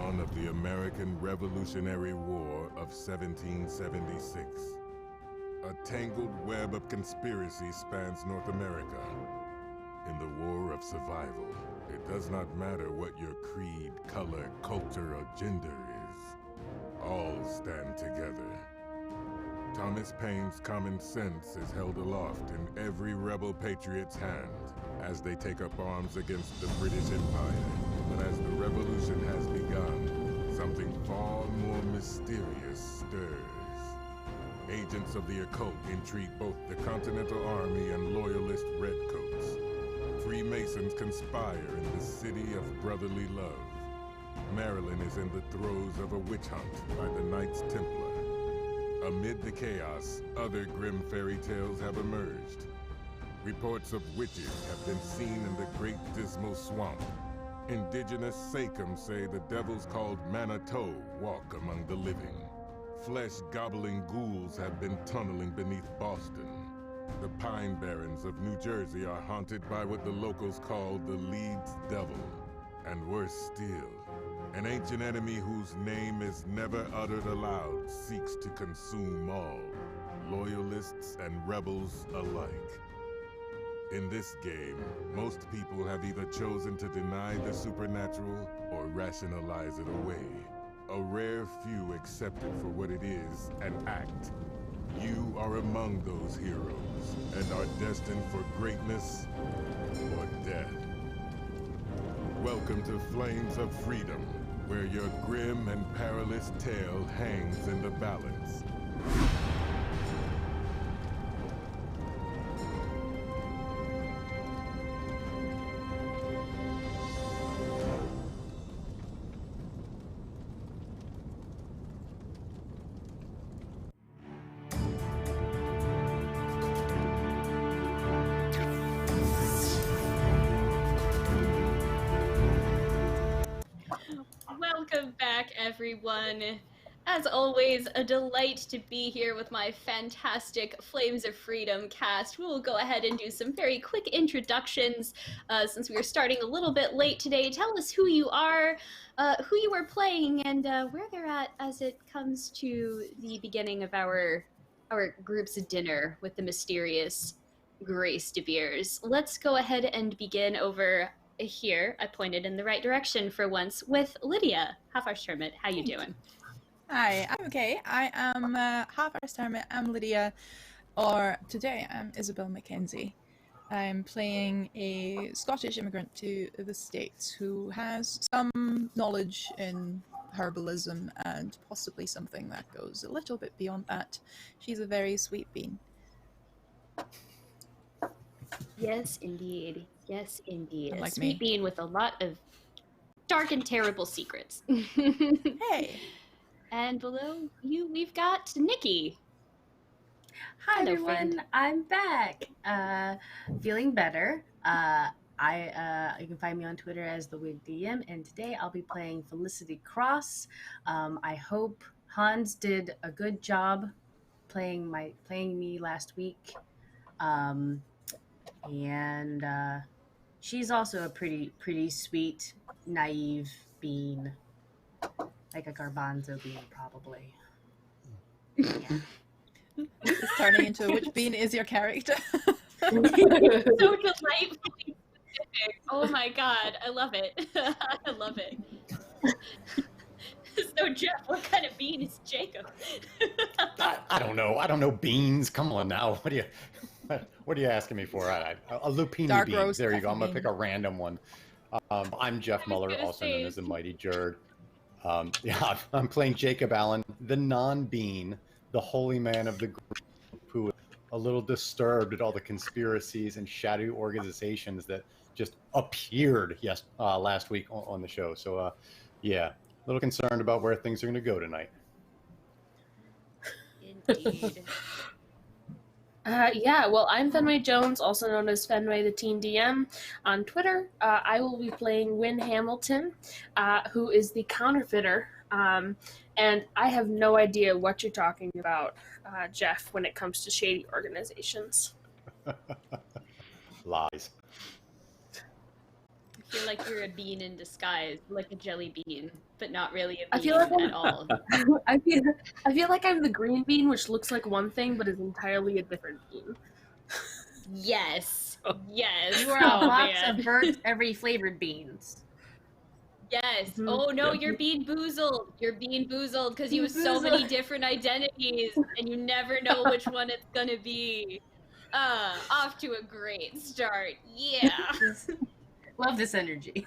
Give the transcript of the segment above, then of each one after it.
dawn of the American Revolutionary War of 1776. A tangled web of conspiracy spans North America. In the war of survival, it does not matter what your creed, color, culture, or gender is. All stand together. Thomas Paine's common sense is held aloft in every rebel patriot's hand as they take up arms against the British Empire. But as the revolution has begun, something far more mysterious stirs. Agents of the occult intrigue both the Continental Army and Loyalist Redcoats. Freemasons conspire in the city of brotherly love. Maryland is in the throes of a witch hunt by the Knights Templar. Amid the chaos, other grim fairy tales have emerged. Reports of witches have been seen in the Great Dismal Swamp. Indigenous Sachems say the devils called Manitou walk among the living. Flesh-gobbling ghouls have been tunneling beneath Boston. The Pine Barrens of New Jersey are haunted by what the locals call the Leeds Devil. And worse still, an ancient enemy whose name is never uttered aloud seeks to consume all, loyalists and rebels alike. In this game, most people have either chosen to deny the supernatural or rationalize it away. A rare few accept it for what it is and act. You are among those heroes and are destined for greatness or death. Welcome to Flames of Freedom, where your grim and perilous tale hangs in the balance. Welcome back, everyone. As always, a delight to be here with my fantastic Flames of Freedom cast. We will go ahead and do some very quick introductions since we are starting a little bit late today. Tell us who you are playing, and where they're at as it comes to the beginning of our group's dinner with the mysterious Grace De Beers. Let's go ahead and begin over here. I pointed in the right direction for once with Lydia. Half-Arched Hermit, how you doing? Hi, I'm okay. I am Half-Arched Hermit. I'm Lydia, or today I'm Isabel Mackenzie. I'm playing a Scottish immigrant to the States who has some knowledge in herbalism and possibly something that goes a little bit beyond that. She's a very sweet bean. Yes, indeed. Yes, indeed. Unlike A sweet bean with a lot of dark and terrible secrets. Hey! And below you, we've got Nikki. Hi, Hello, everyone. friend. I'm back. Feeling better. You can find me on Twitter as the Wig DM, and today I'll be playing Felicity Cross. I hope Hans did a good job playing me last week. And she's also a pretty sweet, naive bean, like a garbanzo bean, probably. Yeah. It's turning into which bean is your character? So delightfully specific. Oh my god, I love it. I love it. So Jeff, what kind of bean is Jacob? I don't know. I don't know beans. Come on now. What are you asking me for? A lupini Dark bean. roast There you go. I'm gonna bean. pick a random one. I'm Jeff Muller, also known as the Mighty Jerd. Yeah, I'm playing Jacob Allen, the non-bean, the holy man of the group, who is a little disturbed at all the conspiracies and shadowy organizations that just appeared last week on the show. So, yeah, a little concerned about where things are going to go tonight. Indeed. Well, I'm Fenway Jones, also known as Fenway the Teen DM on Twitter. I will be playing Win Hamilton, who is the counterfeiter. And I have no idea what you're talking about, Jeff, when it comes to shady organizations. Lies. I feel like you're a bean in disguise, like a jelly bean, but not really a I bean feel like at all. I feel like I'm the green bean, which looks like one thing but is entirely a different bean. Yes. Yes. You are Oh, a box man. of burnt every flavored beans. Yes. Mhm. Oh no, Yeah. you're being boozled. You're being boozled because you Bean have so many boozled. different identities and you never know which one it's gonna be. Off to a great start. Yeah. Love this energy.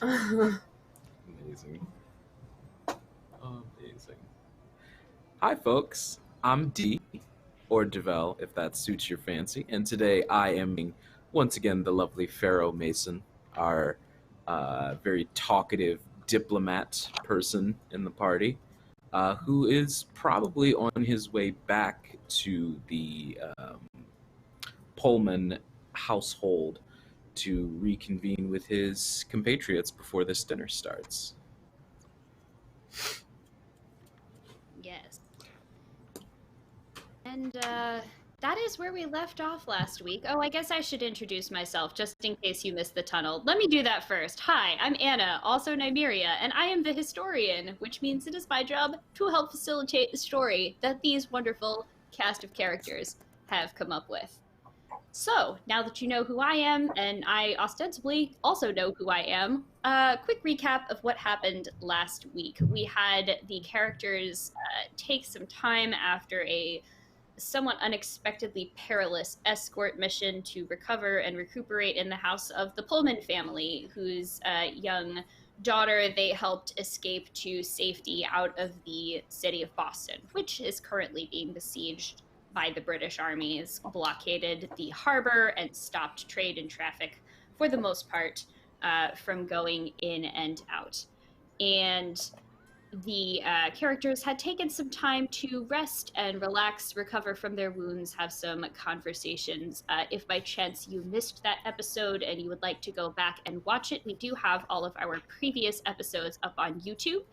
Amazing. Amazing. Hi, folks. I'm D, or Devel, if that suits your fancy. And today I am being, once again, the lovely Pharaoh Mason, our very talkative diplomat person in the party, who is probably on his way back to the Pullman household to reconvene with his compatriots before this dinner starts. Yes. And that is where we left off last week. Oh, I guess I should introduce myself just in case you missed the tunnel. Let me do that first. Hi, I'm Anna, also Nymeria, and I am the historian, which means it is my job to help facilitate the story that these wonderful cast of characters have come up with. So, now that you know who I am, and I ostensibly also know who I am, quick recap of what happened last week. We had the characters take some time after a somewhat unexpectedly perilous escort mission to recover and recuperate in the house of the Pullman family, whose young daughter they helped escape to safety out of the city of Boston, which is currently being besieged by the British armies, blockaded the harbor and stopped trade and traffic for the most part from going in and out. And the characters had taken some time to rest and relax, recover from their wounds, have some conversations. If by chance you missed that episode and you would like to go back and watch it, we do have all of our previous episodes up on YouTube,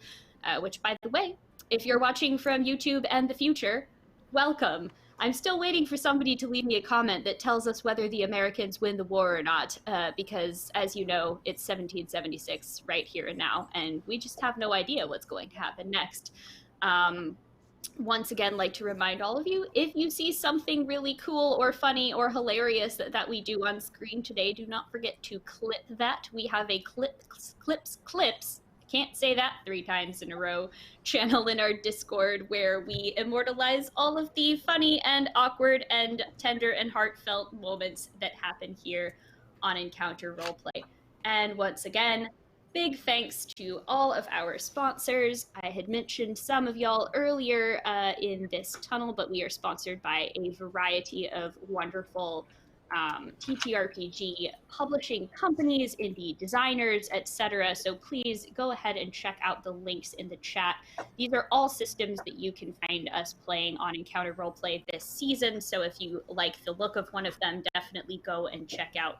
which, by the way, if you're watching from YouTube and the future, welcome. I'm still waiting for somebody to leave me a comment that tells us whether the Americans win the war or not, because, as you know, it's 1776 right here and now, and we just have no idea what's going to happen next. Once again, like to remind all of you, if you see something really cool or funny or hilarious that we do on screen today, do not forget to clip that. We have a clips, can't say that 3 times in a row, channel in our Discord where we immortalize all of the funny and awkward and tender and heartfelt moments that happen here on Encounter Roleplay. And once again, big thanks to all of our sponsors. I had mentioned some of y'all earlier in this tunnel, but we are sponsored by a variety of wonderful TTRPG publishing companies, indie designers, etc. So please go ahead and check out the links in the chat. These are all systems that you can find us playing on Encounter Roleplay this season. So if you like the look of one of them, definitely go and check out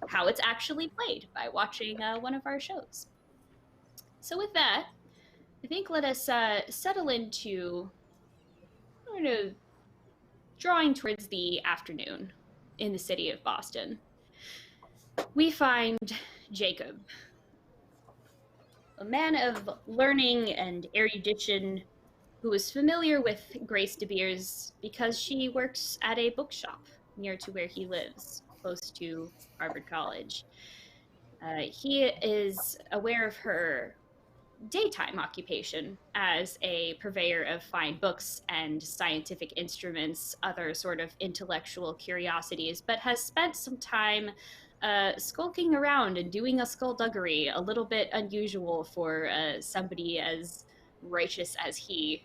how it's actually played by watching one of our shows. So with that, I think let us settle into drawing towards the afternoon in the city of Boston. We find Jacob, a man of learning and erudition who is familiar with Grace de Beers because she works at a bookshop near to where he lives, close to Harvard College. He is aware of her daytime occupation as a purveyor of fine books and scientific instruments, other sort of intellectual curiosities, but has spent some time skulking around and doing a skullduggery, a little bit unusual for somebody as righteous as he.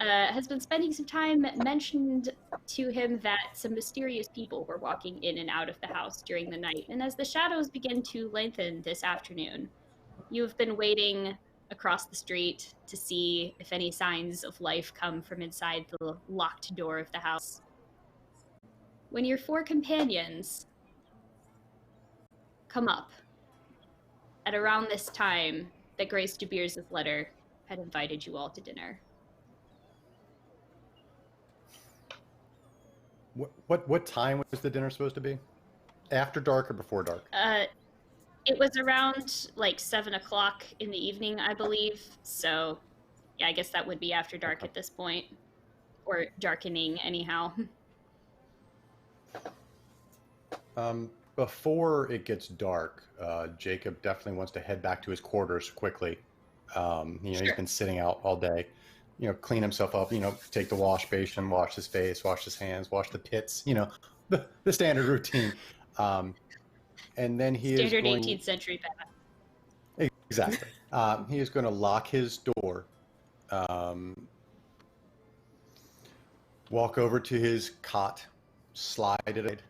Has been spending some time, mentioned to him that some mysterious people were walking in and out of the house during the night. And as the shadows begin to lengthen this afternoon, you have been waiting across the street to see if any signs of life come from inside the locked door of the house. When your 4 companions come up at around this time that Grace de Beers' letter had invited you all to dinner. What time was the dinner supposed to be? After dark or before dark? It was around like 7 o'clock in the evening, I believe. So, yeah, I guess that would be after dark at this point, or darkening, anyhow. Before it gets dark, Jacob definitely wants to head back to his quarters quickly. He's been sitting out all day. Clean himself up. Take the wash basin, wash his face, wash his hands, wash the pits. The standard routine. And then he is Standard going 18th century bath. exactly. He is going to lock his door. Walk over to his cot, slide it,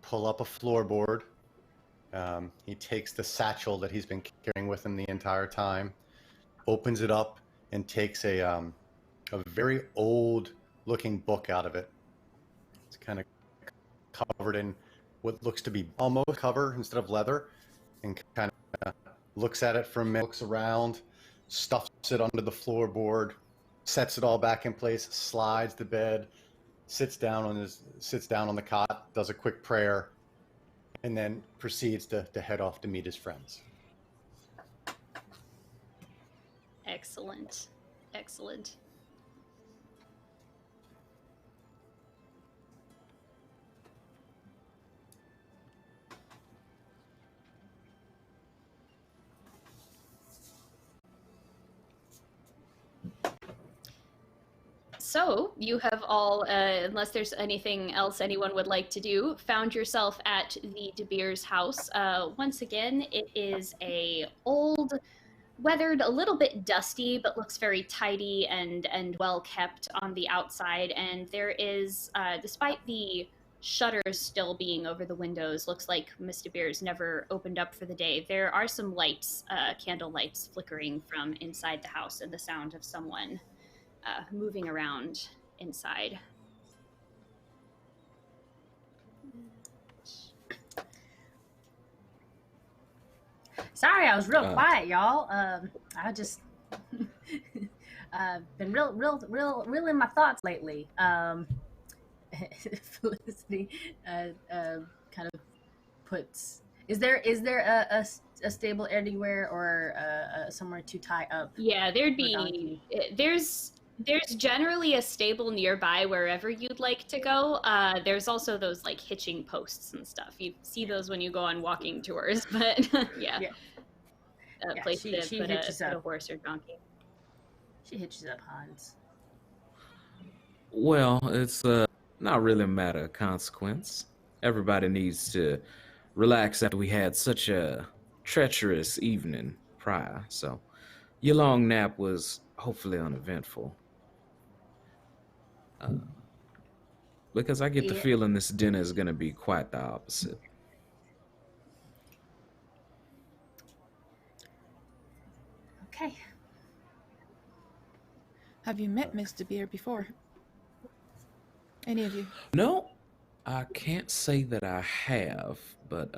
pull up a floorboard. He takes the satchel that he's been carrying with him the entire time, opens it up, and takes a very old-looking book out of it. It's kind of covered in what looks to be almost cover instead of leather, and kind of looks at it for a minute, looks around, stuffs it under the floorboard, sets it all back in place, slides the bed, sits down on the cot, does a quick prayer, and then proceeds to head off to meet his friends. Excellent. Excellent. So, you have all, unless there's anything else anyone would like to do, found yourself at the De Beers house. Once again, it is a old, weathered, a little bit dusty, but looks very tidy and well kept on the outside. And there is, despite the shutters still being over the windows, looks like Miss De Beers never opened up for the day. There are some lights, candle lights flickering from inside the house, and the sound of someone moving around inside. Sorry, I was real quiet, y'all. I just been real in my thoughts lately. Felicity kind of puts. Is there a stable anywhere or somewhere to tie up? Yeah, there'd be. There's generally a stable nearby wherever you'd like to go. There's also those like hitching posts and stuff. You see those when you go on walking tours, but yeah. Place to put a horse or donkey. She hitches up Hans. Well, it's not really a matter of consequence. Everybody needs to relax after we had such a treacherous evening prior, so your long nap was hopefully uneventful. Because I get the feeling this dinner is going to be quite the opposite. Okay. Have you met Miss De Beer before? Any of you? No, I can't say that I have, but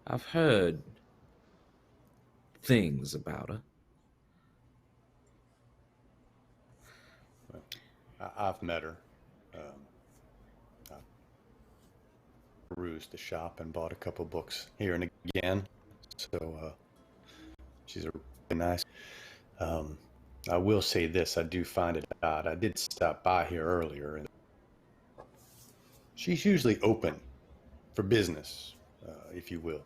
I've heard things about her. I've met her. I perused the shop and bought a couple books here and again. So she's a really nice. I will say this: I do find it odd. I did stop by here earlier, and she's usually open for business, if you will,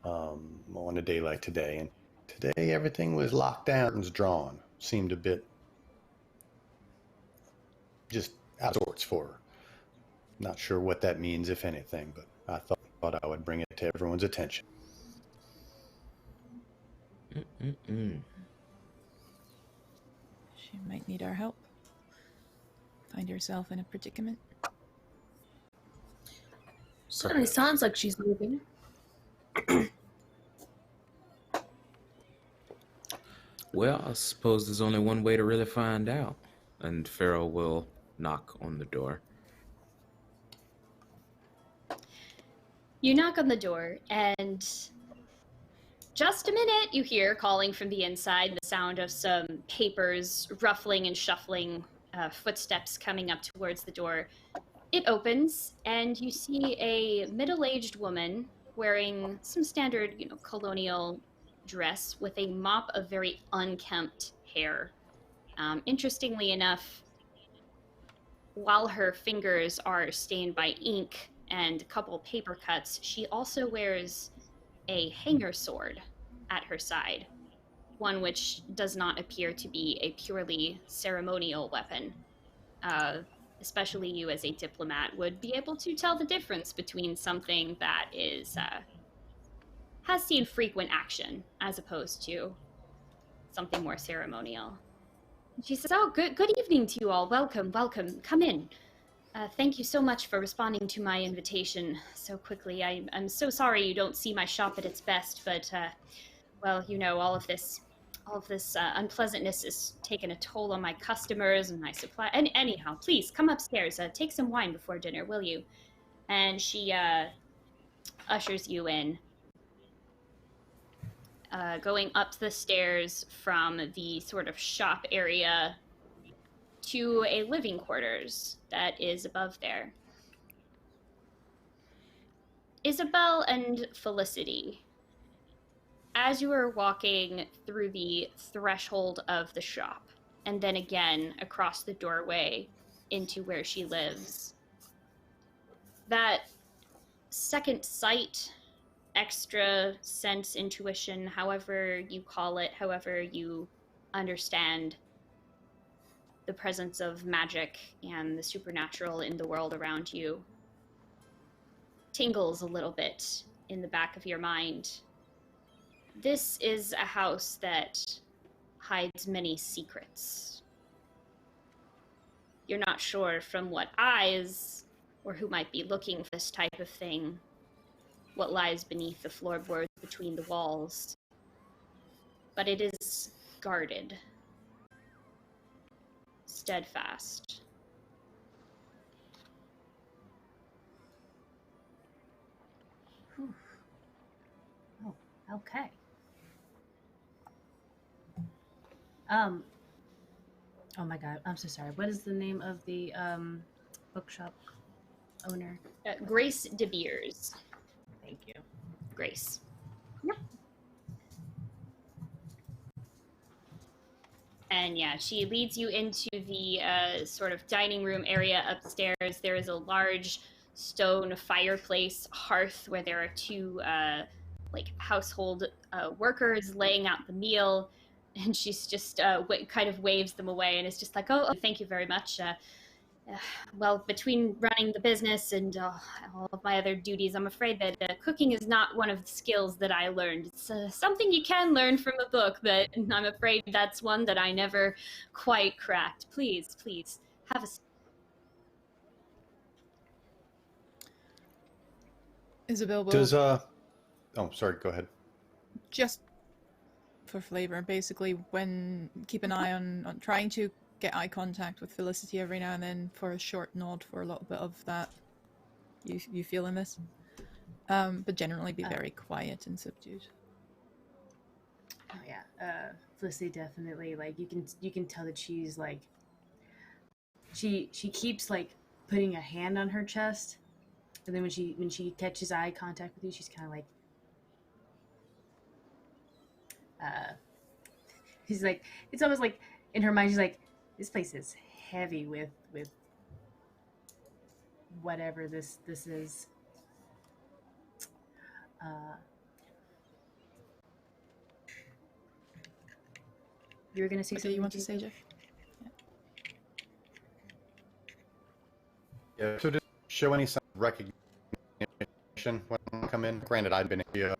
on a day like today. And today, everything was locked down and drawn. Seemed a bit just out of sorts for her. Not sure what that means, if anything, but I thought I would bring it to everyone's attention. She might need our help. Find herself in a predicament. Certainly sounds like she's moving. Well, I suppose there's only one way to really find out. And Pharaoh will knock on the door. You knock on the door, and just a minute, you hear calling from the inside, the sound of some papers ruffling and shuffling, footsteps coming up towards the door. It opens, and you see a middle-aged woman wearing some standard, colonial dress with a mop of very unkempt hair. Interestingly enough, while her fingers are stained by ink and a couple paper cuts, she also wears a hanger sword at her side, one which does not appear to be a purely ceremonial weapon. Especially you as a diplomat would be able to tell the difference between something that has seen frequent action as opposed to something more ceremonial. She says, "Oh, good evening to you all. Welcome. Come in. Thank you so much for responding to my invitation so quickly. I'm so sorry you don't see my shop at its best, but well, all of this unpleasantness has taken a toll on my customers and my supply. And anyhow, please come upstairs. Take some wine before dinner, will you?" And she ushers you in, going up the stairs from the sort of shop area to a living quarters that is above there. Isabel and Felicity, as you are walking through the threshold of the shop, and then again across the doorway into where she lives, that second sight, extra sense, intuition, however you call it, however you understand the presence of magic and the supernatural in the world around you, tingles a little bit in the back of your mind. This is a house that hides many secrets. You're not sure from what eyes, or who might be looking for this type of thing, what lies beneath the floorboards between the walls. But it is guarded, steadfast. Whew. Oh, okay. Oh my god, I'm so sorry. What is the name of the bookshop owner? Grace De Beers. Thank you. Grace. Yep. And yeah, she leads you into the sort of dining room area upstairs. There is a large stone fireplace hearth where there are two household workers laying out the meal. And she's just kind of waves them away and is just like, "Oh, thank you very much. Well, between running the business and all of my other duties, I'm afraid that cooking is not one of the skills that I learned. It's something you can learn from a book, but I'm afraid that's one that I never quite cracked. Please, have a..." Isabel will Does oh, sorry, go ahead. just for flavor, basically, keep an eye on trying to get eye contact with Felicity every now and then for a short nod for a little bit of that. You feeling this? But generally be very quiet and subdued. Oh yeah, Felicity definitely, like, you can tell that she's like, she keeps like putting a hand on her chest, and then when she catches eye contact with you, she's kind of like, she's like, it's almost like in her mind she's like, this place is heavy with whatever this is. You were gonna say What do something? you want to say, Jeff? Yeah. So did it show any sign of recognition when I come in? Granted, I'd been here.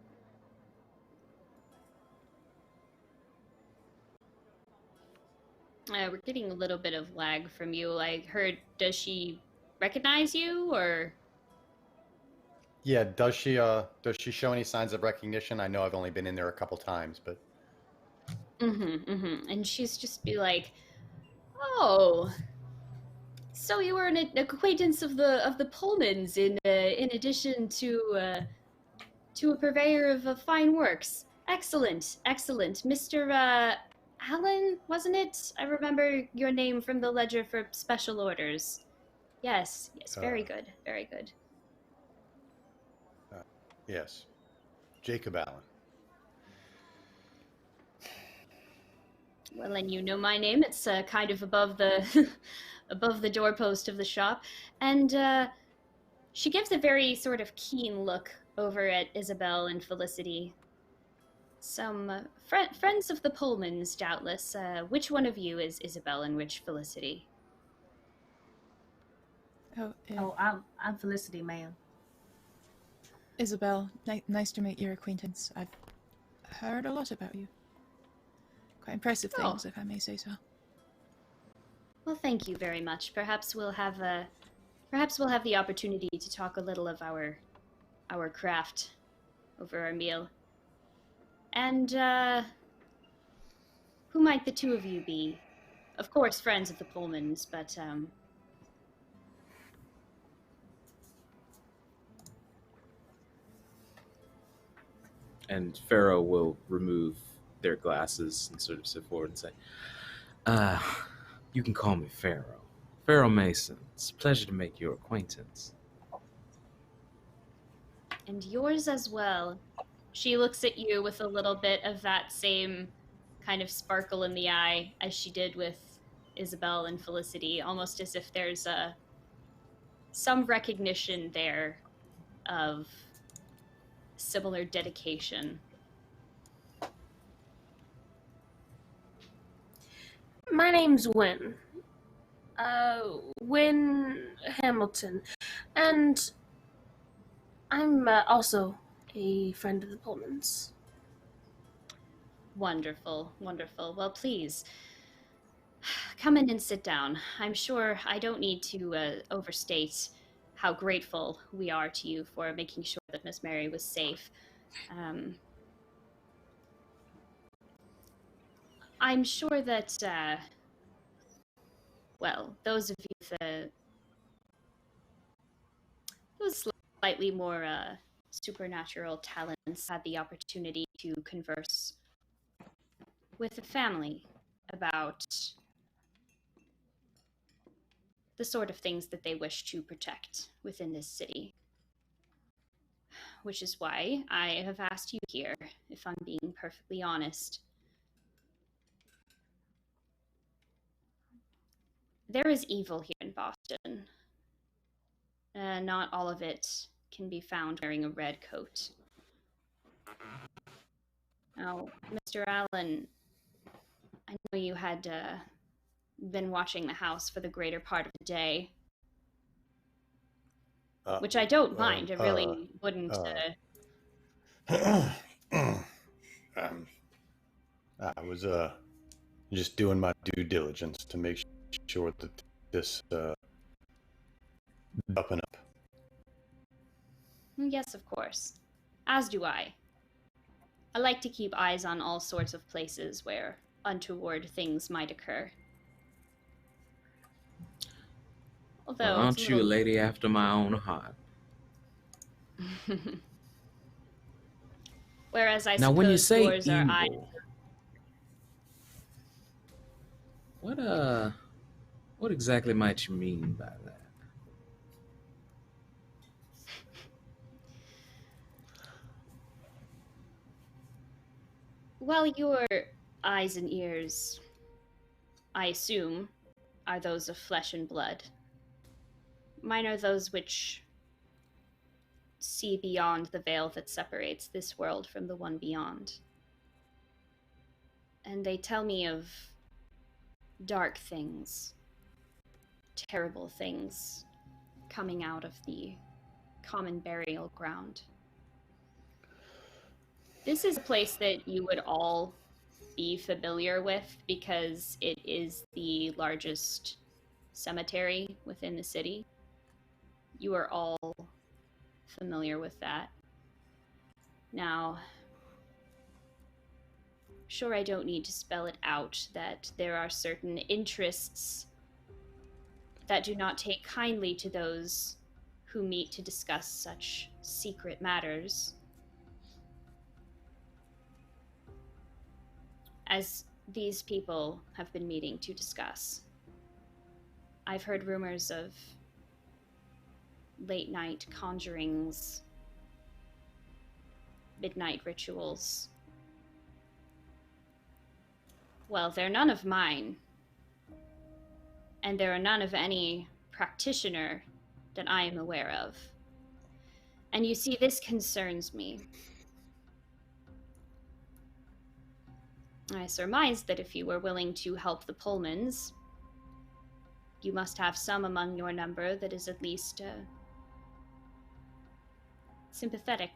We're getting a little bit of lag from you. I heard, does she recognize you, or? Yeah. Does she show any signs of recognition? I know I've only been in there a couple times, but. And she's just be like, "Oh, so you were an acquaintance of the Pullmans, in addition to a purveyor of fine works. Excellent, Mr. Allen, wasn't it? I remember your name from the ledger for special orders. Yes, very good, very good." Yes. Jacob Allen. Well, and you know my name. It's kind of above the above the doorpost of the shop. And she gives a very sort of keen look over at Isabel and Felicity. Some friends of the Pullmans, doubtless. Which one of you is Isabel and which Felicity? Oh, Oh, I'm Felicity, ma'am. Isabel, nice to make your acquaintance. I've heard a lot about you. Quite impressive things, if I may say so. Well, thank you very much. Perhaps we'll have the opportunity to talk a little of our craft over our meal. And who might the two of you be? Of course, friends of the Pullmans, but And Pharaoh will remove their glasses and sort of sit forward and say, you can call me Pharaoh. Pharaoh Mason. It's a pleasure to make your acquaintance. And yours as well. She looks at you with a little bit of that same kind of sparkle in the eye as she did with Isabel and Felicity, almost as if there's some recognition there of similar dedication. My name's Wynn. Wynn Hamilton. And I'm also a friend of the Pullmans. Wonderful, wonderful. Well, please, come in and sit down. I'm sure I don't need to overstate how grateful we are to you for making sure that Miss Mary was safe. I'm sure that, well, those of you with those slightly more supernatural talents had the opportunity to converse with the family about the sort of things that they wish to protect within this city. Which is why I have asked you here, if I'm being perfectly honest. There is evil here in Boston. Not all of it can be found wearing a red coat. Now, Mr. Allen, I know you had been watching the house for the greater part of the day. Which I don't mind. I really wouldn't. I was just doing my due diligence to make sure that this up and up. Yes, of course. As do I. I like to keep eyes on all sorts of places where untoward things might occur. Although, well, aren't you a lady after my own heart? Whereas I now, suppose when you say yours evil, are eyes. What exactly might you mean by that? Well, your eyes and ears, I assume, are those of flesh and blood. Mine are those which see beyond the veil that separates this world from the one beyond. And they tell me of dark things, terrible things coming out of the common burial ground. This is a place that you would all be familiar with because it is the largest cemetery within the city. You are all familiar with that. Now, sure, I don't need to spell it out that there are certain interests that do not take kindly to those who meet to discuss such secret matters. As these people have been meeting to discuss. I've heard rumors of late-night conjurings midnight rituals. Well, they're none of mine, and there are none of any practitioner that I am aware of. And you see, this concerns me. I surmise that if you were willing to help the Pullmans, you must have some among your number that is at least sympathetic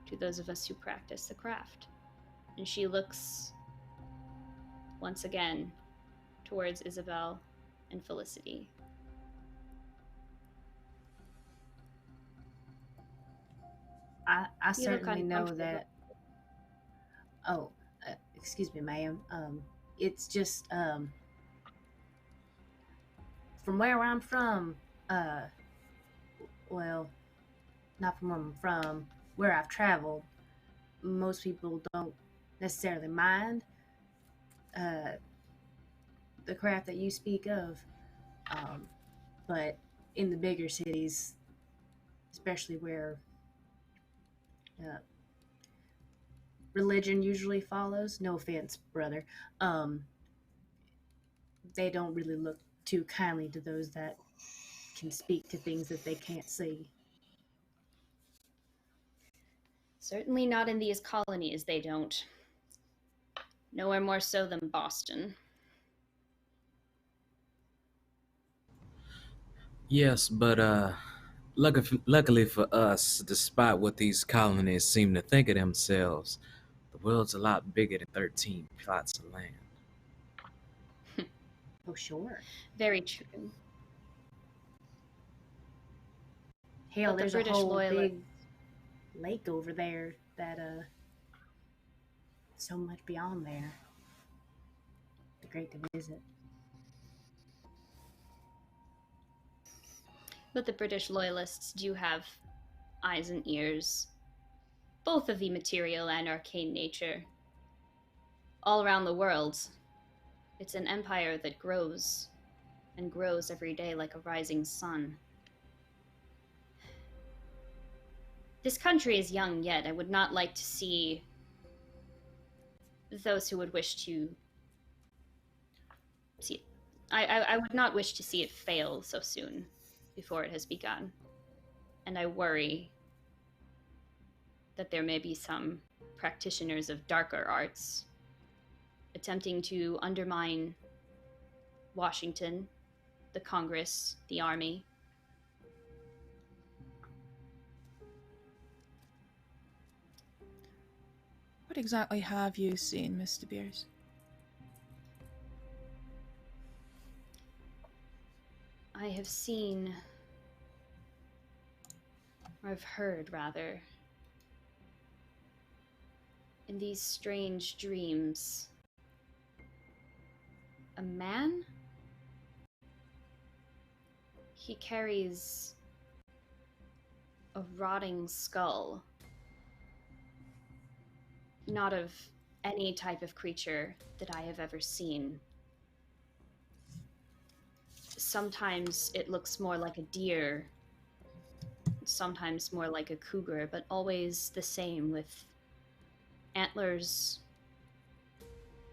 to those of us who practice the craft. And she looks once again towards Isabel and Felicity. I certainly know that. Oh, excuse me, ma'am. It's just from where I'm from. Well, not from where I'm from. Where I've traveled, most people don't necessarily mind the craft that you speak of, but in the bigger cities, especially where religion usually follows, no offense, brother, they don't really look too kindly to those that can speak to things that they can't see. Certainly not in these colonies, they don't. Nowhere more so than Boston. Yes, but luckily for us, despite what these colonies seem to think of themselves, the world's a lot bigger than 13 plots of land. Oh, sure. Very true. Hell, But there's the British a whole loyalists, big lake over there that so much beyond there. Be great to visit. but the British loyalists do have eyes and ears, both of the material and arcane nature. All around the world, it's an empire that grows and grows every day like a rising sun. This country is young yet. I would not like to see those who would wish to see it. I would not wish to see it fail so soon before it has begun. And I worry that there may be some practitioners of darker arts attempting to undermine Washington, the Congress, the Army. What exactly have you seen, Mr. Beers? I have seen, or I've heard rather, in these strange dreams, a man? He carries a rotting skull. Not of any type of creature that I have ever seen. Sometimes it looks more like a deer, sometimes more like a cougar, but always the same, with antlers,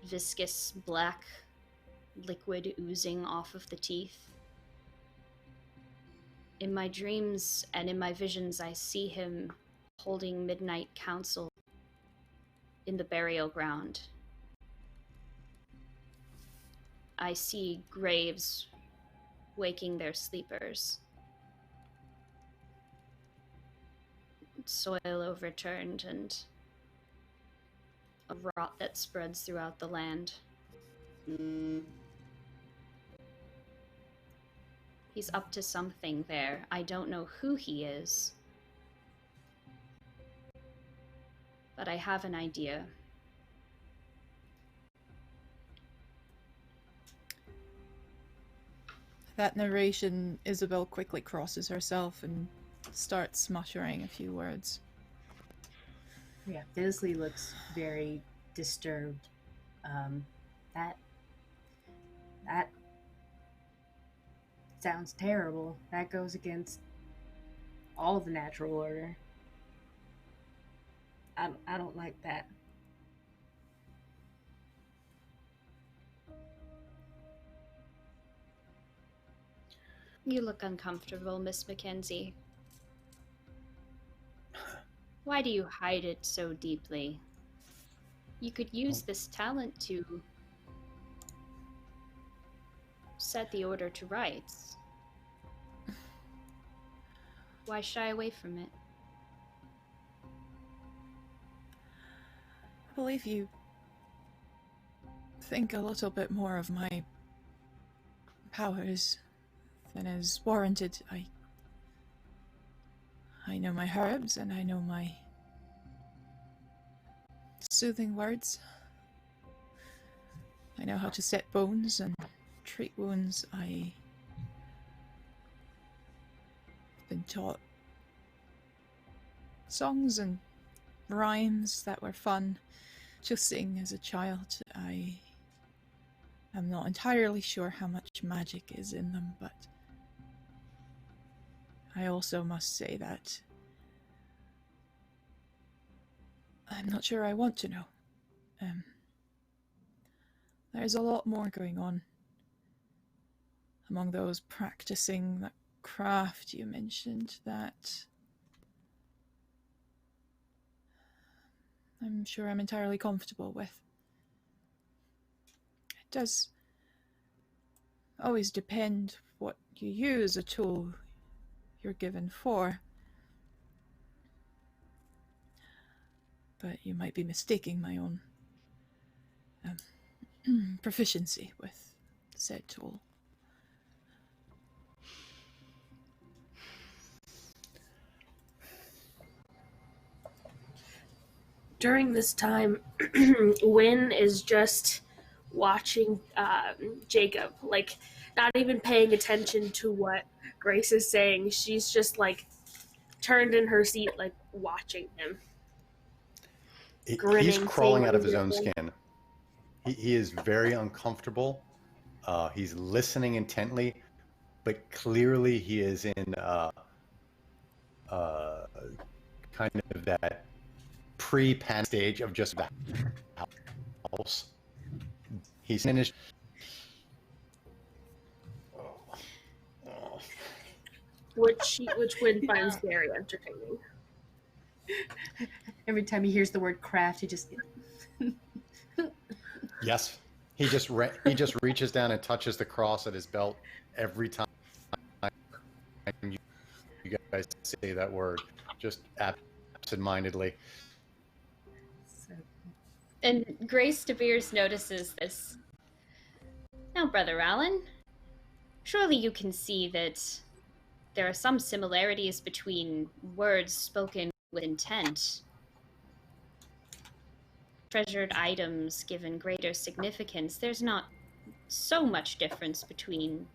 viscous black liquid oozing off of the teeth. In my dreams and in my visions, I see him holding midnight council in the burial ground. I see graves waking their sleepers. Soil overturned and a rot that spreads throughout the land. He's up to something there. I don't know who he is, but I have an idea. That narration, Isabel quickly crosses herself and starts muttering a few words. Yeah, Fisley looks very disturbed. That sounds terrible. That goes against all the natural order. I don't like that. You look uncomfortable, Miss Mackenzie. Why do you hide it so deeply? You could use this talent to set the order to rights. Why shy away from it? I believe you think a little bit more of my powers than is warranted. I know my herbs and I know my soothing words. I know how to set bones and treat wounds. I've been taught songs and rhymes that were fun to sing as a child. I am not entirely sure how much magic is in them, but I also must say that I'm not sure I want to know. There's a lot more going on among those practicing that craft you mentioned that I'm sure I'm entirely comfortable with. It does always depend what you use a tool you're given for. But you might be mistaking my own proficiency with said tool. During this time, Wynn is just watching Jacob, like not even paying attention to what Grace is saying. She's just like turned in her seat, like watching him. He's crawling out of his own skin. He is very uncomfortable. He's listening intently, but clearly he is in kind of that pre-panic stage of just the house. He's in his... Which Wynn finds very entertaining. Every time he hears the word craft, he just... Yes. He just reaches down and touches the cross at his belt every time you guys say that word, just absent-mindedly. And Grace De Beers notices this. Now, Brother Allen, surely you can see that there are some similarities between words spoken with intent. Treasured items given greater significance. There's not so much difference between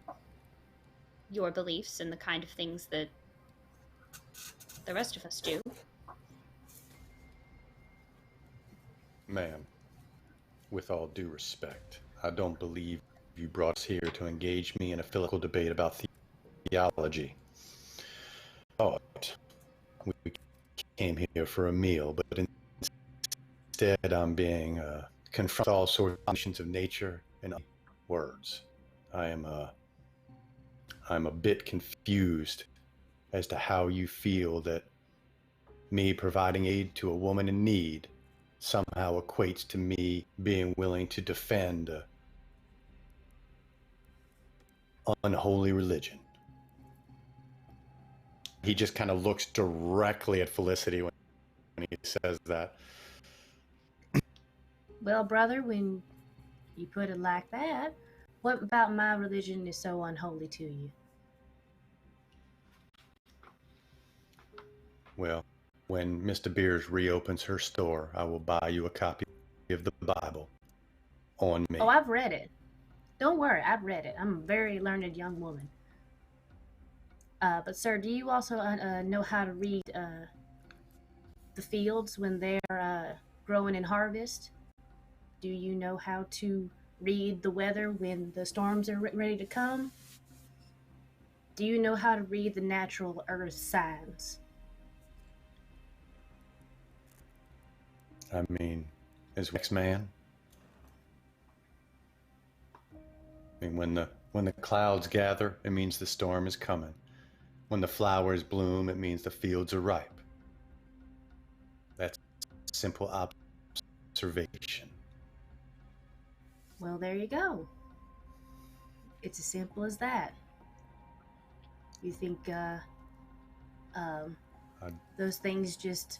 your beliefs and the kind of things that the rest of us do. Ma'am, with all due respect, I don't believe you brought us here to engage me in a philosophical debate about theology. But we came here for a meal, but instead I'm being confronted with all sorts of conditions of nature and words. I'm a bit confused as to how you feel that me providing aid to a woman in need somehow equates to me being willing to defend unholy religion. He just kind of looks directly at Felicity when he says that. Well, brother, when you put it like that, what about my religion is so unholy to you? Well, when Mr. Beers reopens her store, I will buy you a copy of the Bible on me. Oh, I've read it. Don't worry, I've read it. I'm a very learned young woman. But sir, do you also know how to read the fields when they're growing in harvest? Do you know how to read the weather when the storms are ready to come? Do you know how to read the natural earth signs? I mean, as X-Man. I mean, when the clouds gather, it means the storm is coming. When the flowers bloom, it means the fields are ripe. That's simple observation. Well, there you go. It's as simple as that. You think those things just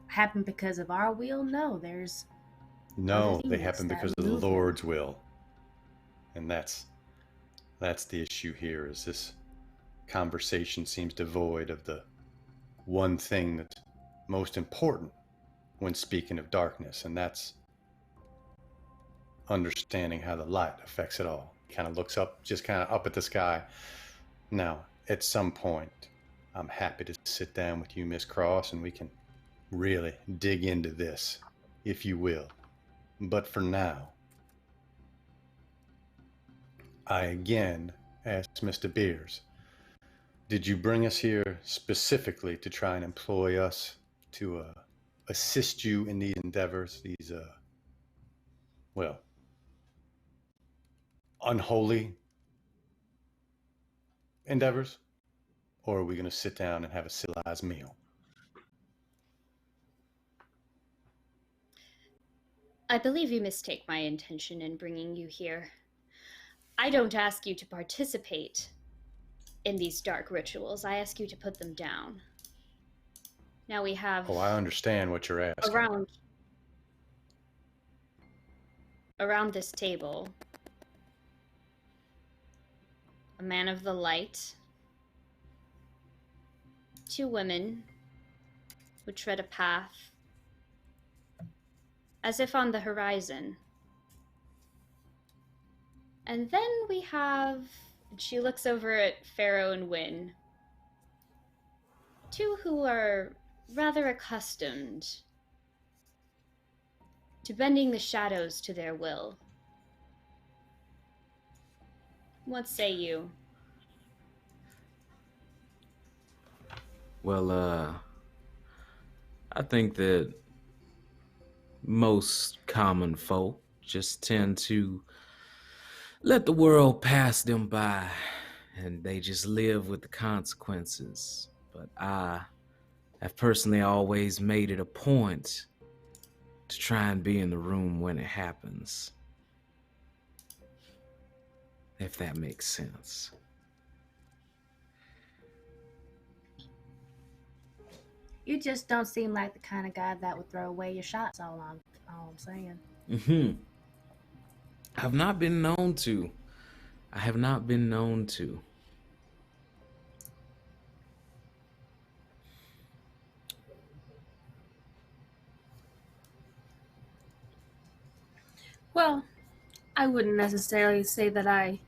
happen because of our will? No, No, they happen because of the Lord's will. And that's the issue here, is this conversation seems devoid of the one thing that's most important when speaking of darkness, and that's understanding how the light affects it all. Kind of looks up, just kind of up at the sky. Now, at some point, I'm happy to sit down with you, Miss Cross, and we can really dig into this, if you will. But for now, I again ask Mr. Beers, did you bring us here specifically to try and employ us to assist you in these endeavors, these, well, unholy endeavors? Or are we going to sit down and have a civilized meal? I believe you mistake my intention in bringing you here. I don't ask you to participate in these dark rituals. I ask you to put them down. Now we have... Oh, I understand what you're asking. Around this table, a man of the light, two women who tread a path as if on the horizon. And then we have, and she looks over at Pharaoh and Wynn, two who are rather accustomed to bending the shadows to their will. What say you? Well, I think that most common folk just tend to let the world pass them by and they just live with the consequences. But I have personally always made it a point to try and be in the room when it happens. If that makes sense. You just don't seem like the kind of guy that would throw away your shots, all I'm saying. I've not been known to. I have not been known to. Well, I wouldn't necessarily say that I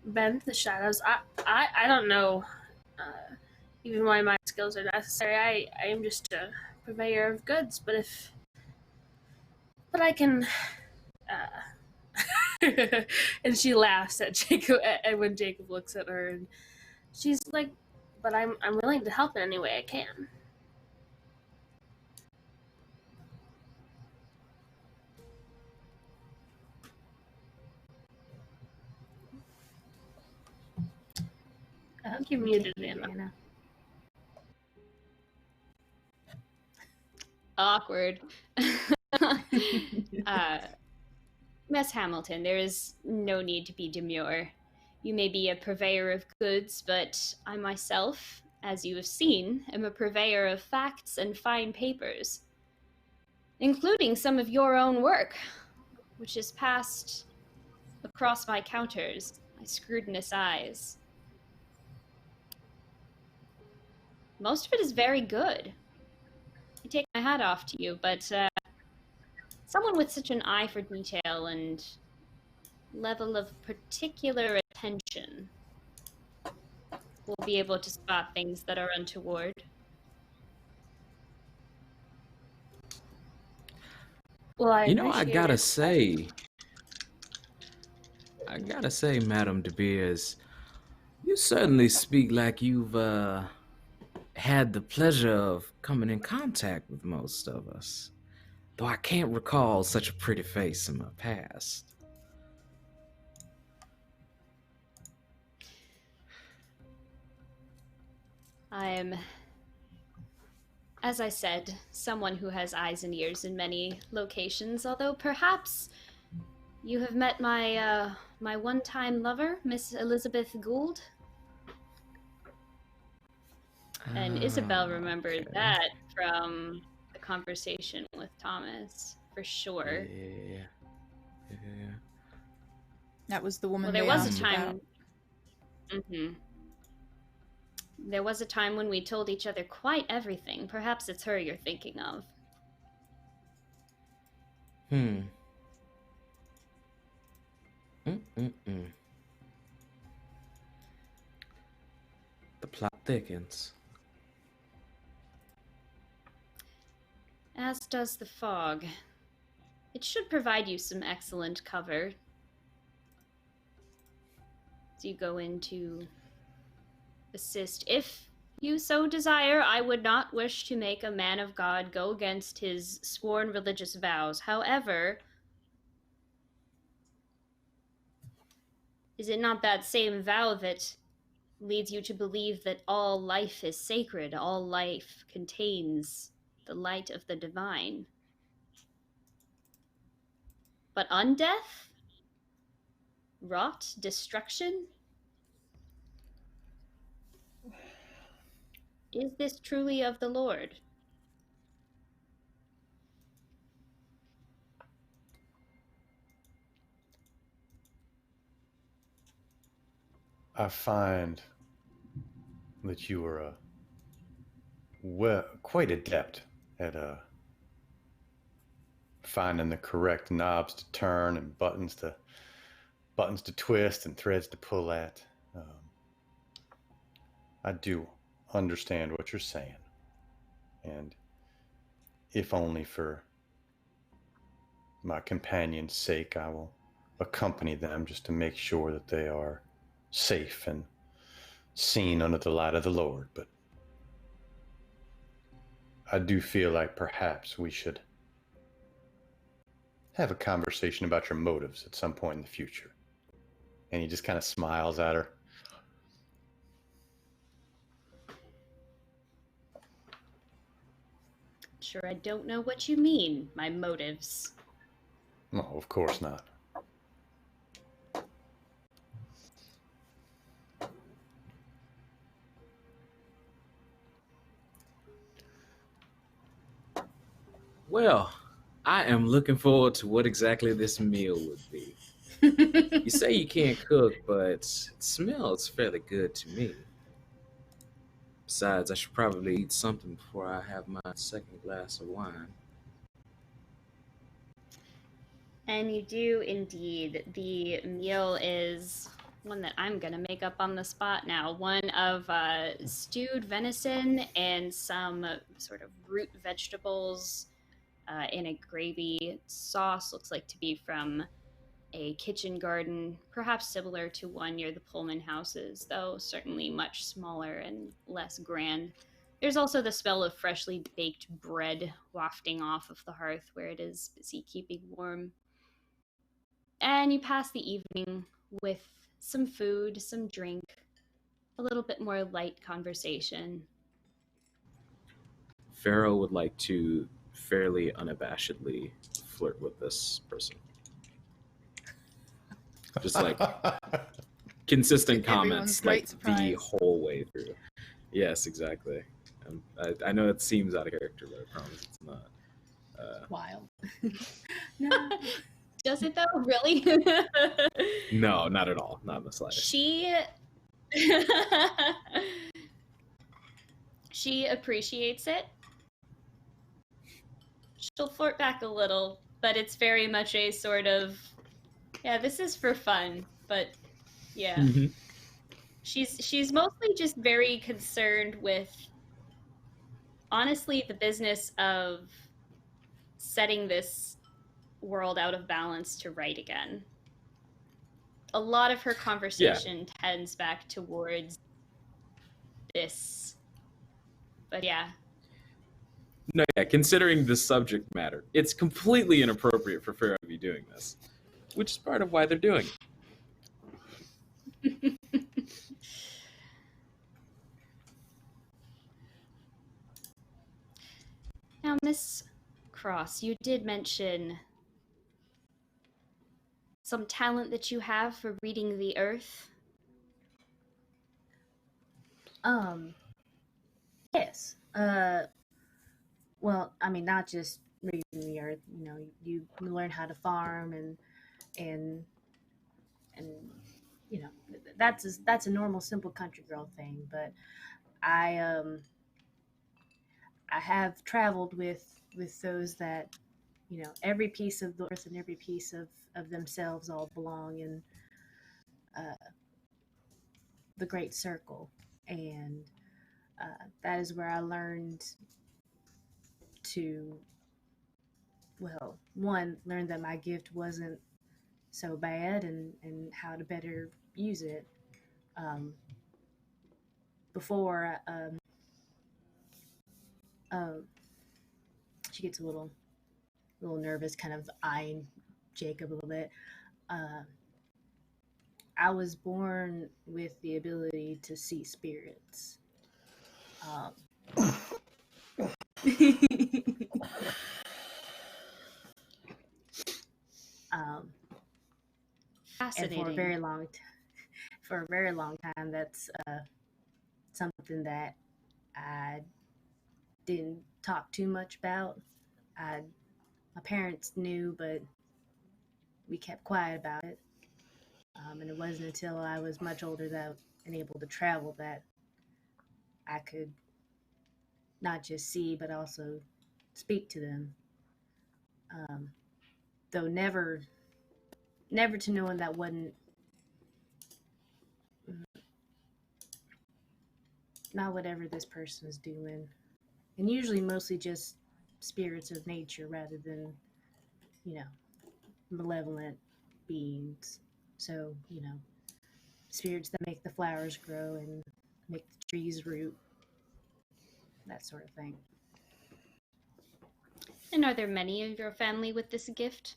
bend the shadows. I don't know even why my skills are necessary. I am just a purveyor of goods, but I can and she laughs at Jacob, and when Jacob looks at her, and she's like, but I'm willing to help in any way I can. I think you muted Anna. Awkward. Miss Hamilton, there is no need to be demure. You may be a purveyor of goods, but I myself, as you have seen, am a purveyor of facts and fine papers, including some of your own work, which is passed across my counters, my scrutinous eyes. Most of it is very good. I take my hat off to you, but someone with such an eye for detail and level of particular attention will be able to spot things that are untoward. Well, I gotta say, Madame De Beers, you certainly speak like you've had the pleasure of coming in contact with most of us, though I can't recall such a pretty face in my past. I'm, as I said, someone who has eyes and ears in many locations, although perhaps you have met my my one-time lover, Miss Elizabeth Gould. And Isabel remembered that from the conversation with Thomas, for sure. Yeah. That was the woman. Well, there they was a asked time. about. There was a time when we told each other quite everything. Perhaps it's her you're thinking of. The plot thickens. As does the fog. It should provide you some excellent cover as you go in to assist. If you so desire, I would not wish to make a man of God go against his sworn religious vows. However, is it not that same vow that leads you to believe that all life is sacred, all life contains the light of the divine? But undeath? Rot? Destruction? Is this truly of the Lord? I find that you are quite adept at finding the correct knobs to turn and buttons to twist and threads to pull at. I do understand what you're saying, and if only for my companion's sake, I will accompany them just to make sure that they are safe and seen under the light of the Lord. But I do feel like perhaps we should have a conversation about your motives at some point in the future. And he just kind of smiles at her. Sure, I don't know what you mean, my motives. No, of course not. Well, I am looking forward to what exactly this meal would be. You say you can't cook, but it smells fairly good to me. Besides, I should probably eat something before I have my second glass of wine. And you do indeed. The meal is one that I'm going to make up on the spot now. One of stewed venison and some sort of root vegetables in a gravy sauce. Looks like to be from a kitchen garden, perhaps similar to one near the Pullman houses, though certainly much smaller and less grand. There's also the smell of freshly baked bread wafting off of the hearth where it is busy keeping warm. And you pass the evening with some food, some drink, a little bit more light conversation. Pharaoh would like to fairly unabashedly flirt with this person. Just like consistent comments like the whole way through. Yes, exactly. I know it seems out of character, but I promise it's not. Wild. No. Does it though? Really? No, not at all. Not in the slightest. She appreciates it. She'll flirt back a little, but it's very much a sort of, yeah, this is for fun, but yeah. Mm-hmm. She's mostly just very concerned with, honestly, the business of setting this world out of balance to right again. A lot of her conversation tends back towards this But yeah. No, yeah, considering the subject matter, it's completely inappropriate for Pharaoh to be doing this, which is part of why they're doing it. Now, Miss Cross, you did mention some talent that you have for reading the earth. Yes. Well, I mean, not just reading the earth. You know, you learn how to farm and you know, that's a normal, simple country girl thing. But I I have traveled with those that, you know, every piece of the earth and every piece of themselves all belong in the Great Circle, and that is where I learned to, well, one, learn that my gift wasn't so bad, and how to better use it. Um, before she gets a little nervous, kind of eyeing Jacob a little bit. I was born with the ability to see spirits. And Fascinating. for a very long time, that's something that I didn't talk too much about. My parents knew, but we kept quiet about it. And it wasn't until I was much older that and able to travel that I could not just see, but also speak to them. Though never to knowing that wasn't not whatever this person is doing, and usually mostly just spirits of nature rather than, you know, malevolent beings. So, you know, spirits that make the flowers grow and make the trees root, that sort of thing. And are there many of your family with this gift?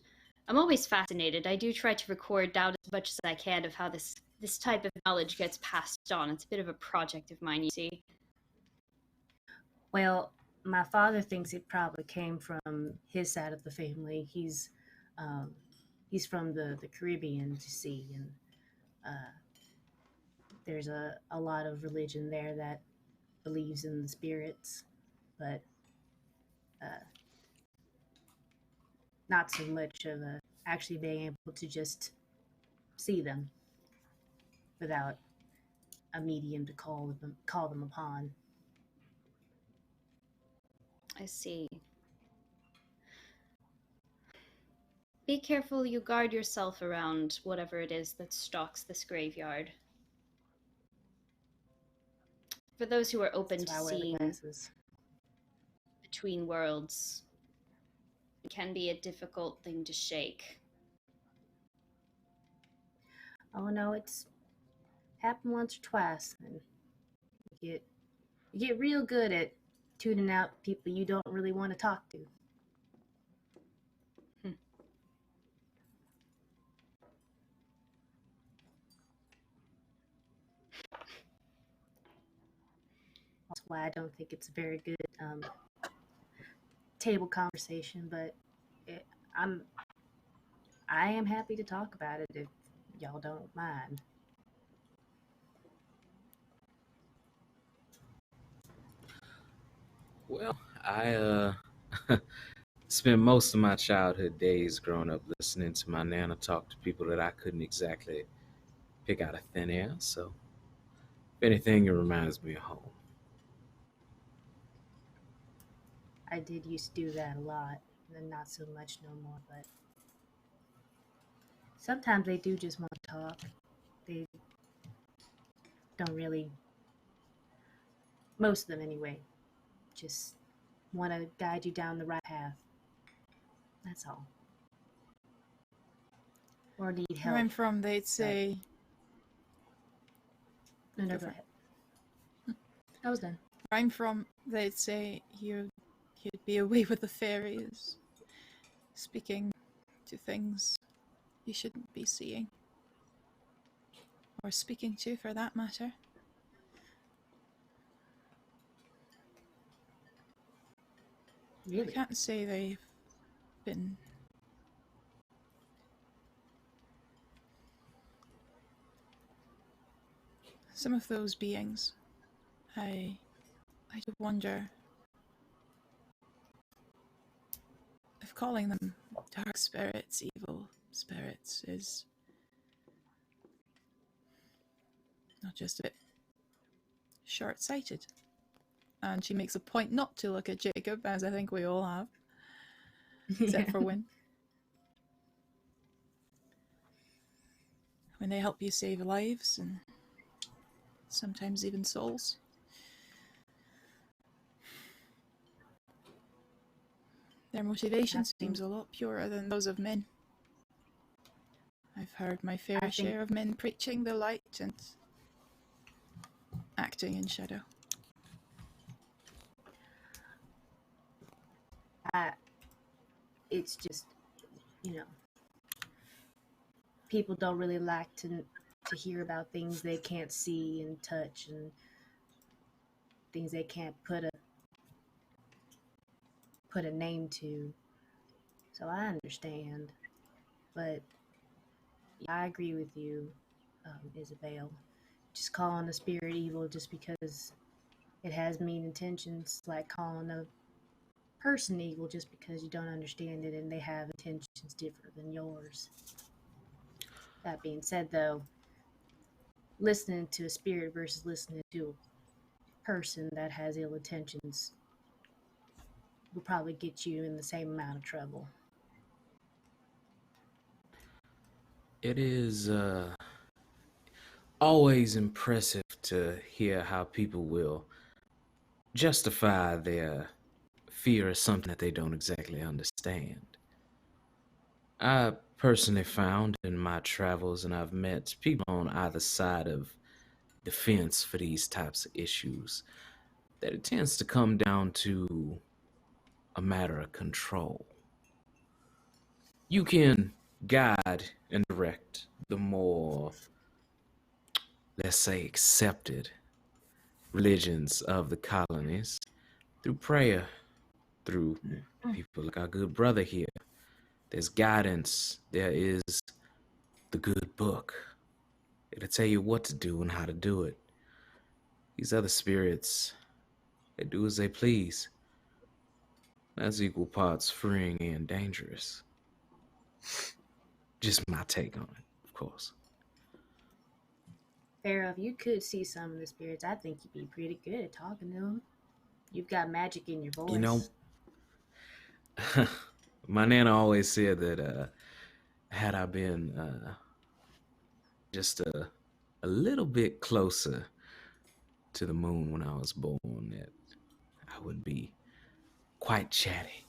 I'm always fascinated. I do try to record down as much as I can of how this type of knowledge gets passed on. It's a bit of a project of mine, you see. Well, my father thinks it probably came from his side of the family. He's from the Caribbean, you see, and there's a lot of religion there that believes in the spirits, but not so much of actually being able to just see them without a medium to call them upon. I see. Be careful you guard yourself around whatever it is that stalks this graveyard. For those who are open to seeing between worlds, it can be a difficult thing to shake. Oh no, it's happened once or twice, and you get real good at tuning out people you don't really want to talk to. That's why I don't think it's a very good table conversation, but I am happy to talk about it if y'all don't mind. Well, I spent most of my childhood days growing up listening to my nana talk to people that I couldn't exactly pick out of thin air, so if anything, it reminds me of home. I did used to do that a lot, and not so much no more, but sometimes they do just want to talk. They don't really, most of them anyway, just want to guide you down the right path. That's all. Or need help. Where I'm from, they'd say... No, go ahead. I was done. Where I'm from, they'd say you'd be away with the fairies, speaking to things you shouldn't be seeing. Or speaking to, for that matter. Really? I can't say they've been... Some of those beings, I do wonder if calling them dark spirits, evil spirits, is not just a bit short-sighted. And she makes a point not to look at Jacob, as I think we all have, except for Wynne. When they help you save lives, and sometimes even souls. Their motivation seems a lot purer than those of men. I've heard my fair share of men preaching the light and acting in shadow. It's just, people don't really like to hear about things they can't see and touch, and things they can't put a name to. So I understand, but yeah, I agree with you, Isabel. Just calling a spirit evil just because it has mean intentions, like calling a person evil just because you don't understand it and they have intentions different than yours. That being said, though, listening to a spirit versus listening to a person that has ill intentions will probably get you in the same amount of trouble. It is always impressive to hear how people will justify their fear of something that they don't exactly understand. I personally found in my travels, and I've met people on either side of the fence for these types of issues, that it tends to come down to a matter of control. You can guide and direct the more, let's say, accepted religions of the colonies through prayer, through people like our good brother here. There's guidance. There is the good book. It'll tell you what to do and how to do it. These other spirits, they do as they please. That's equal parts freeing and dangerous. Just my take on it, of course. Pharaoh, if you could see some of the spirits, I think you'd be pretty good at talking to them. You've got magic in your voice. You know, my nana always said that had I been just a little bit closer to the moon when I was born, that I would be quite chatty.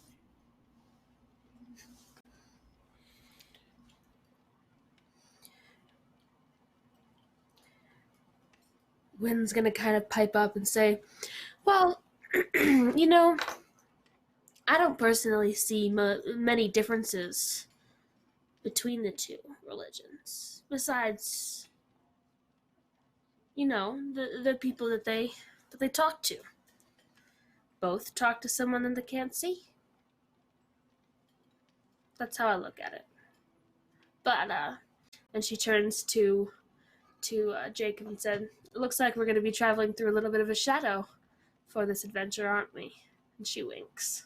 Wynn's gonna kind of pipe up and say, well, I don't personally see many differences between the two religions. Besides, the people that they talk to. Both talk to someone that they can't see. That's how I look at it. But and she turns to Jacob and said, "It looks like we're going to be traveling through a little bit of a shadow for this adventure, aren't we?" And she winks.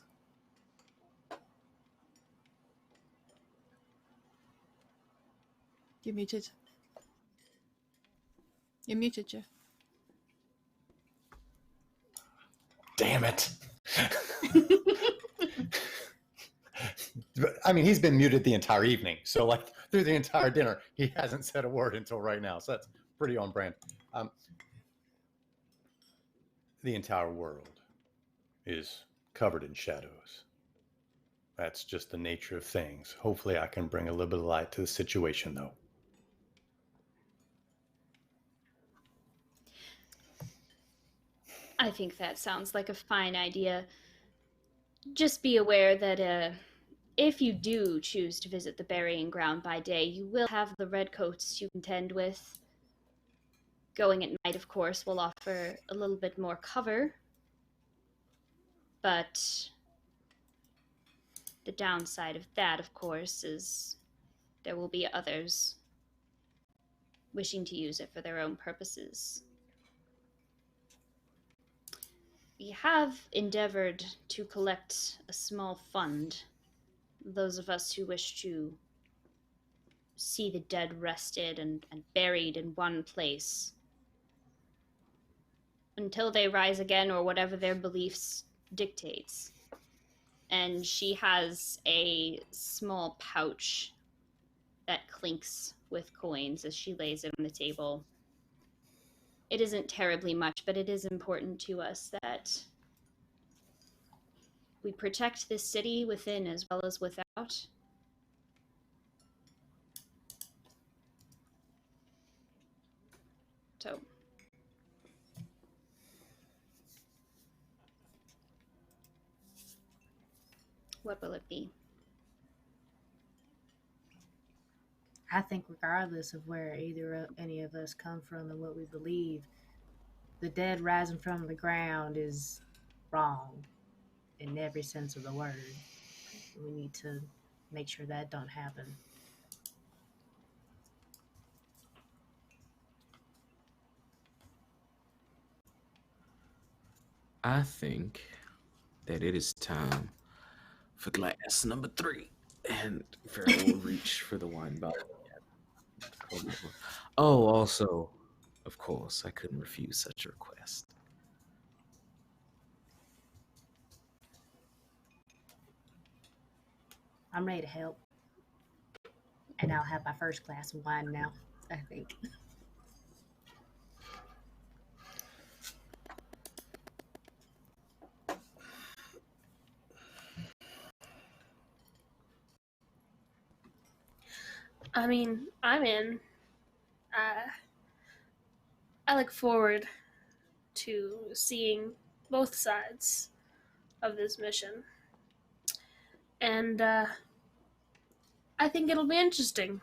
You're muted. You're muted, Jeff. Damn it. I mean, he's been muted the entire evening. So, like, through the entire dinner, he hasn't said a word until right now. So that's pretty on brand. The entire world is covered in shadows. That's just the nature of things. Hopefully I can bring a little bit of light to the situation, though. I think that sounds like a fine idea. Just be aware that if you do choose to visit the burying ground by day, you will have the redcoats to contend with. Going at night, of course, will offer a little bit more cover, but the downside of that, of course, is there will be others wishing to use it for their own purposes. We have endeavored to collect a small fund. Those of us who wish to see the dead rested and buried in one place until they rise again, or whatever their beliefs dictates. And she has a small pouch that clinks with coins as she lays it on the table. It isn't terribly much, but it is important to us that we protect this city within as well as without. So, what will it be? I think regardless of where any of us come from and what we believe, the dead rising from the ground is wrong in every sense of the word. We need to make sure that don't happen. I think that it is time for glass number 3. And Pharaoh will reach for the wine bottle. Oh, also, of course, I couldn't refuse such a request. I'm ready to help. And I'll have my first glass of wine now, I think. I mean, I'm in. I look forward to seeing both sides of this mission. And I think it'll be interesting.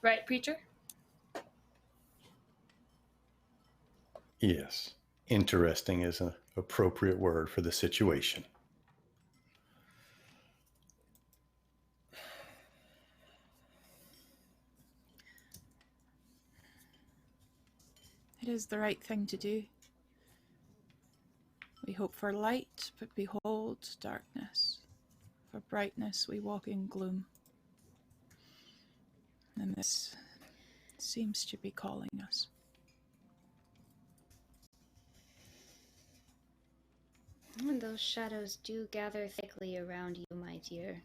Right, Preacher? Yes. Interesting is an appropriate word for the situation. It is the right thing to do. We hope for light, but behold darkness. For brightness we walk in gloom. And this seems to be calling us. And those shadows do gather thickly around you, my dear.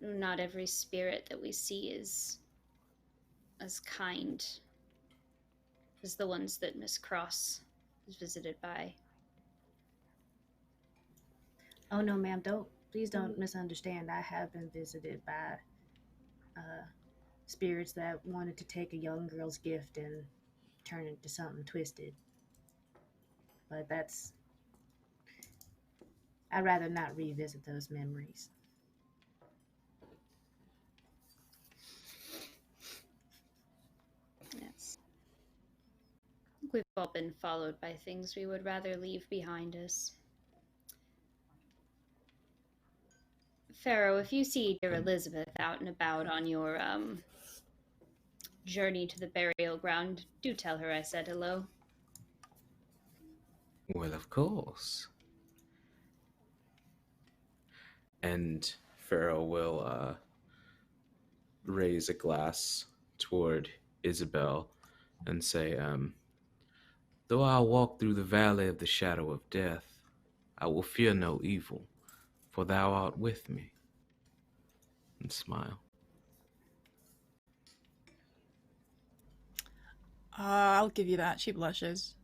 Not every spirit that we see is as kind as the ones that Miss Cross is visited by. Oh no, ma'am, please don't misunderstand. I have been visited by spirits that wanted to take a young girl's gift and turn it into something twisted. But I'd rather not revisit those memories. Yes. We've all been followed by things we would rather leave behind us. Pharaoh, if you see dear Elizabeth out and about on your journey to the burial ground, do tell her I said hello. Well, of course. And Pharaoh will raise a glass toward Isabel and say, though I walk through the valley of the shadow of death, I will fear no evil, for thou art with me. And smile. I'll give you that. She blushes.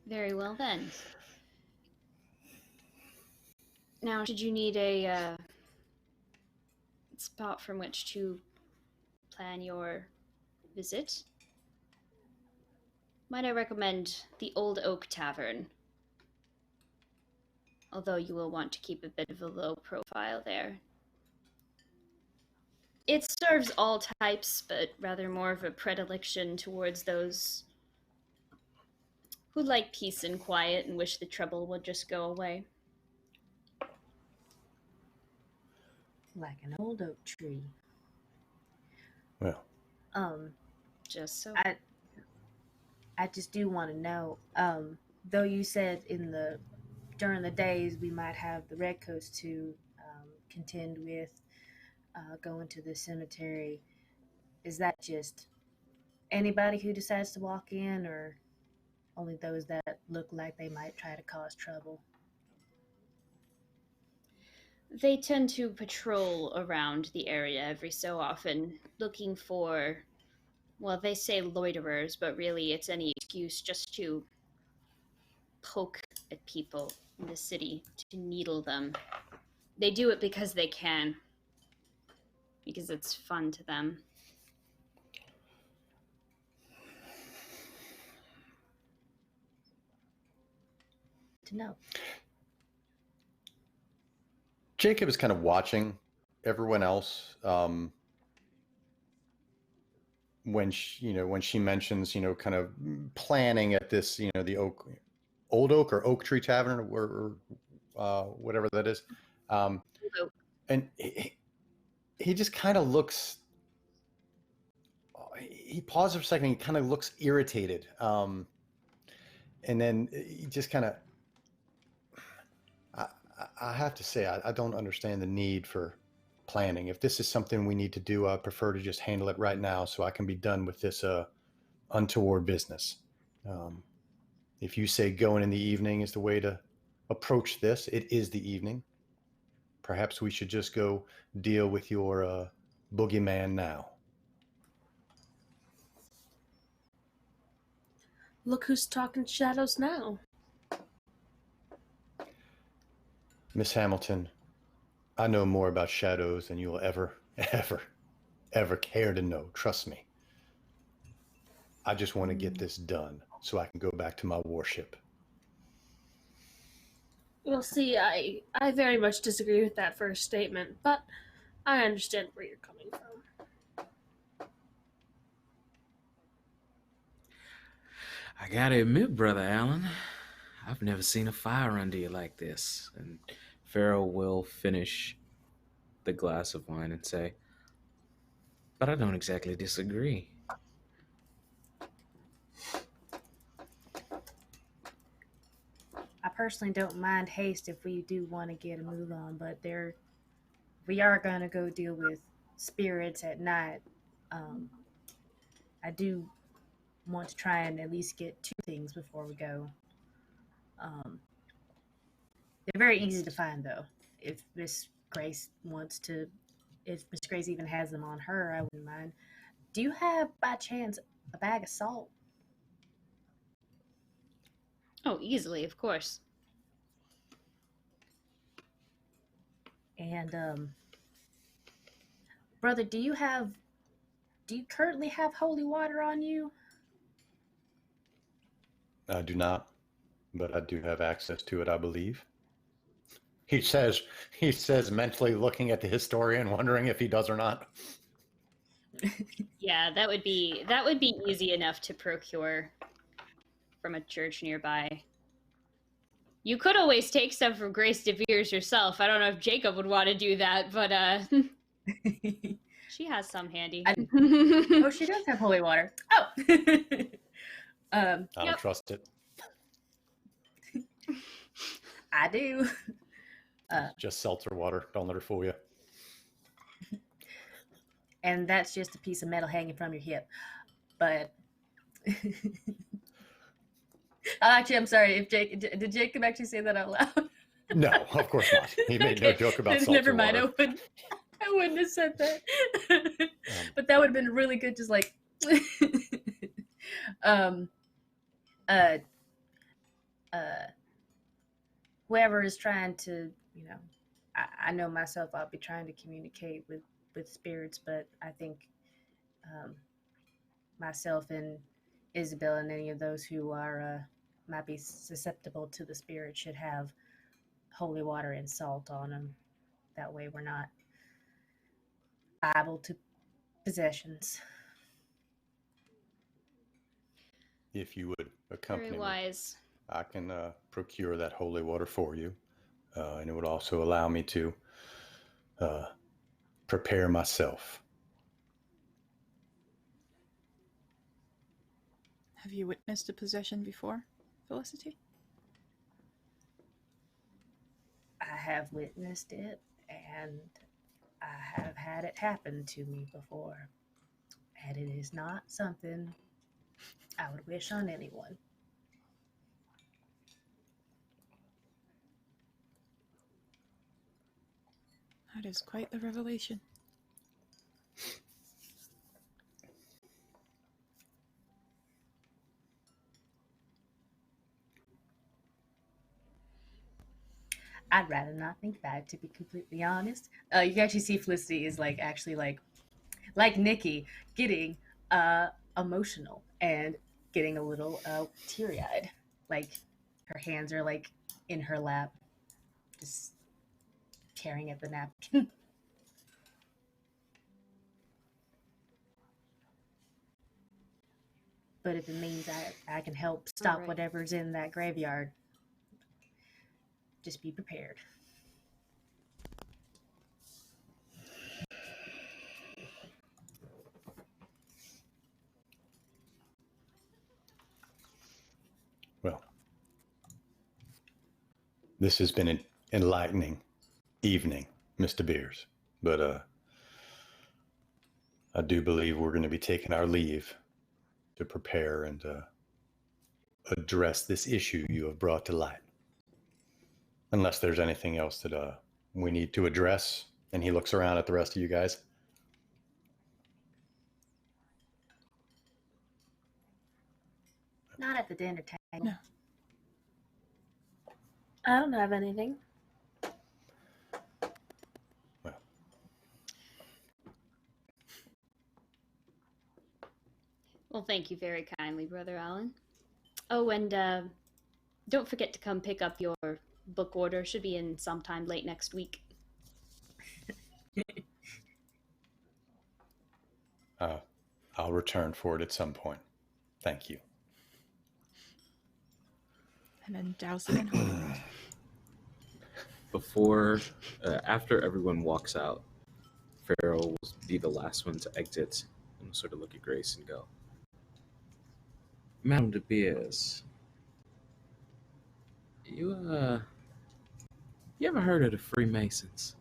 Very well then. Now, should you need a spot from which to plan your visit, might I recommend the Old Oak Tavern? Although you will want to keep a bit of a low profile there. It serves all types, but rather more of a predilection towards those who like peace and quiet and wish the trouble would just go away. Like an old oak tree. Well, Just so. I just do want to know, though you said during the days we might have the redcoats to contend with going to the cemetery, is that just anybody who decides to walk in, or only those that look like they might try to cause trouble? They tend to patrol around the area every so often, looking for, well, they say loiterers, but really it's any excuse just to poke at people in the city, to needle them. They do it because they can, because it's fun to them. To know. Jacob is kind of watching everyone else when she mentions, kind of planning at this, the Old Oak or Oak Tree Tavern or whatever that is. And he just kind of looks, he pauses for a second, he kind of looks irritated. And then he just kind of, I have to say, I don't understand the need for planning. If this is something we need to do, I prefer to just handle it right now so I can be done with this untoward business. If you say going in the evening is the way to approach this, it is the evening. Perhaps we should just go deal with your boogeyman now. Look who's talking shadows now. Miss Hamilton, I know more about shadows than you'll ever care to know. Trust me. I just want to get this done so I can go back to my warship. Well, see, I very much disagree with that first statement, but I understand where you're coming from. I gotta admit, Brother Allen, I've never seen a fire under you like this. And Pharaoh will finish the glass of wine and say, but I don't exactly disagree. I personally don't mind haste if we do want to get a move on, but we are going to go deal with spirits at night. I do want to try and at least get 2 things before we go. They're very easy to find, though. If Miss Grace even has them on her, I wouldn't mind. Do you have, by chance, a bag of salt? Oh, easily, of course. And, brother, do you currently have holy water on you? I do not, but I do have access to it, I believe. He says mentally looking at the historian, wondering if he does or not. Yeah, that would be easy enough to procure from a church nearby. You could always take some from Grace DeVere's yourself. I don't know if Jacob would want to do that, but she has some handy. Oh, she does have holy water. Oh! I don't trust it. I do. Just seltzer water. Don't let her fool you. And that's just a piece of metal hanging from your hip. But actually, I'm sorry. Did Jacob actually say that out loud? No, of course not. He made no joke about seltzer Never mind. water. I wouldn't have said that. But that would have been really good. Just like, whoever is trying to, you know, I know myself, I'll be trying to communicate with spirits, but I think myself and Isabel and any of those who are might be susceptible to the spirit should have holy water and salt on them. That way we're not liable to possessions. If you would Very accompany me, wise. I can procure that holy water for you. And it would also allow me to prepare myself. Have you witnessed a possession before, Felicity? I have witnessed it, and I have had it happen to me before. And it is not something I would wish on anyone. That is quite the revelation. I'd rather not think about it, to be completely honest. You can actually see Felicity is like Nikki, getting emotional and getting a little teary-eyed. Like her hands are like in her lap, just tearing at the napkin. But if it means I can help stop right. whatever's in that graveyard, just be prepared. Well, this has been an enlightening evening, Mr. Beers. But I do believe we're going to be taking our leave to prepare and address this issue you have brought to light. Unless there's anything else that we need to address. And he looks around at the rest of you guys. Not at the dinner table. No. I don't have anything. Well, thank you very kindly, Brother Alan. Oh, and don't forget to come pick up your book order. Should be in sometime late next week. I'll return for it at some point. Thank you. And then douse it in holy water. Before, after everyone walks out, Pharaoh will be the last one to exit and sort of look at Grace and go, Madame de Beers, you ever heard of the Freemasons?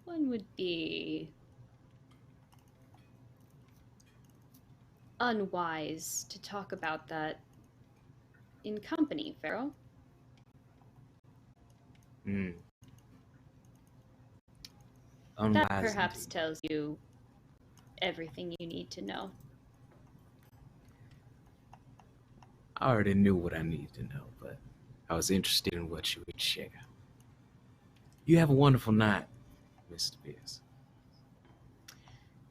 One would be unwise to talk about that in company, Pharaoh. That perhaps tells you everything you need to know. I already knew what I needed to know, but I was interested in what you would share. You have a wonderful night, Mr. Beers.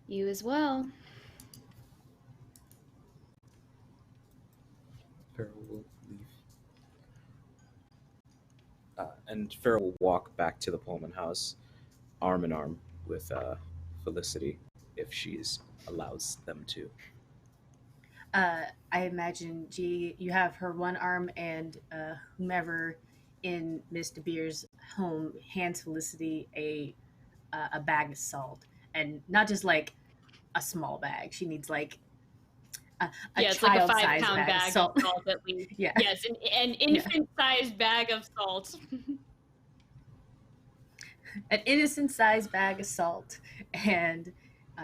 You as well. Pharaoh will leave. And Pharaoh will walk back to the Pullman house, arm in arm with Felicity, if she allows them to. I imagine you have her one arm, and whomever in Miss De Beers' home hands Felicity a bag of salt, and not just like a small bag. She needs like a it's like a 5-pound bag of salt. of salt at least. Yeah. Yes, an infant-sized bag of salt. An innocent-sized bag of salt, and she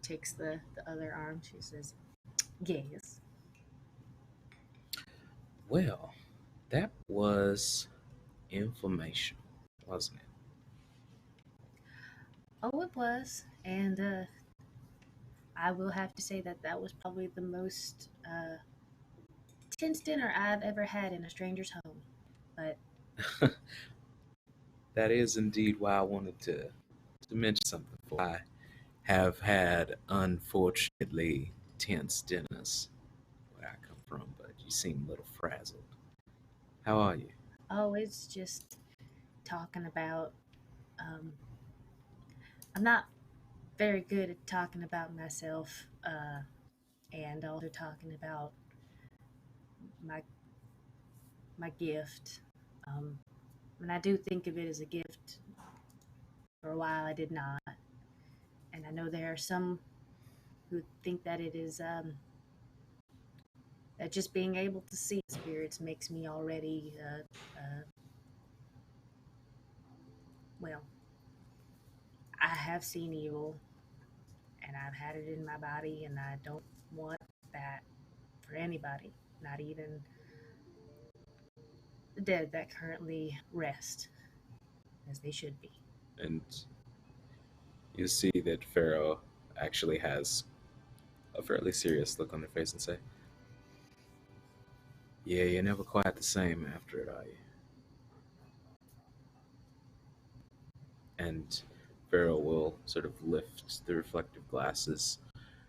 takes the other arm. She says, "Yes." Well, that was information, wasn't it? Oh, it was. And I will have to say that that was probably the most tense dinner I've ever had in a stranger's home. But That is indeed why I wanted to mention something. I have had unfortunately tense dinners where I come from, but you seem a little frazzled. How are you? oh, it's just talking about. Um, I'm not very good at talking about myself, and also talking about my my gift. Um, and I do think of it as a gift. For a while, I did not, and I know there are some who think that it is that just being able to see spirits makes me already well. I have seen evil, and I've had it in my body, and I don't want that for anybody, not even the dead that currently rest as they should be. And you see that Pharaoh actually has a fairly serious look on their face and say, "Yeah, you're never quite the same after it, are you?" And Pharaoh will sort of lift the reflective glasses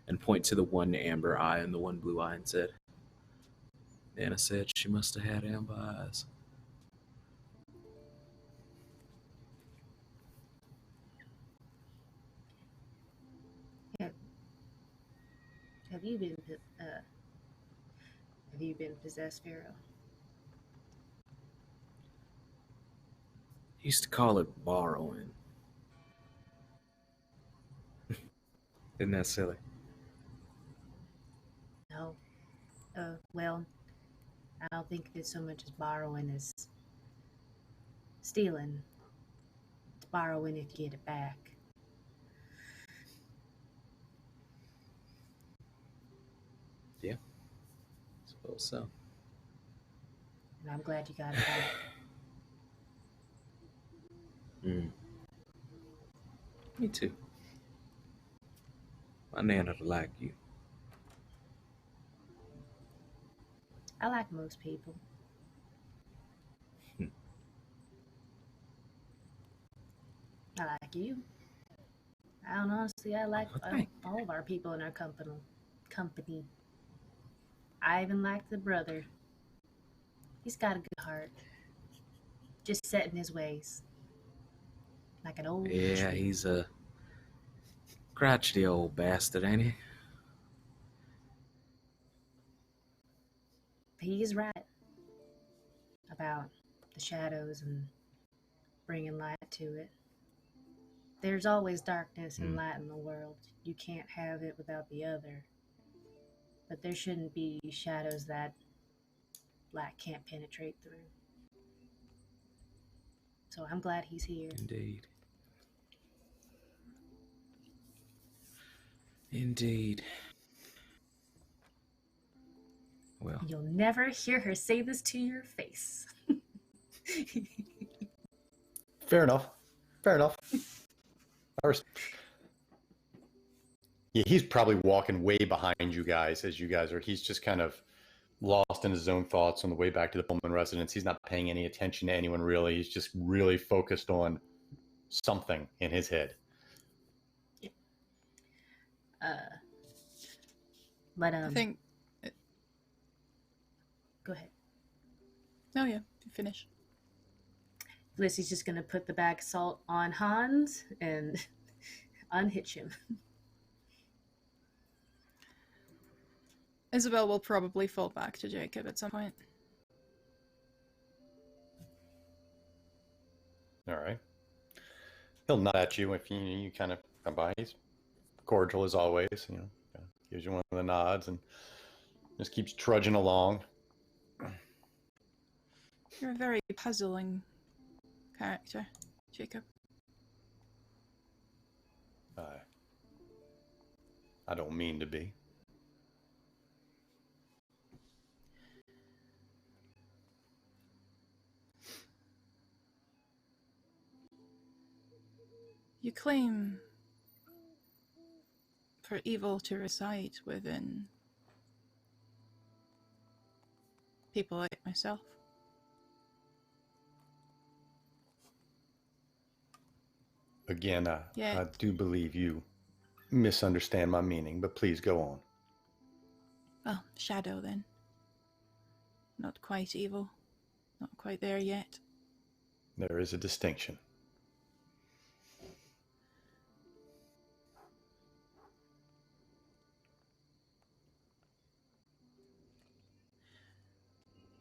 and point to the one amber eye and the one blue eye and said, "Nana said she must have had amber eyes." Have, have you been have you been possessed, Pharaoh? Used to call it borrowing. Isn't that silly? No. Well, I don't think of it so much as borrowing as stealing. It's borrowing if you get it back. Yeah, suppose so. And I'm glad you got it back. Me too. My Nana'd like you. I like most people. I like you. I don't honestly. I like Thank all of our people in our company. I even like the brother. He's got a good heart. Just set in his ways. Like an old Yeah, tree. he's a crotchety old bastard, ain't he? He's right about the shadows and bringing light to it. There's always darkness and light in the world. You can't have it without the other. But there shouldn't be shadows that light can't penetrate through. So I'm glad he's here. Indeed. Indeed. Well, You'll never hear her say this to your face. Fair enough. Fair enough. Yeah, he's probably walking way behind you guys as you guys are. He's just kind of lost in his own thoughts on the way back to the Pullman residence. He's not paying any attention to anyone really. He's just really focused on something in his head. But I think. go ahead. Oh yeah, finish. Felicity's just gonna put the bag of salt on Hans and unhitch him. Isabel will probably fall back to Jacob at some point. All right. He'll nod at you if you kind of come by. He's cordial as always, gives you one of the nods and just keeps trudging along. You're a very puzzling character, Jacob. I don't mean to be. You claim for evil to reside within people like myself. Again, I Yet, do believe you misunderstand my meaning, but please go on. well, shadow then. Not quite evil. Not quite there yet. There is a distinction.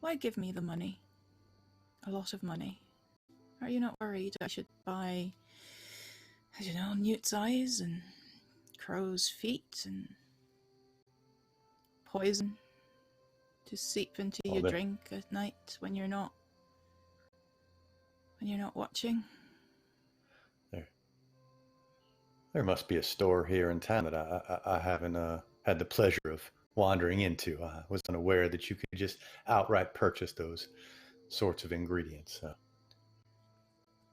Why give me the money? A lot of money. Are you not worried I should buy, I don't know, newt's eyes and crow's feet and poison to seep into your drink at night when you're not watching? There must be a store here in town that I haven't had the pleasure of wandering into. I was unaware that you could just outright purchase those sorts of ingredients.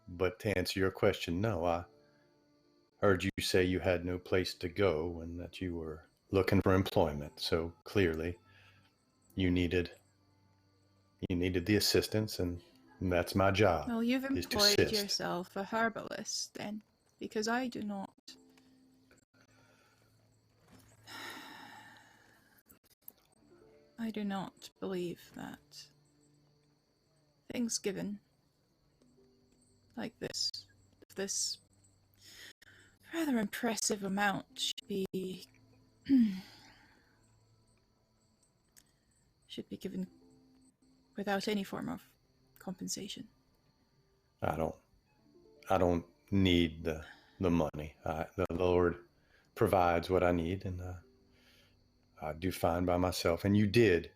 But to answer your question, no, I heard you say you had no place to go and that you were looking for employment. So clearly you needed the assistance, and that's my job. Well, you've employed yourself a herbalist then, because I do not. I do not believe that things given like this rather impressive amount should be given without any form of compensation. I don't need the money. The Lord provides what I need, and I do fine by myself. And you did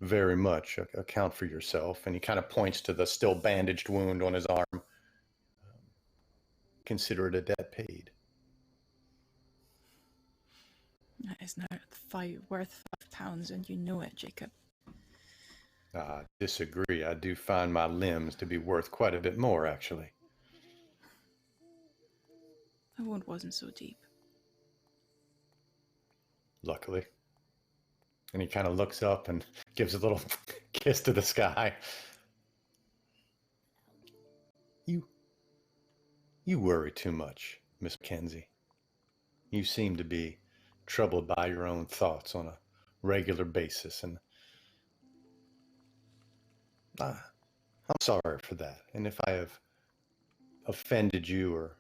very much account for yourself. And he kind of points to the still bandaged wound on his arm. Consider it a debt paid. That is not worth £5, and you know it, Jacob. I disagree. I do find my limbs to be worth quite a bit more, actually. The wound wasn't so deep. Luckily. And he kind of looks up and gives a little kiss to the sky. You worry too much, Miss Mackenzie. You seem to be troubled by your own thoughts on a regular basis, and I'm sorry for that. And if I have offended you or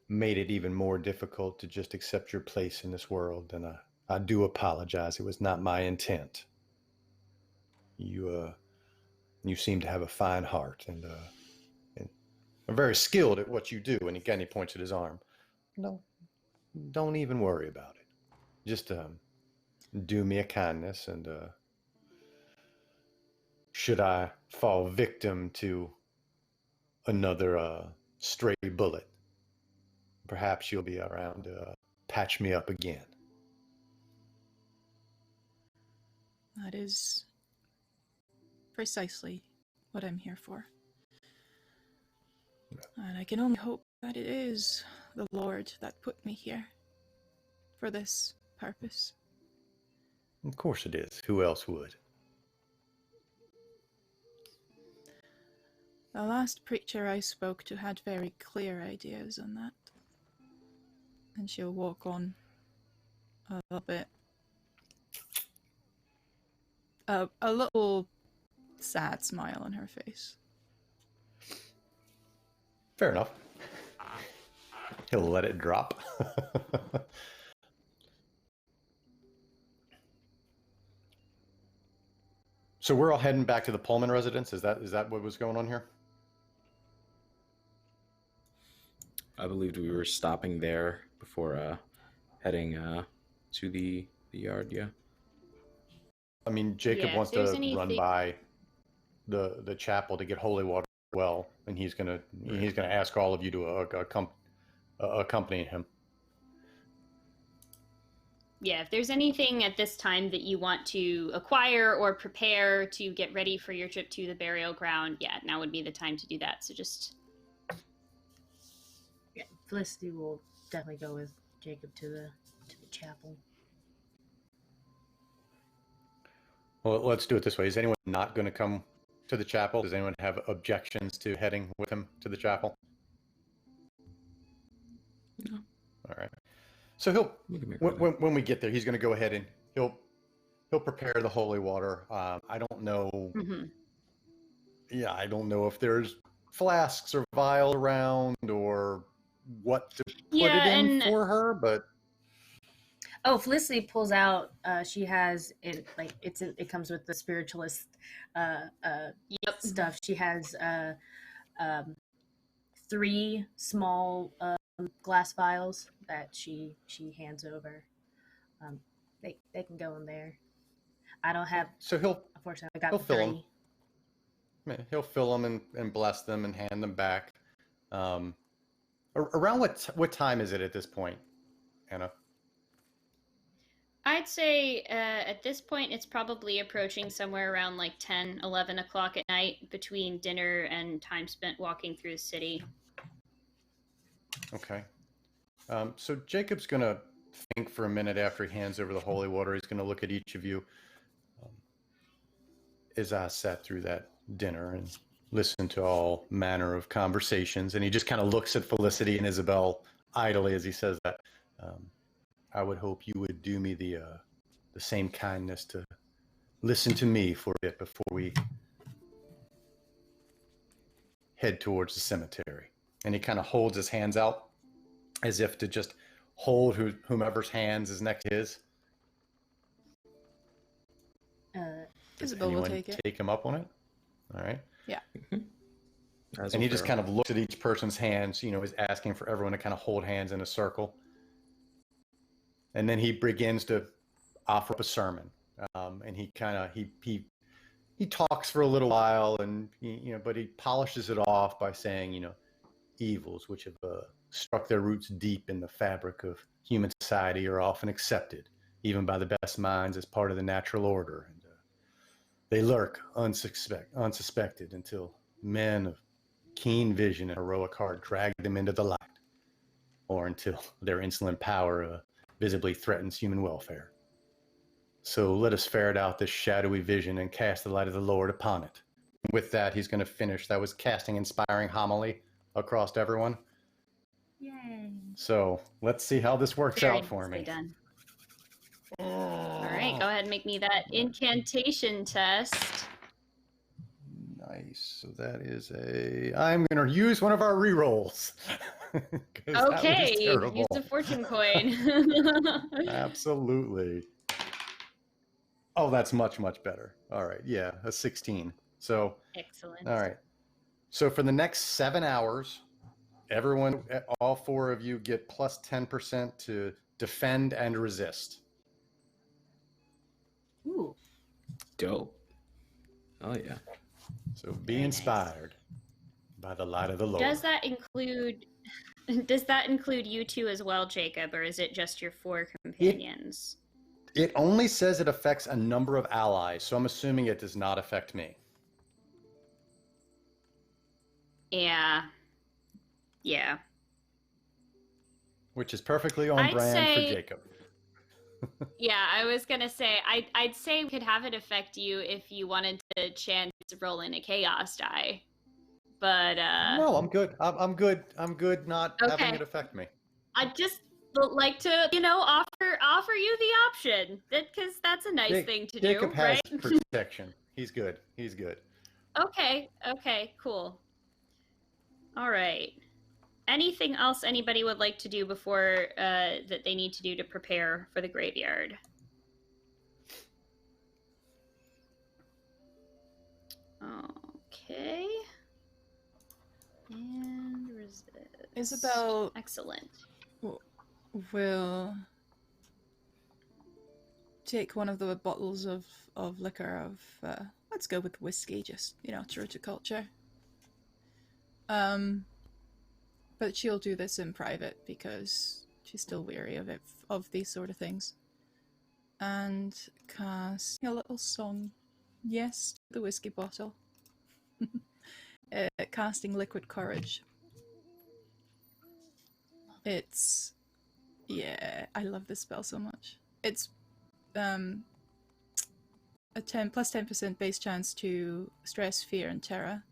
made it even more difficult to just accept your place in this world, then I do apologize. It was not my intent. You seem to have a fine heart and are very skilled at what you do. And again, he points at his arm. No, don't even worry about it. Just do me a kindness, and should I fall victim to another stray bullet, perhaps you'll be around to patch me up again. That is precisely what I'm here for. And I can only hope that it is the Lord that put me here for this purpose. Of course it is. Who else would? The last preacher I spoke to had very clear ideas on that. And she'll walk on a little bit. A little sad smile on her face. Fair enough. He'll let it drop. So we're all heading back to the Pullman residence. Is that what was going on here? I believed we were stopping there before heading to the yard. Yeah. I mean, Jacob wants to run by the chapel to get holy water as well, and he's gonna ask all of you to accompany him. Yeah, if there's anything at this time that you want to acquire or prepare to get ready for your trip to the burial ground, yeah, now would be the time to do that. So just... Yeah, Felicity will definitely go with Jacob to the chapel. Well, let's do it this way. Is anyone not going to come to the chapel? Does anyone have objections to heading with him to the chapel? No. All right. So when we get there, he's going to go ahead and he'll prepare the holy water. I don't know. Mm-hmm. Yeah, I don't know if there's flasks or vial around or what to put it in for her, but. Oh, Felicity pulls out. She has it like it comes with the spiritualist stuff. She has 3 small glass vials that she hands over. They can go in there. I don't have. So unfortunately, I got he'll 3. fill them. He'll fill them and bless them and hand them back. Around what time is it at this point, Anna? I'd say at this point it's probably approaching somewhere around like 10, 11 o'clock at night between dinner and time spent walking through the city. Okay. So Jacob's going to think for a minute after he hands over the holy water. He's going to look at each of you as I sat through that dinner and listened to all manner of conversations. And he just kind of looks at Felicity and Isabel idly as he says that. I would hope you would do me the same kindness to listen to me for a bit before we head towards the cemetery. And he kind of holds his hands out as if to just hold whomever's hands is next to his. Does Isabel will anyone take him up on it? All right. Yeah. And he just kind of looks at each person's hands, is asking for everyone to kind of hold hands in a circle. And then he begins to offer up a sermon, and he kind of he talks for a little while, and but he polishes it off by saying, evils which have struck their roots deep in the fabric of human society are often accepted, even by the best minds, as part of the natural order, and they lurk unsuspected until men of keen vision and heroic heart drag them into the light, or until their insolent power visibly threatens human welfare. So let us ferret out this shadowy vision and cast the light of the Lord upon it. And with that, he's going to finish. That was casting inspiring homily across everyone. Yay. So let's see how this works out for me. Done. All right, go ahead and make me that incantation test. Nice. So that is I'm going to use one of our rerolls. Okay, use a fortune coin. Absolutely. Oh, that's much, much better. All right. Yeah, a 16. So. Excellent. All right. So for the next 7 hours, everyone, all 4 of you get plus 10% to defend and resist. Ooh. Dope. Oh, yeah. So be inspired by the light of the Lord. Does that include you two as well, Jacob, or is it just your 4 companions? It only says it affects a number of allies, so I'm assuming it does not affect me. Yeah. Which is perfectly on brand for Jacob. Yeah, I was gonna say, I'd say we could have it affect you if you wanted to chance roll in a chaos die. But no, I'm good. I'm good. I'm good not having it affect me. I'd just like to, offer you the option, because that's a nice thing to do, Jacob right? has protection. He's good. Okay, cool. All right. Anything else anybody would like to do before that they need to do to prepare for the graveyard? Okay. And resist. Isabel. Excellent. Will take one of the bottles of liquor let's go with whiskey, just true to culture. But she'll do this in private because she's still wary of these sort of things. and cast a little song. Yes, the whiskey bottle. Casting Liquid Courage. It's... yeah, I love this spell so much. It's a 10 plus 10% base chance to stress, fear, and terror.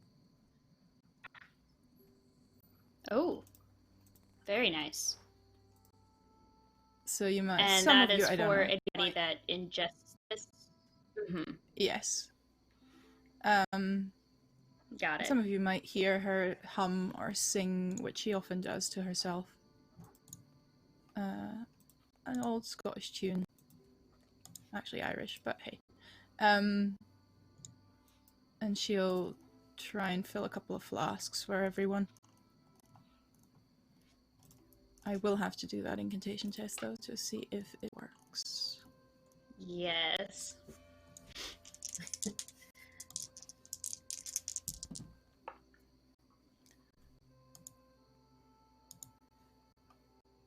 Oh, very nice. So you might... And some that of you, is I don't for know. anybody that ingests this. Yes. Got it. Some of you might hear her hum or sing, which she often does to herself. An old Scottish tune. Actually Irish, but hey. And she'll try and fill a couple of flasks for everyone. I will have to do that incantation test, though, to see if it works. Yes.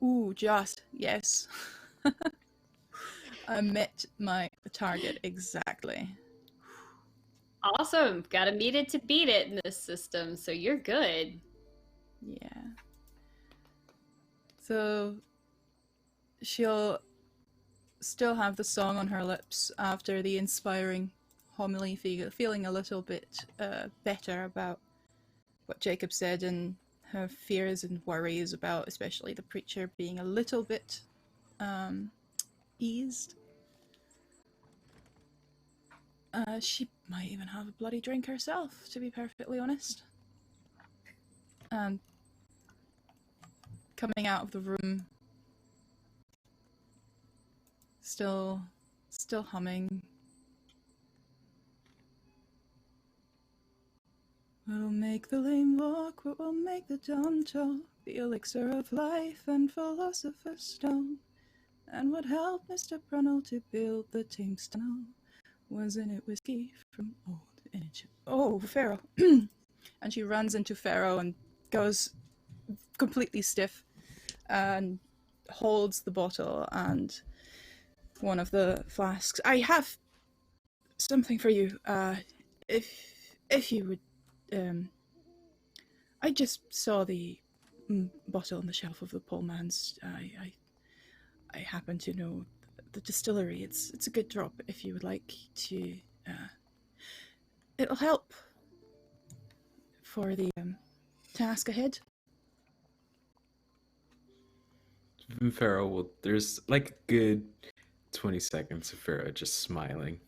Ooh, just. Yes. I met my target exactly. Awesome. Gotta meet it to beat it in this system, so you're good. Yeah. So she'll still have the song on her lips after the inspiring homily, feeling a little bit better about what Jacob said and her fears and worries about especially the preacher being a little bit eased. She might even have a bloody drink herself, to be perfectly honest. And coming out of the room, still humming. We'll make the lame walk, what will make the dumb talk, the elixir of life and philosopher's stone. And what helped Mr. Brunel to build the tombstone wasn't it whiskey from old age? Oh, Pharaoh. And she runs into Pharaoh and goes completely stiff and holds the bottle and one of the flasks. I have something for you. If you would, I just saw the bottle on the shelf of the poor man's. I happen to know the distillery. It's a good drop if you would like to. It'll help for the task ahead. Pharaoh will. There's like a good 20 seconds of Pharaoh just smiling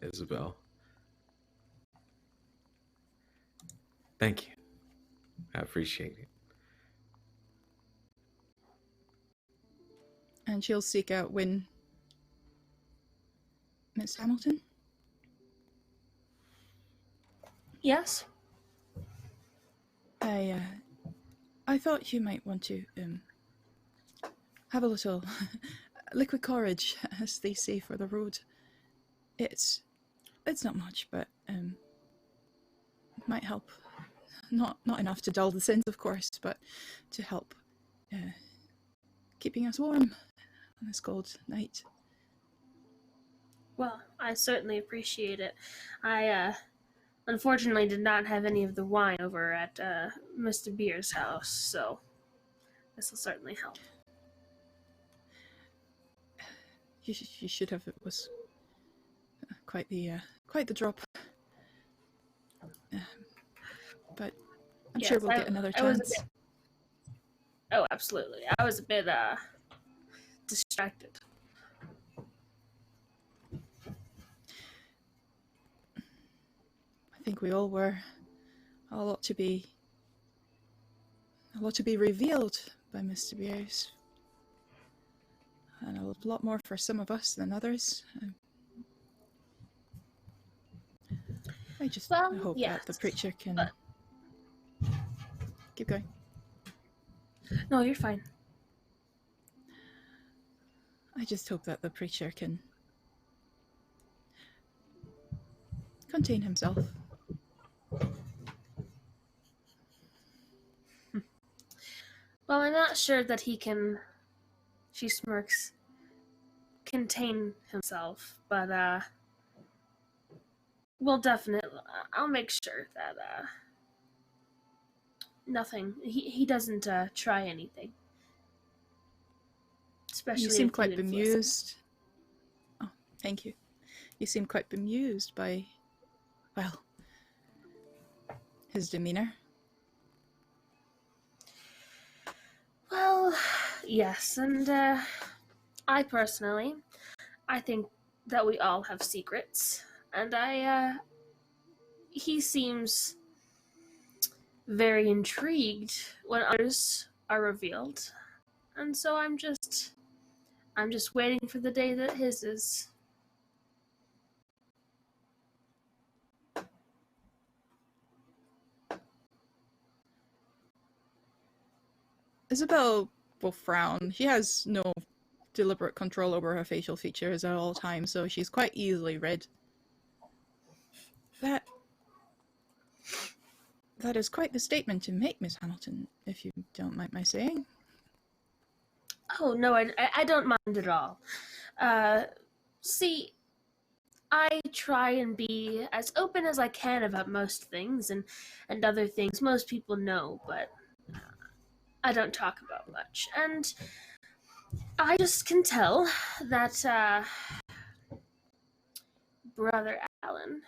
at Isabel. Thank you. I appreciate it. And she'll seek out Wynne. Miss Hamilton? Yes. I thought you might want to have a little liquid courage, as they say, for the road. It's not much, but it might help. Not enough to dull the sense, of course, but to help keeping us warm on this cold night. Well, I certainly appreciate it. I unfortunately did not have any of the wine over at Mr. Beer's house, so this will certainly help. You should have. It was quite the drop. But I'm sure we'll get another chance. Oh, absolutely. I was a bit distracted. I think we all were. A lot to be revealed by Mr. Beers. And a lot more for some of us than others. I just hope that the preacher can... Keep going. No, you're fine. I just hope that the preacher can contain himself. Well, I'm not sure that he can... She smirks. contain himself, but I'll make sure that nothing. He doesn't try anything. Especially You seem if quite you influence him. bemused. Oh, thank you. You seem quite bemused by, well, his demeanor. Well, yes, and I personally, I think that we all have secrets, and he seems very intrigued when others are revealed, and so I'm just waiting for the day that his is. Isabel will frown. She has no deliberate control over her facial features at all times, so she's quite easily read. That is quite the statement to make, Miss Hamilton, if you don't mind my saying. Oh no, I don't mind at all. See, I try and be as open as I can about most things and other things most people know, but I don't talk about much. And I just can tell that Brother Alan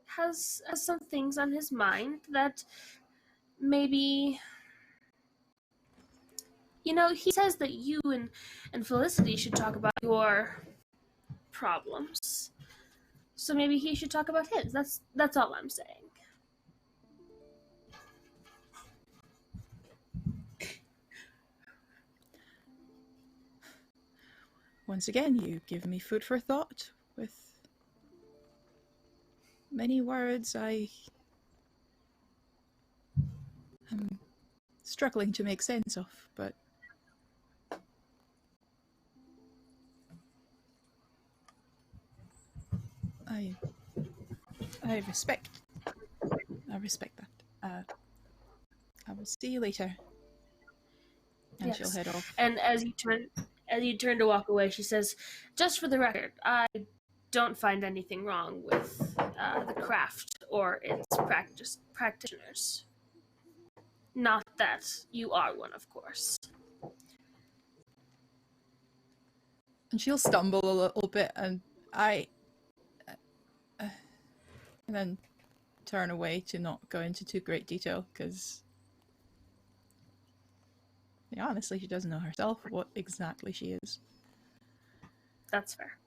has some things on his mind that maybe, he says that you and Felicity should talk about your problems. So maybe he should talk about his. That's all I'm saying. Once again, you give me food for thought with many words I am struggling to make sense of, but I respect that. I will see you later. And Yes. she'll head off. And as you turn to walk away, she says, "Just for the record, I don't find anything wrong with the craft or its practitioners. Not that you are one, of course." And she'll stumble a little bit, and and then turn away to not go into too great detail, because honestly, she doesn't know herself what exactly she is. That's fair.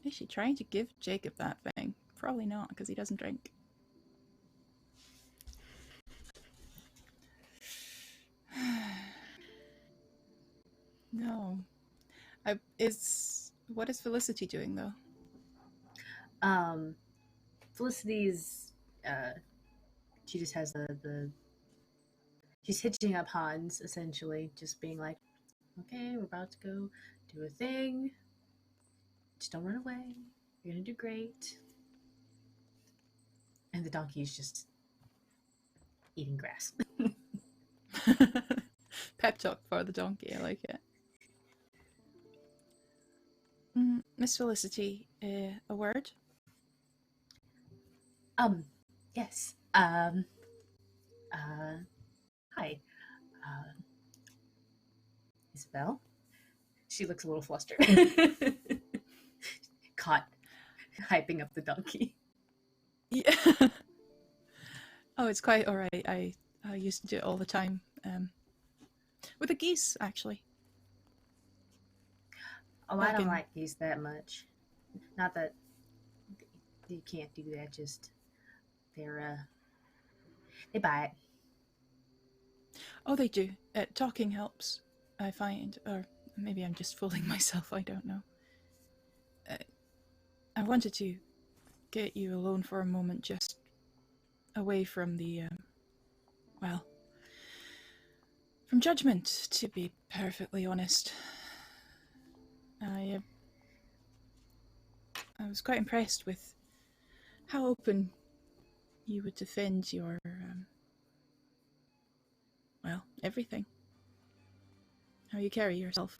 Is she trying to give Jacob that thing? Probably not, because he doesn't drink. No. What is Felicity doing, though? Felicity's she just has she's hitching up Hans, essentially, just being like, okay, we're about to go do a thing. Just don't run away. You're gonna do great. And the donkey's just eating grass. Pep talk for the donkey, I like it. Miss Felicity, a word? Yes. Hi. Isabel? She looks a little flustered. Caught hyping up the donkey. Yeah. Oh, it's quite alright. I used to do it all the time. With the geese, actually. Oh, I don't like geese that much. Not that you can't do that, just they bite. Oh, they do. Talking helps, I find. Or maybe I'm just fooling myself, I don't know. I wanted to get you alone for a moment, just away from the, from judgment, to be perfectly honest. I was quite impressed with how open you would defend your, well, everything. How you carry yourself.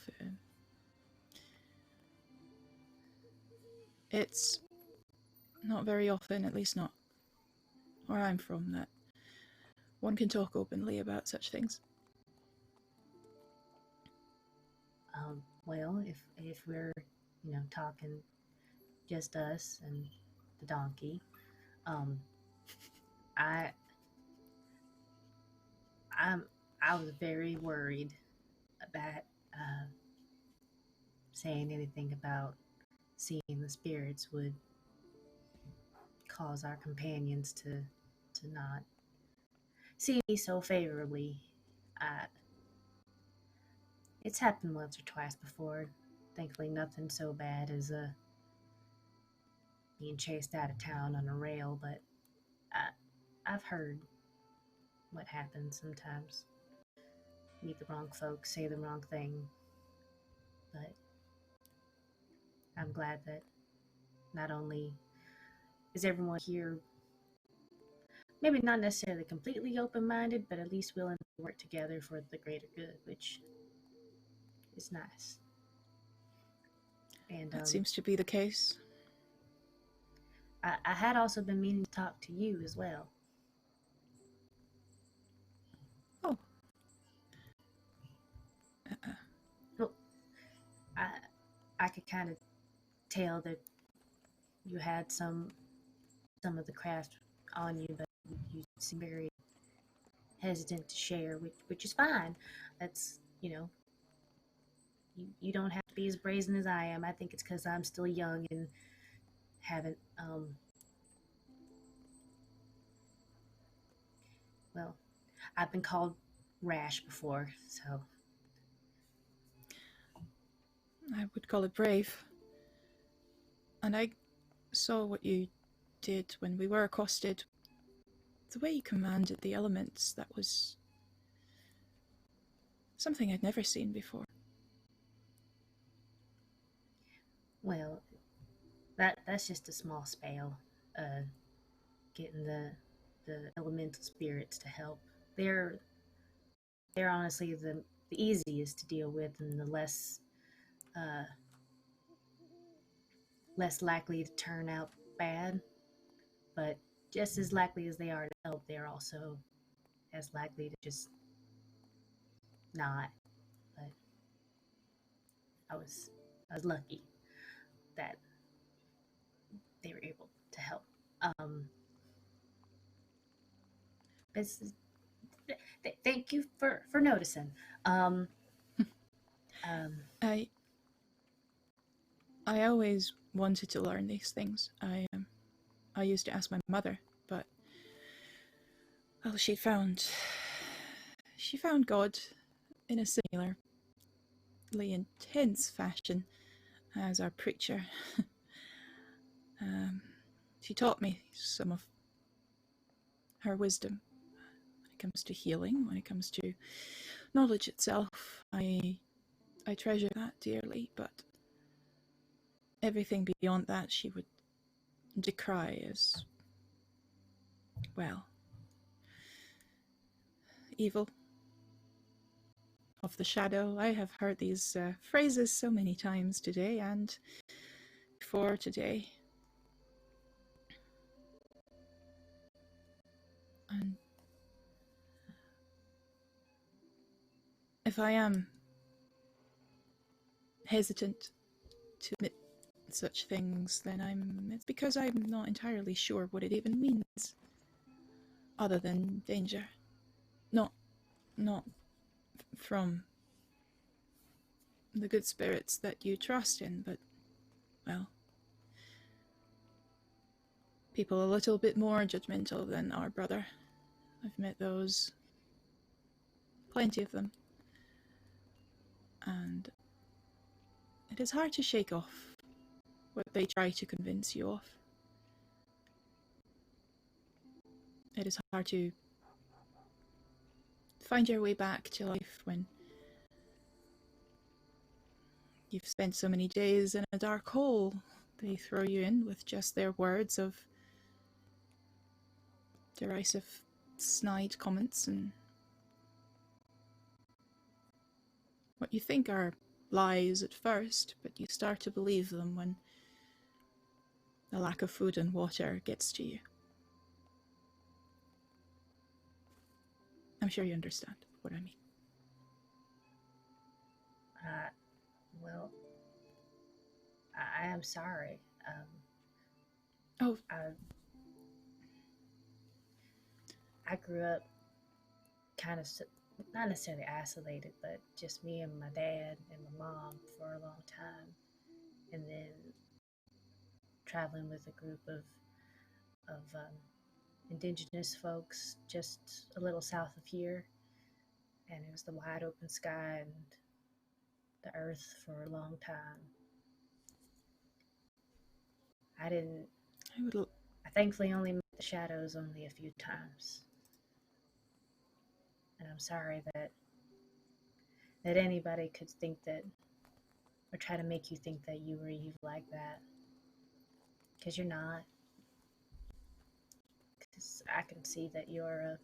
It's not very often, at least not where I'm from, that one can talk openly about such things. Well, if we're, talking just us and the donkey, I I was very worried about saying anything about seeing the spirits would cause our companions to not see me so favorably. It's happened once or twice before. Thankfully, nothing so bad as being chased out of town on a rail, but I've heard what happens sometimes. Meet the wrong folks, say the wrong thing. But I'm glad that not only is everyone here maybe not necessarily completely open-minded, but at least willing to work together for the greater good, which is nice. And that seems to be the case. I had also been meaning to talk to you as well. Oh. Well, I could kind of tell that you had some of the craft on you, but you seem very hesitant to share, which is fine. That's, you don't have to be as brazen as I am. I think it's because I'm still young and haven't, well, I've been called rash before, so. I would call it brave. And I saw what you did when we were accosted. The way you commanded the elements, that was something I'd never seen before. Well, that's just a small spell. Getting the elemental spirits to help. They're honestly the easiest to deal with and the less likely to turn out bad. But just as likely as they are to help, they're also as likely to just not. But I was lucky that they were able to help. Thank you for noticing. I always wanted to learn these things. I used to ask my mother, but well, she found God in a similarly intense fashion as our preacher. She taught me some of her wisdom when it comes to healing, when it comes to knowledge itself. I treasure that dearly, but everything beyond that she would decry as, well, evil, of the shadow. I have heard these phrases so many times today and before today. And if I am hesitant to admit such things, then it's because I'm not entirely sure what it even means, other than danger. Not from the good spirits that you trust in, but, well, people a little bit more judgmental than our brother. I've met those, plenty of them, and it is hard to shake off what they try to convince you of. It is hard to find your way back to life when you've spent so many days in a dark hole. They throw you in with just their words of derisive, snide comments and what you think are lies at first, but you start to believe them when the lack of food and water gets to you. I'm sure you understand what I mean. Well, I am sorry. Oh. I grew up kind of, not necessarily isolated, but just me and my dad and my mom for a long time. And then traveling with a group of indigenous folks just a little south of here. And it was the wide open sky and the earth for a long time. I thankfully only met the shadows only a few times. And I'm sorry that anybody could think that, or try to make you think that you were evil like that. Because you're not. Because I can see that you're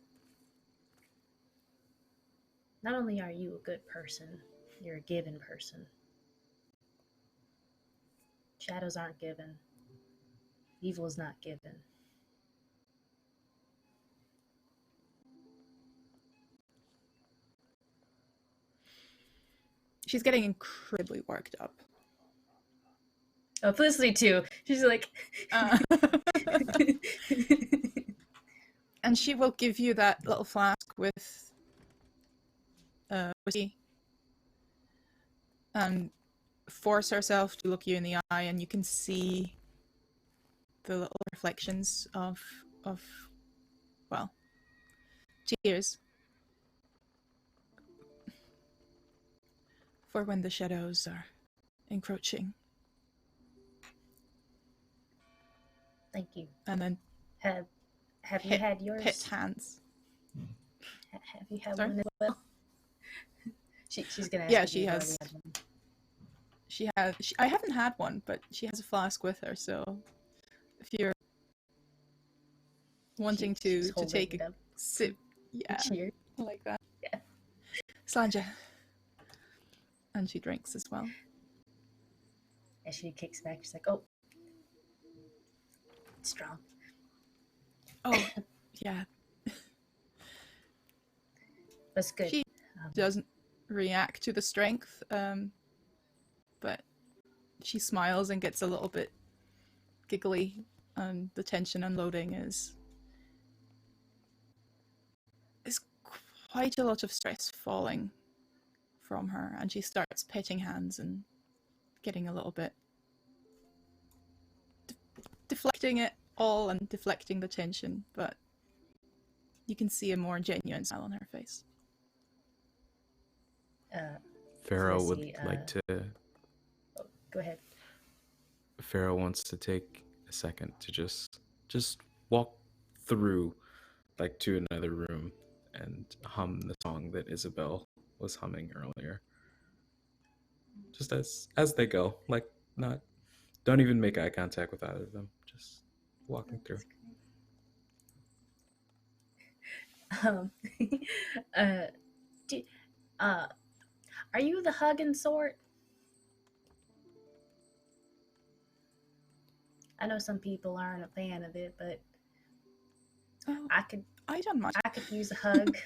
not only are you a good person, you're a given person. Shadows aren't given. Evil is not given. She's getting incredibly worked up. Oh, Felicity too. She's like... And she will give you that little flask with whiskey and force herself to look you in the eye, and you can see the little reflections of well, tears. For when the shadows are encroaching. Thank you. And then have you had yours? Pit hands. Have you had Sorry? one as well? She's gonna ask. Yeah, if she you've has. already had one. She has. I haven't had one, but she has a flask with her. So, if you're wanting to take a sip, yeah, cheers, like that. Yeah, Sanja, and she drinks as well. And she kicks back. She's like, "Oh, it's strong." Oh, yeah. That's good. She doesn't react to the strength, but she smiles and gets a little bit giggly, and the tension unloading is quite a lot of stress falling from her, and she starts petting hands and getting a little bit deflecting it all and deflecting the tension, but you can see a more genuine smile on her face. Pharaoh would like to... Oh, go ahead. Pharaoh wants to take a second to just walk through, like, to another room and hum the song that Isabel was humming earlier. Just as they go, like, don't even make eye contact with either of them. Just walking through. Are you the hugging sort? I know some people aren't a fan of it, but I don't mind. I could use a hug.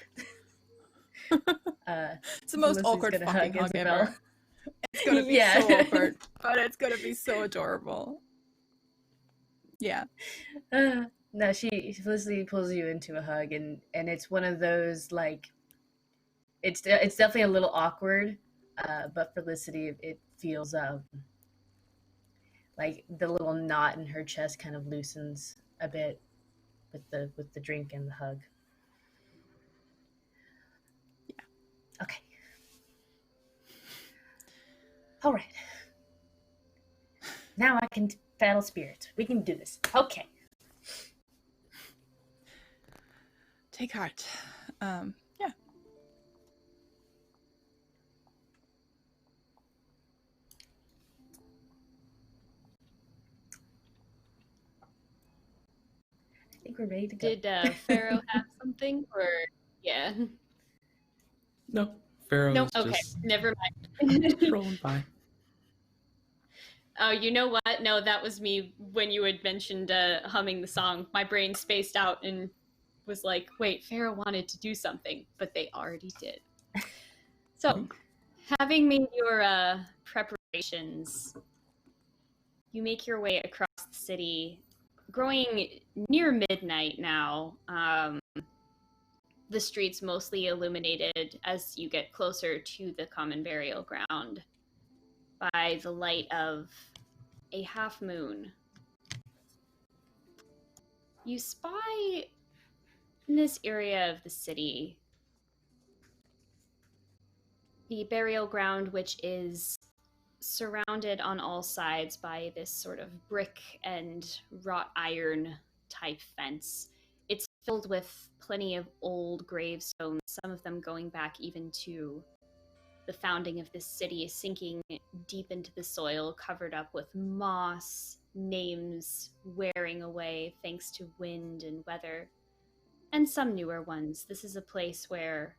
It's the most awkward fucking hug ever. It's gonna be so awkward, but it's gonna be so adorable. Yeah. No, Felicity pulls you into a hug, and it's one of those, like, it's definitely a little awkward, but Felicity, it feels like the little knot in her chest kind of loosens a bit with the drink and the hug. Yeah. Okay. All right. Now I can battle spirits. We can do this. Okay. Take heart. Yeah. I think we're ready to go. Did Pharaoh have something, or yeah? No, Pharaoh's Nope. Okay, just never mind. rolling by. Oh, you know what? No, that was me when you had mentioned humming the song. My brain spaced out and was like, wait, Pharaoh wanted to do something, but they already did. So, having made your preparations, you make your way across the city, growing near midnight now. The streets mostly illuminated as you get closer to the common burial ground by the light of a half moon. You spy in this area of the city the burial ground, which is surrounded on all sides by this sort of brick and wrought iron type fence. It's filled with plenty of old gravestones, some of them going back even to the founding of this city, sinking deep into the soil, covered up with moss, names wearing away thanks to wind and weather, and some newer ones. This is a place where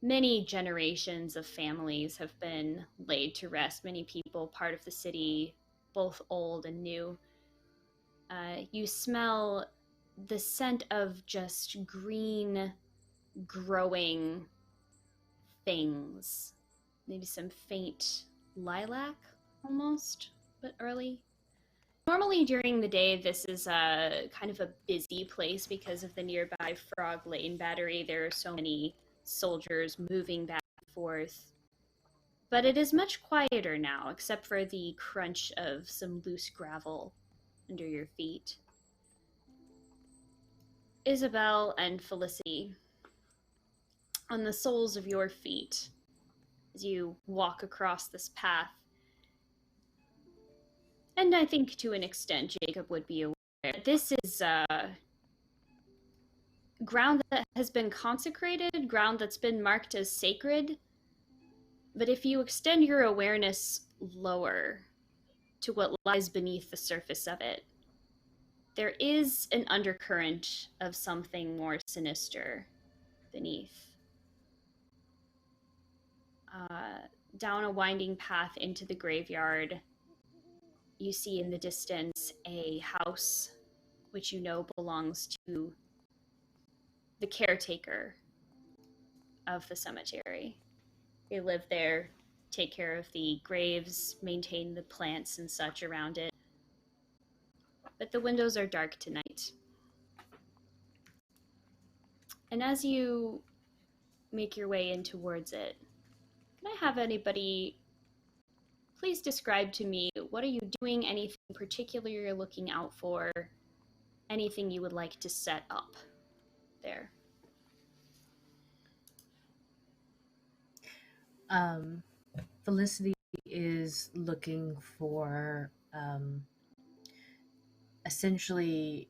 many generations of families have been laid to rest, many people part of the city, both old and new. You smell the scent of just green, growing things. Maybe some faint lilac, almost, but early. Normally during the day, this is kind of a busy place because of the nearby Frog Lane Battery. There are so many soldiers moving back and forth. But it is much quieter now, except for the crunch of some loose gravel under your feet. Isabel and Felicity, on the soles of your feet, as you walk across this path, and I think to an extent Jacob would be aware, this is ground that has been consecrated, ground that's been marked as sacred. But if you extend your awareness lower to what lies beneath the surface of it, there is an undercurrent of something more sinister beneath. Down a winding path into the graveyard, you see in the distance a house which you know belongs to the caretaker of the cemetery. They live there, take care of the graves, maintain the plants and such around it. But the windows are dark tonight. And as you make your way in towards it, can I have anybody please describe to me, what are you doing, anything particular you're looking out for, anything you would like to set up there? Felicity is looking for essentially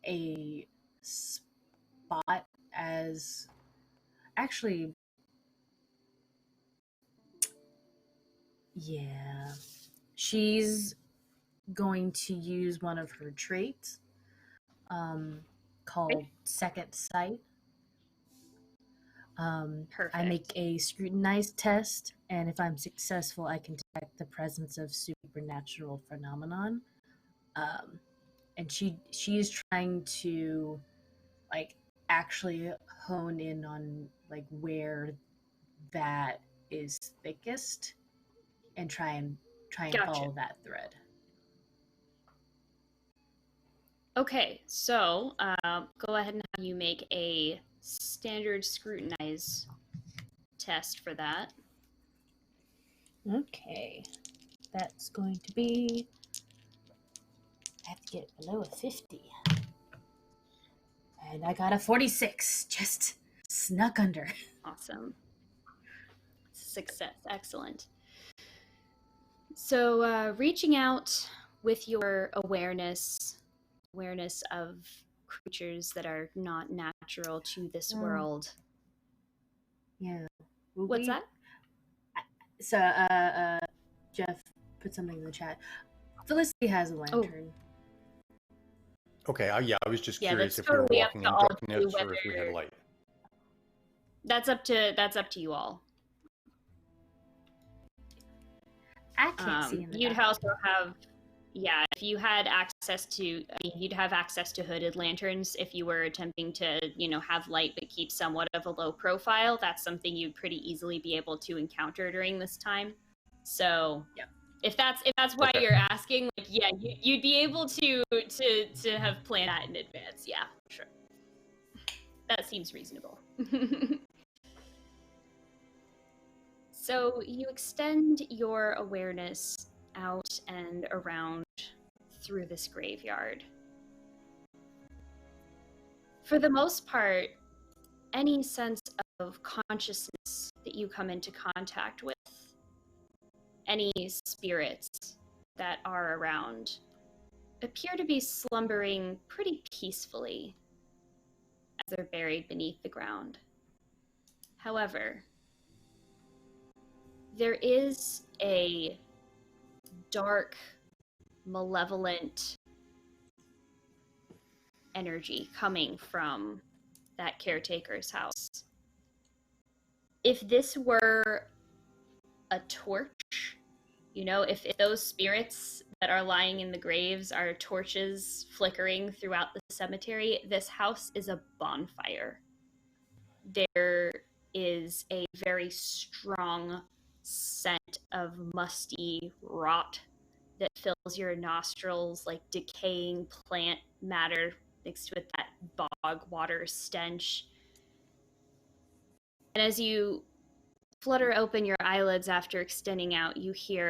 a spot as actually, yeah, she's going to use one of her traits called Second Sight. Perfect. I make a scrutinized test, and if I'm successful, I can detect the presence of supernatural phenomenon. And she's trying to like actually hone in on like where that is thickest and try and Gotcha. follow that thread. Okay, so go ahead and have you make a standard scrutinize test for that. Okay, that's going to be, I have to get below a 50. And I got a 46, just snuck under. Awesome. Success, excellent. So reaching out with your awareness of creatures that are not natural to this world. Yeah. What's that? So, Jeff put something in the chat. Felicity has a lantern. Okay, yeah, I was just Yeah, curious that's if we were totally up walking to in all of darkness you or if we had whether- light. That's up to you all. I can't see in the You'd dark. also have, yeah, if you had access to, I mean, you'd have access to hooded lanterns if you were attempting to, have light but keep somewhat of a low profile. That's something you'd pretty easily be able to encounter during this time. So, yeah. If that's why Okay. you're asking, like, yeah, you'd be able to have planned that in advance. Yeah, sure. That seems reasonable. So you extend your awareness out and around through this graveyard. For the most part, any sense of consciousness that you come into contact with, any spirits that are around, appear to be slumbering pretty peacefully as they're buried beneath the ground. However, there is a dark, malevolent energy coming from that caretaker's house. If this were a torch, if those spirits that are lying in the graves are torches flickering throughout the cemetery, this house is a bonfire. There is a very strong scent of musty rot that fills your nostrils, like decaying plant matter mixed with that bog water stench. And as you flutter open your eyelids after extending out, you hear,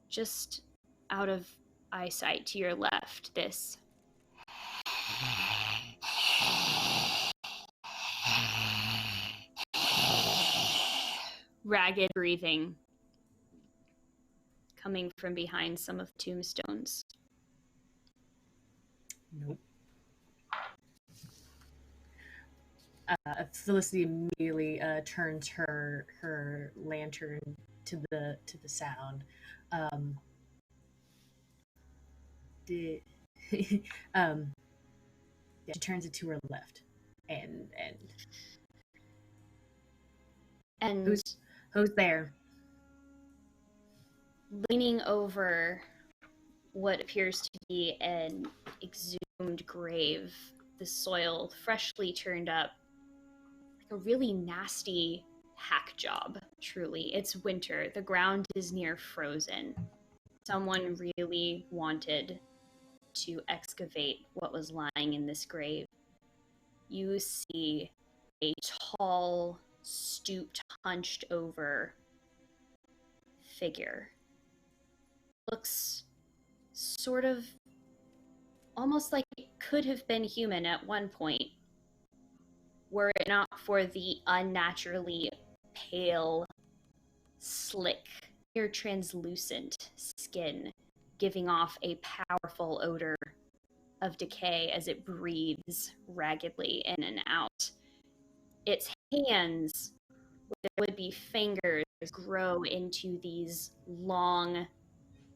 just out of eyesight to your left, this ragged breathing coming from behind some of the tombstones. Nope. Felicity immediately turns her lantern to the sound. She turns it to her left, and who's there? Leaning over what appears to be an exhumed grave, the soil freshly turned up, like a really nasty hack job, truly. It's winter. The ground is near frozen. Someone really wanted to excavate what was lying in this grave. You see a tall, stooped, hunched over figure. Looks sort of almost like it could have been human at one point, were it not for the unnaturally pale, slick, near translucent skin, giving off a powerful odor of decay as it breathes raggedly in and out. Its hands, with their would-be fingers, grow into these long,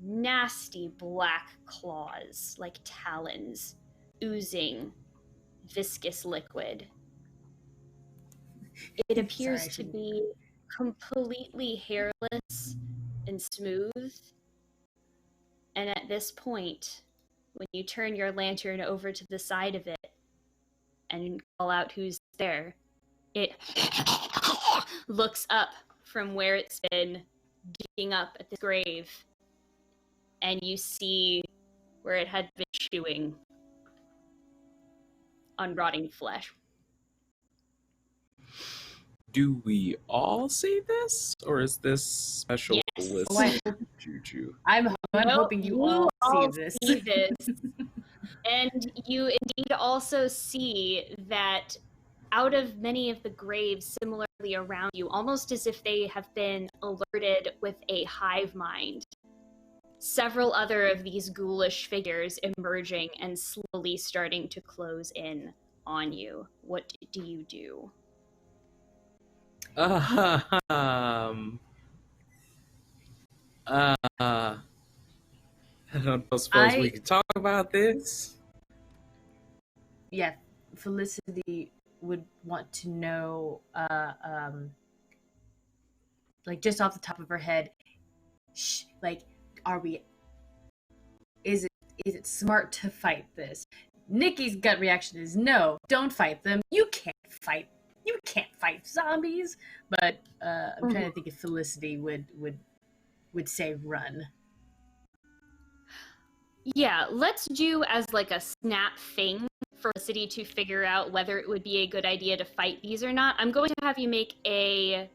nasty black claws, like talons, oozing viscous liquid. It appears to be completely hairless and smooth. And at this point, when you turn your lantern over to the side of it and call out who's there, it looks up from where it's been digging up at the grave, and you see where it had been chewing on rotting flesh. Do we all see this, or is this special Yes. list juju? I'm hoping you all see this. And you indeed also see that out of many of the graves similarly around you, almost as if they have been alerted with a hive mind, several other of these ghoulish figures emerging and slowly starting to close in on you. What do you do? I don't suppose we could talk about this. yeah, Felicity would want to know, like just off the top of her head, like, is it smart to fight this? Nikki's gut reaction is no, don't fight them. You can't fight zombies. But I'm trying to think if Felicity would say run. Yeah, let's do as like a snap thing for Felicity to figure out whether it would be a good idea to fight these or not. I'm going to have you make a...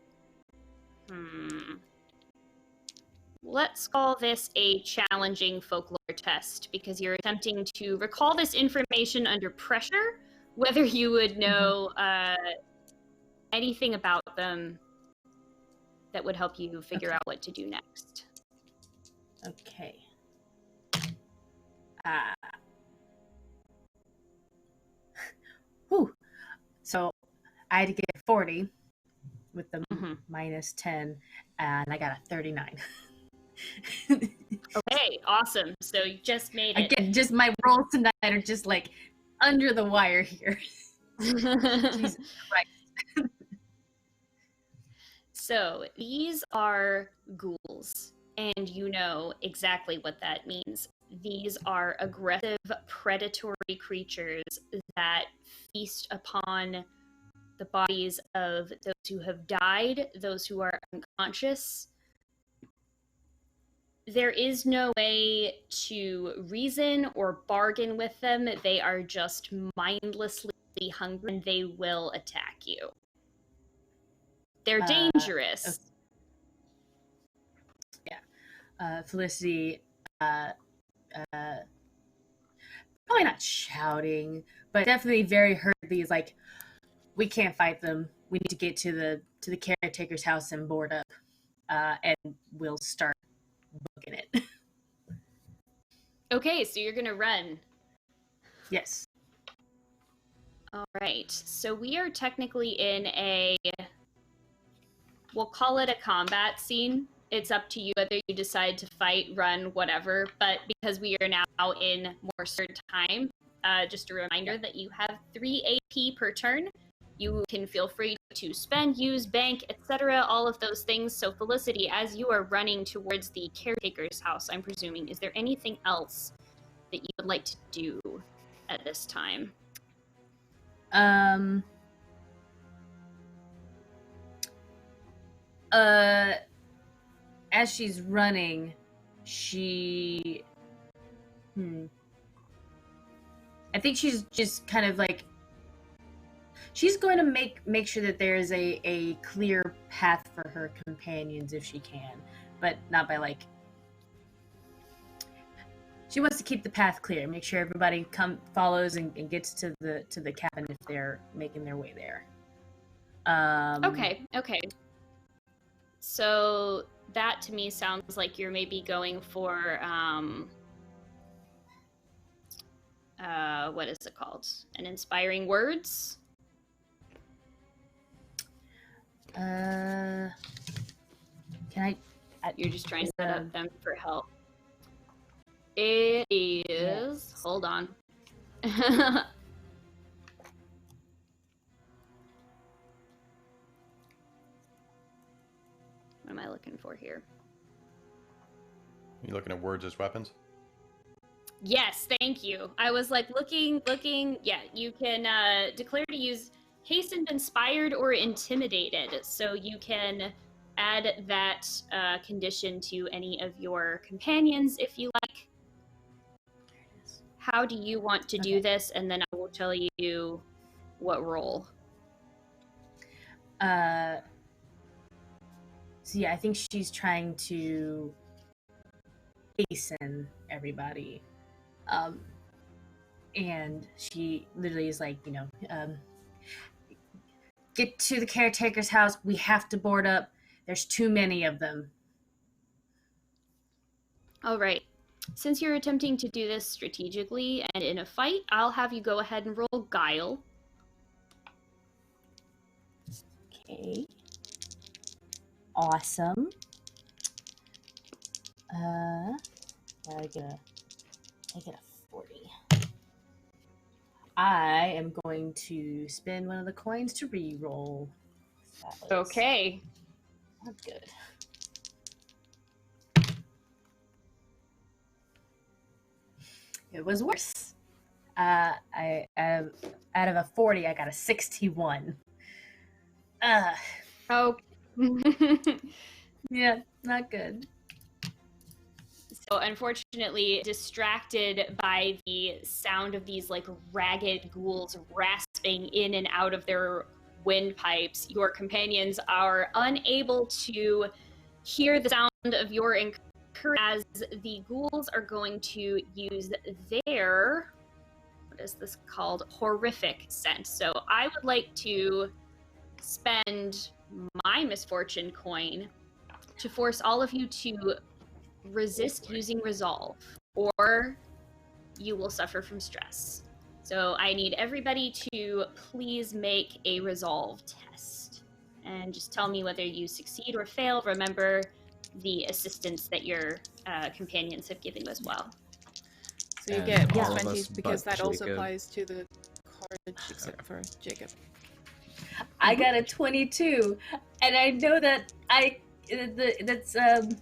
Let's call this a challenging folklore test, because you're attempting to recall this information under pressure, whether you would know anything about them that would help you figure out what to do next. Okay. Whew. So I had to get 40 with the minus 10, and I got a 39. Okay, awesome. So you just made it. Again, just my rolls tonight are just like under the wire here. Jesus Christ. So these are ghouls, and you know exactly what that means. These are aggressive, predatory creatures that feast upon the bodies of those who have died, those who are unconscious. There is no way to reason or bargain with them. They are just mindlessly hungry, and they will attack you. They're dangerous. Okay. Yeah. Felicity, probably not shouting, but definitely very hurriedly is like, we can't fight them. We need to get to the caretaker's house and board up, and we'll start booking it. Okay, so you're gonna run. Yes. All right, so we are technically in a, we'll call it a combat scene. It's up to you whether you decide to fight, run, whatever, but because we are now in more certain time, just a reminder that you have 3 AP per turn. You can feel free to spend, use, bank, etc., all of those things. So Felicity, as you are running towards the caretaker's house, I'm presuming, is there anything else that you would like to do at this time? As she's running, I think she's just kind of like, she's going to make sure that there is a clear path for her companions if she can, but not by like, she wants to keep the path clear, make sure everybody follows and gets to the cabin if they're making their way there. Okay. So that to me sounds like you're maybe going for what is it called? An inspiring words? Can I? You're just trying to set up them for help. It is. Yes. Hold on. What am I looking for here? You looking at words as weapons? Yes, thank you. I was like looking. Yeah, you can declare to use hastened, inspired, or intimidated. So you can add that condition to any of your companions if you like. How do you want to do this? And then I will tell you what role. So yeah, I think she's trying to hasten everybody. And she literally is like, get to the caretaker's house. We have to board up. There's too many of them. All right. Since you're attempting to do this strategically and in a fight, I'll have you go ahead and roll Guile. Okay. Awesome. I get a 40. I am going to spend one of the coins to re-roll. Okay. Not good. It was worse. I out of a 40, I got a 61. Oh. Yeah, not good. So unfortunately, distracted by the sound of these like ragged ghouls rasping in and out of their windpipes, your companions are unable to hear the sound of your encouragement as the ghouls are going to use their, what is this called? Horrific sense. So I would like to spend my misfortune coin to force all of you to resist using resolve, or you will suffer from stress. So I need everybody to please make a resolve test and just tell me whether you succeed or fail. Remember the assistance that your companions have given you as well. So you And get all plus of 20 us because but that also Jacob. applies to the courage except for Jacob. I got a 22, and I know that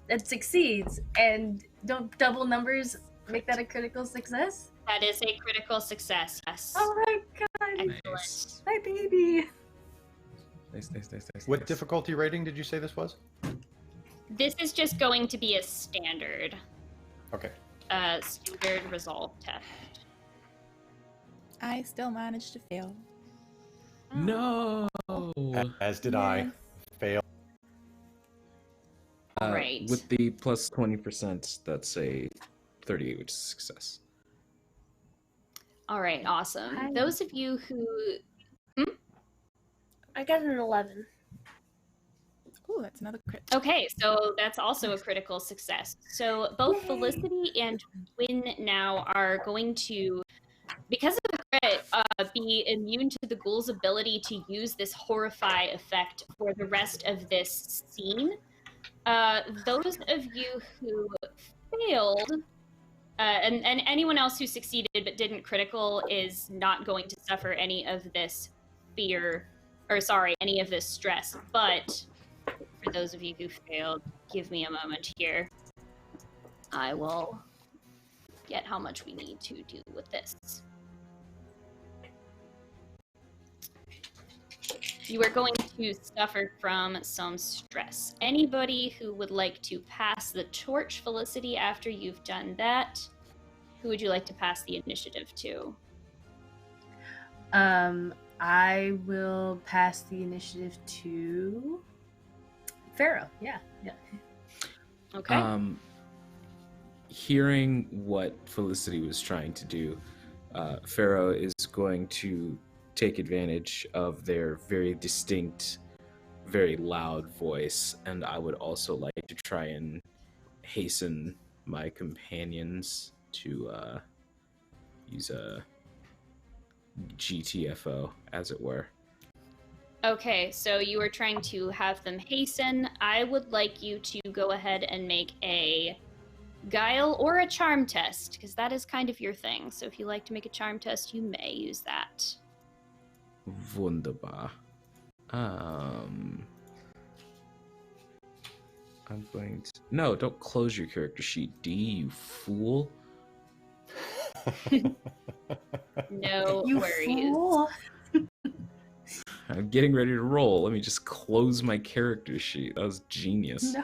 that succeeds. And don't double numbers make that a critical success? That is a critical success, yes. Oh my god! Excellent. Nice. My baby. Nice. What difficulty rating did you say this was? This is just going to be a standard Okay. standard resolve test. I still managed to fail. No. As did I. Yes. Fail. Right. With the plus 20%, that's a 38, which is a success. All right, awesome. Hi. Those of you who I got an 11. Ooh, that's another crit. Okay, so that's also a critical success. So both Yay. Felicity and Win now are going to, because of the crit, be immune to the ghoul's ability to use this horrify effect for the rest of this scene. Those of you who failed, and anyone else who succeeded but didn't critical is not going to suffer any of this fear, or sorry, any of this stress. But for those of you who failed, give me a moment here. I will get how much we need to do with this. You are going to suffer from some stress. Anybody who would like to pass the torch, Felicity, after you've done that, who would you like to pass the initiative to? I will pass the initiative to Pharaoh. Yeah. Okay. Hearing what Felicity was trying to do, Pharaoh is going to take advantage of their very distinct, very loud voice, and I would also like to try and hasten my companions to use a GTFO, as it were. Okay, so you are trying to have them hasten. I would like you to go ahead and make a guile or a charm test, because that is kind of your thing. So if you like to make a charm test, you may use that. Wunderbar. I'm going to... No, don't close your character sheet, D, you fool. No You worries. fool. I'm getting ready to roll. Let me just close my character sheet. That was genius.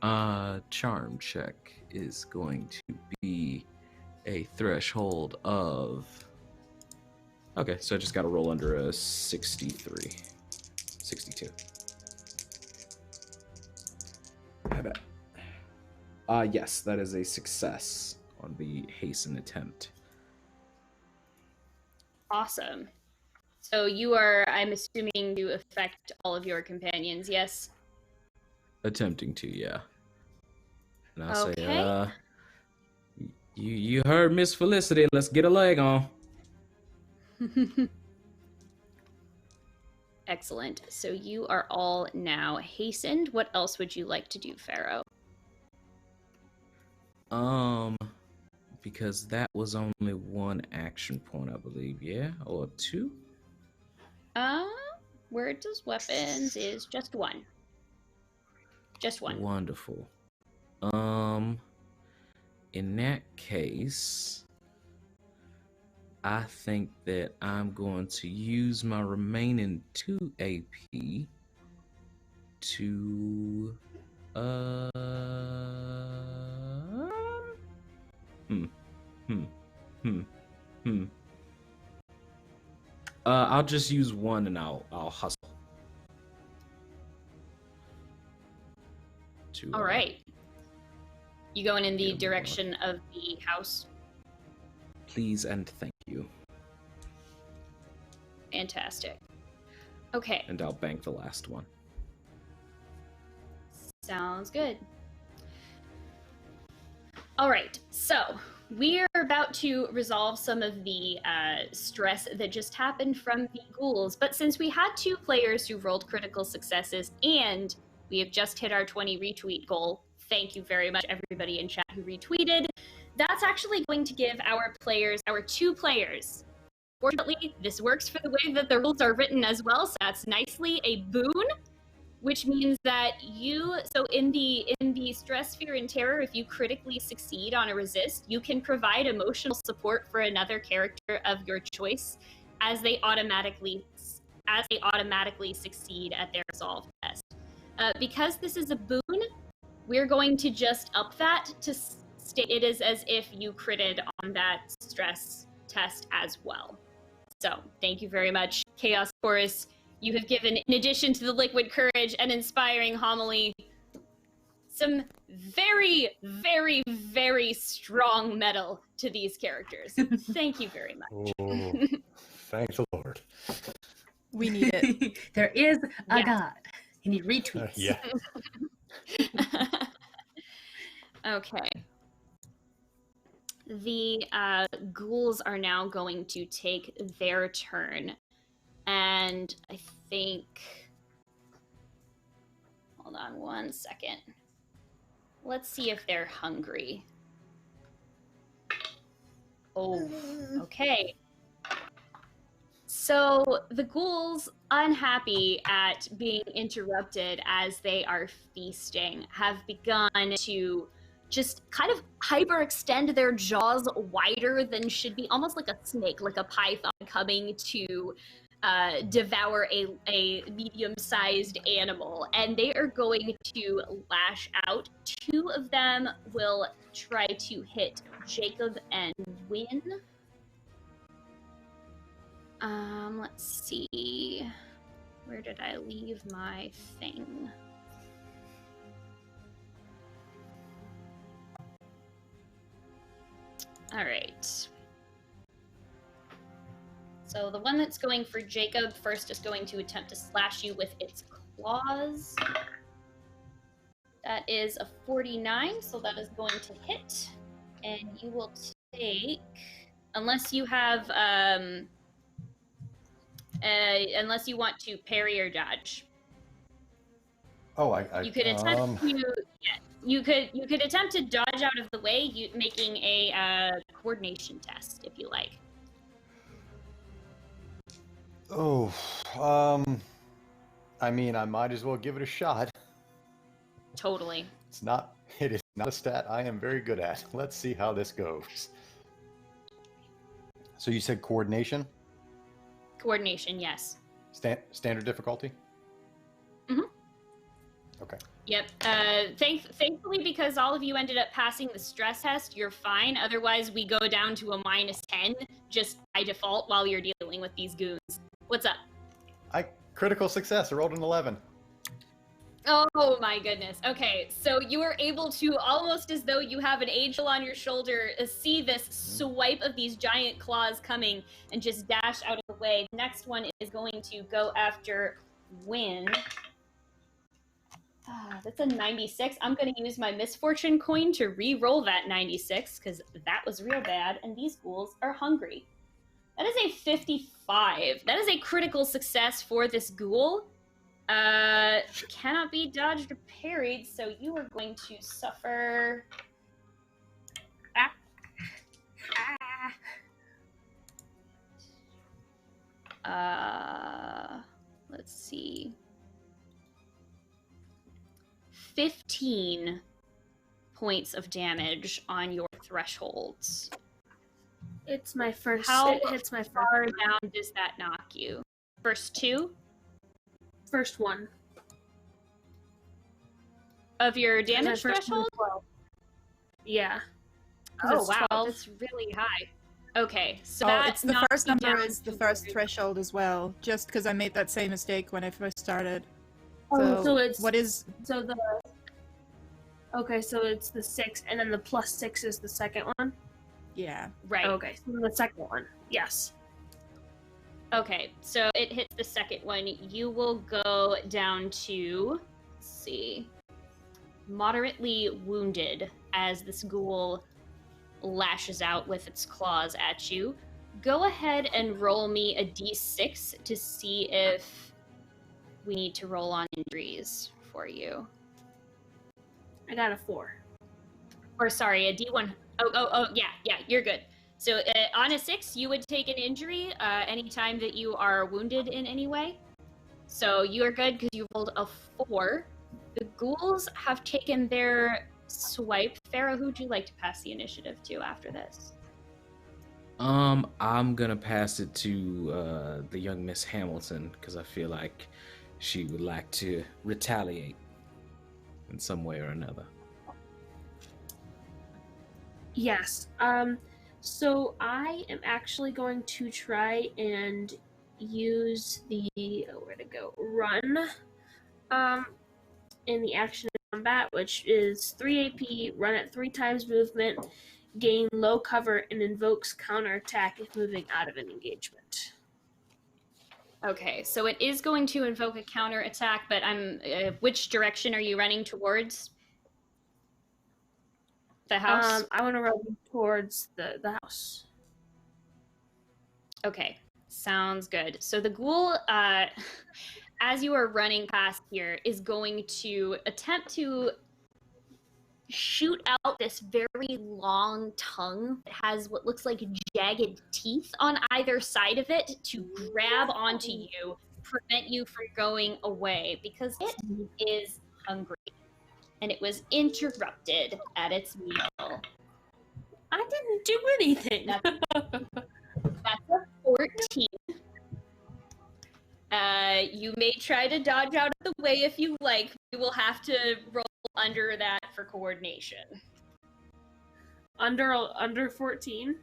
No. Charm check is going to be a threshold of... Okay, so I just got to roll under a 63. 62. I bet. Yes, that is a success on the hasten attempt. Awesome. So you are, I'm assuming, to affect all of your companions, yes? Attempting to, yeah. And I'll Okay. say, you heard Miss Felicity. Let's get a leg on. Excellent. So you are all now hastened. What else would you like to do, Pharaoh? because that was only one action point, I believe. Yeah, or two. Where it does weapons is just one. Just one. Wonderful. In that case, I think that I'm going to use my remaining 2 AP to I'll just use one and I'll hustle. All right. You going in the Yeah, direction of the house? Please and thank you. Fantastic. Okay. And I'll bank the last one. Sounds good. All right, so we're about to resolve some of the stress that just happened from the ghouls, but since we had 2 players who rolled critical successes and we have just hit our 20 retweet goal, thank you very much everybody in chat who retweeted, that's actually going to give our 2 players, fortunately this works for the way that the rules are written as well, so that's nicely a boon, which means that so in the stress, fear, and terror, if you critically succeed on a resist, you can provide emotional support for another character of your choice as they automatically succeed at their resolve test. Because this is a boon, we're going to just up that to state it is as if you critted on that stress test as well. So thank you very much, Chaos Chorus. You have given, in addition to the liquid courage and inspiring homily, some very, very, very strong metal to these characters. Thank you very much. Oh, thank the Lord. We need it. There is a God. You need retweets. Yeah. Okay. The ghouls are now going to take their turn. And I think... Hold on one second. Let's see if they're hungry. Oh, okay. So the ghouls, unhappy at being interrupted as they are feasting, have begun to just kind of hyperextend their jaws wider than should be, almost like a snake, like a python coming to devour a medium-sized animal, and they are going to lash out. 2 of them will try to hit Jacob and Win. Let's see. Where did I leave my thing? All right. So the one that's going for Jacob first is going to attempt to slash you with its claws. That is a 49, so that is going to hit. And you will take, unless you have, unless you want to parry or dodge. Oh, You could attempt to, you could attempt to dodge out of the way, making a coordination test if you like. Oh, I mean, I might as well give it a shot. Totally. It is not a stat I am very good at. Let's see how this goes. So you said coordination? Coordination, yes. Standard difficulty? Mm-hmm. Okay. Yep. Thankfully, because all of you ended up passing the stress test, you're fine. Otherwise, we go down to a -10 just by default while you're dealing with these goons. What's up? Critical success. I rolled an 11. Oh my goodness. Okay, so you were able to, almost as though you have an angel on your shoulder, see this swipe of these giant claws coming and just dash out of the way. The next one is going to go after Win. That's a 96. I'm going to use my misfortune coin to re-roll that 96 because that was real bad, and these ghouls are hungry. That is a 55. That is a critical success for this ghoul. Cannot be dodged or parried, so you are going to suffer Let's see. 15 points of damage on your thresholds. It's my first. How it hits my far first. down does that knock you? First two First one. of your My damage first one threshold? is 12. Yeah. 'Cause Oh it's wow, 12. that's really high. Okay, so Oh, that it's the knocks first you number down is the to first where- threshold as well, just because I made that same mistake when I first started. Oh, so it's what is so the. Okay, so it's the 6, and then the +6 is the second one. yeah. Right. Okay, so the second one. Yes. Okay, so it hits the second one. You will go down to, let's see, moderately wounded as this ghoul lashes out with its claws at you. Go ahead and roll me a d6 to see if we need to roll on injuries for you. I got a 4. Or sorry, a d1. Oh, yeah, you're good. So on a 6, you would take an injury anytime that you are wounded in any way. So you are good because you rolled a 4. The ghouls have taken their swipe. Pharaoh, who'd you like to pass the initiative to after this? I'm gonna pass it to the young Miss Hamilton because I feel like she would like to retaliate in some way or another. Yes. So I am actually going to try and use the where to go run. In the action combat, which is 3 AP, run at 3 times movement, gain low cover, and invokes counterattack if moving out of an engagement. Okay, so it is going to invoke a counter attack, but which direction are you running towards? The house? I want to run towards the house. Okay, sounds good. So the ghoul, as you are running past here, is going to attempt to shoot out this very long tongue that has what looks like jagged teeth on either side of it to grab onto you, prevent you from going away, because it is hungry. And it was interrupted at its meal. I didn't do anything. That's a 14. You may try to dodge out of the way if you like. You will have to roll under that for coordination. Under 14?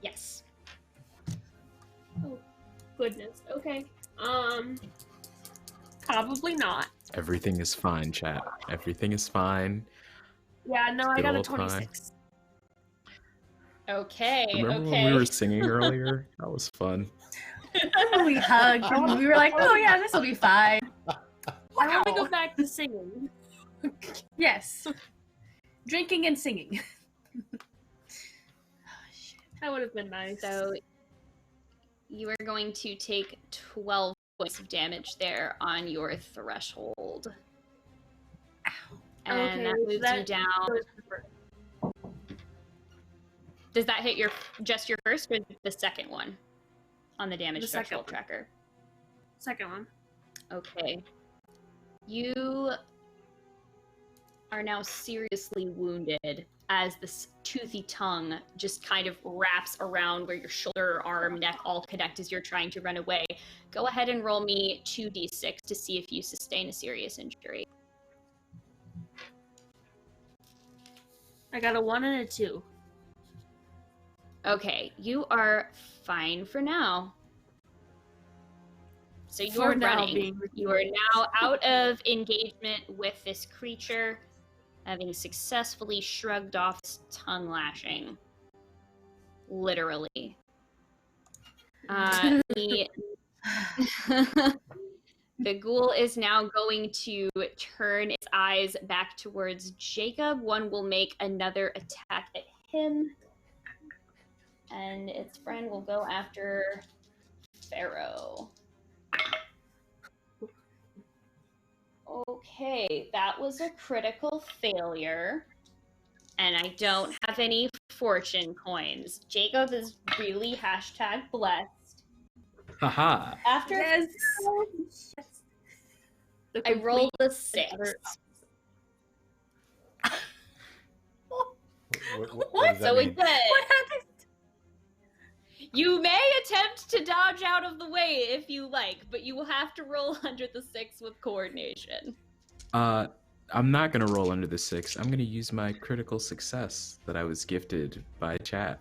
Yes. Oh, goodness. Okay. Probably not. Everything is fine, chat. Everything is fine. Yeah, no, I Good got a old time. 26. Okay. Remember when we were singing earlier? That was fun. We hugged and we were like, oh yeah, this will be fine. I want to go back to singing. Yes. Drinking and singing. That would have been nice. So you are going to take 12 points of damage there on your threshold. Ow. And that moves you down. Does that hit just your first or the second one on the damage threshold tracker? Second one. Okay. You are now seriously wounded as this toothy tongue just kind of wraps around where your shoulder, arm, neck all connect as you're trying to run away. Go ahead and roll me 2d6 to see if you sustain a serious injury. I got a 1 and a 2. Okay, you are fine for now. So you For are now, running. being You are now out of engagement with this creature, having successfully shrugged off its tongue lashing. Literally. The ghoul is now going to turn its eyes back towards Jacob. One will make another attack at him. And its friend will go after Pharaoh. Okay, that was a critical failure. And I don't have any fortune coins. Jacob is really #blessed. Haha. After Yes. I rolled a 6. What does that So mean? again, What happened? you may attempt to dodge out of the way if you like, but you will have to roll under the 6 with coordination. I'm not gonna roll under the 6. I'm gonna use my critical success that I was gifted by chat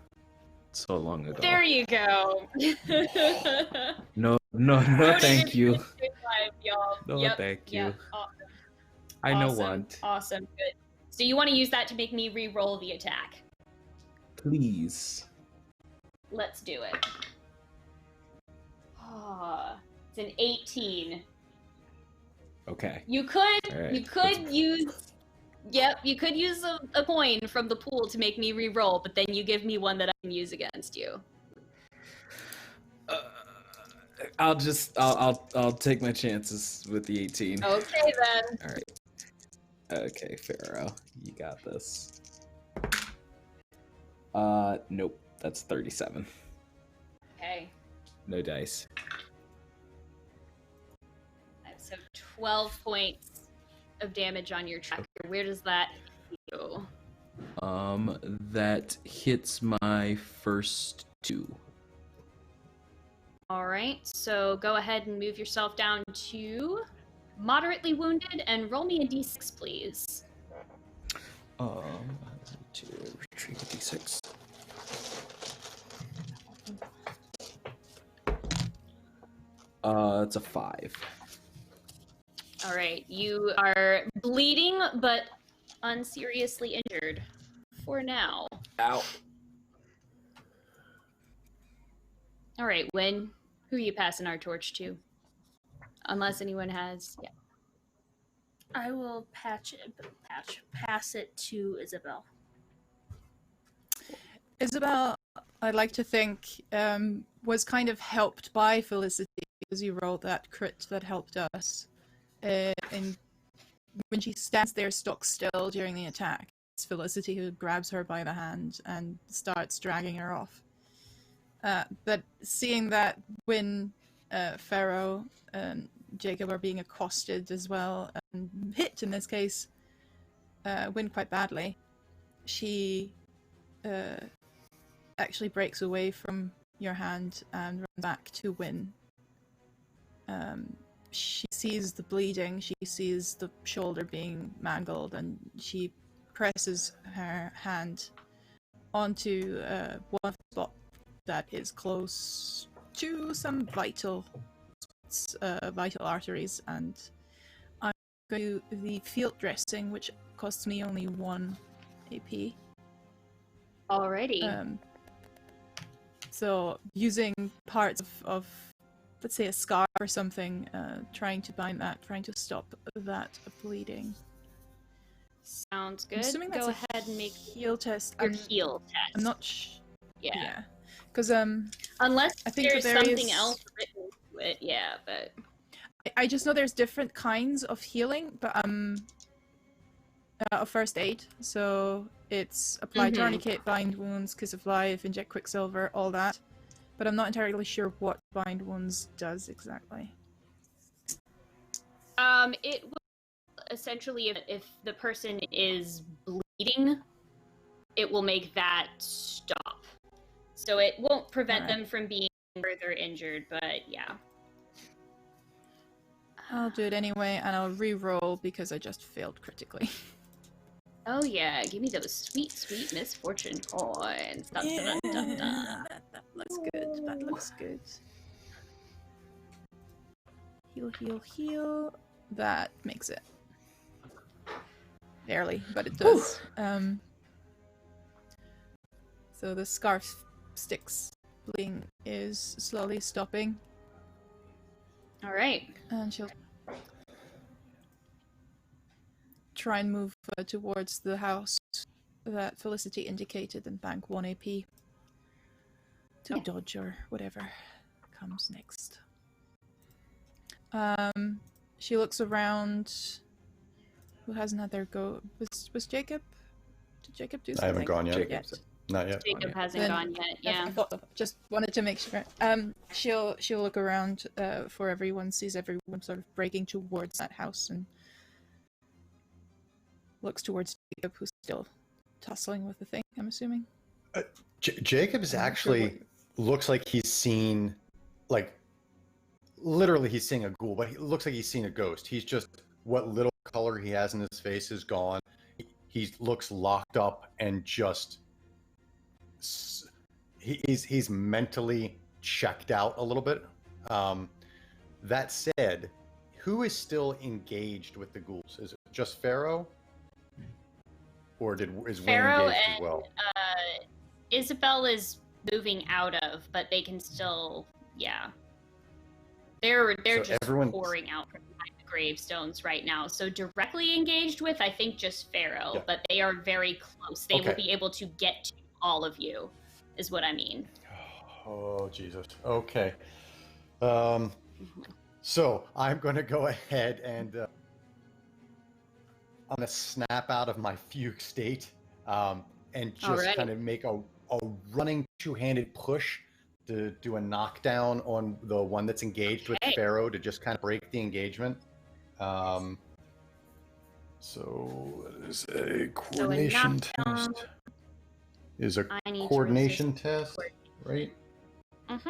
so long ago. There you go. No, thank you. No, thank you. Yep. Awesome. I know Awesome. want. Awesome. Good. So you want to use that to make me re-roll the attack. Please. Let's do it. It's an 18. Okay. You could All right. you could use a coin from the pool to make me re-roll, but then you give me one that I can use against you. I'll take my chances with the 18. Okay then. All right. Okay, Pharaoh, you got this. Nope, that's 37. Okay. No dice. So 12 points of damage on your tracker. Where does that go? That hits my first 2. All right, so go ahead and move yourself down to moderately wounded and roll me a d6, please. I need to retrieve a d6. It's a 5. All right, you are bleeding but unseriously injured for now. Ow. All right, Wynn, who are you passing our torch to? Unless anyone has, yeah. I will pass it to Isabel. Isabel, I'd like to think, was kind of helped by Felicity because you rolled that crit that helped us. And when she stands there stock still during the attack, it's Felicity who grabs her by the hand and starts dragging her off. But seeing that when Pharaoh and Jacob are being accosted as well, and hit in this case, Wynn quite badly, she actually breaks away from your hand and runs back to Wynn. She sees the bleeding, she sees the shoulder being mangled, and she presses her hand onto one spot that is close to some vital arteries, and I'm going to do the field dressing, which costs me only 1 AP. Alrighty. So using parts of let's say a scar or something, trying to bind that, trying to stop that bleeding. Sounds good. Assuming Go that's ahead and make heal test. your heal test. I'm not Yeah. Because Unless I think there's there something is- else written to it, yeah, but I just know there's different kinds of healing, but of first aid. So it's apply tourniquet, bind wounds, kiss of life, inject quicksilver, all that. But I'm not entirely sure what bind wounds does exactly. it will essentially, if the person is bleeding, it will make that stop. So it won't prevent Alright. them from being further injured, but yeah. I'll do it anyway, and I'll re-roll because I just failed critically. Oh yeah, give me those sweet, sweet misfortune coins. Dun, dun, dun, dun, dun. That looks good. That looks good. Heal, heal, heal. That makes it. Barely, but it does. So the scarf sticks bleeding is slowly stopping, All right. and she'll try and move towards the house that Felicity indicated and bank 1 AP to dodge or whatever comes next. She looks around. Who hasn't had their go? Was Jacob? Did Jacob do something? I haven't gone yet. Yet. Not yet. Jacob hasn't Then gone yet. I Yeah. just wanted to make sure. She'll look around for everyone, sees everyone sort of breaking towards that house, and looks towards Jacob, who's still tussling with the thing, I'm assuming. Jacob's actually looks like he's seen, like, literally he's seeing a ghoul, but he looks like he's seen a ghost. He's just, what little color he has in his face is gone. He looks locked up and just, he's mentally checked out a little bit. That said, who is still engaged with the ghouls? Is it just Pharaoh? Or is Wayne Pharaoh engaged and as well? Isabel is moving out of, but they can still, yeah. They're So just everyone's- pouring out from behind the gravestones right now. So directly engaged with, I think, just Pharaoh, Yeah. but they are very close. They will Okay. be able to get to all of you, is what I mean. Oh, Jesus. Okay. So I'm going to go ahead and I'm going to snap out of my fugue state and just Alright. kind of make a running two-handed push to do a knockdown on the one that's engaged with Okay. Pharaoh to just kind of break the engagement. So that is a coordination knockdown. test. Is a I need to coordination resist test, right? Mm-hmm.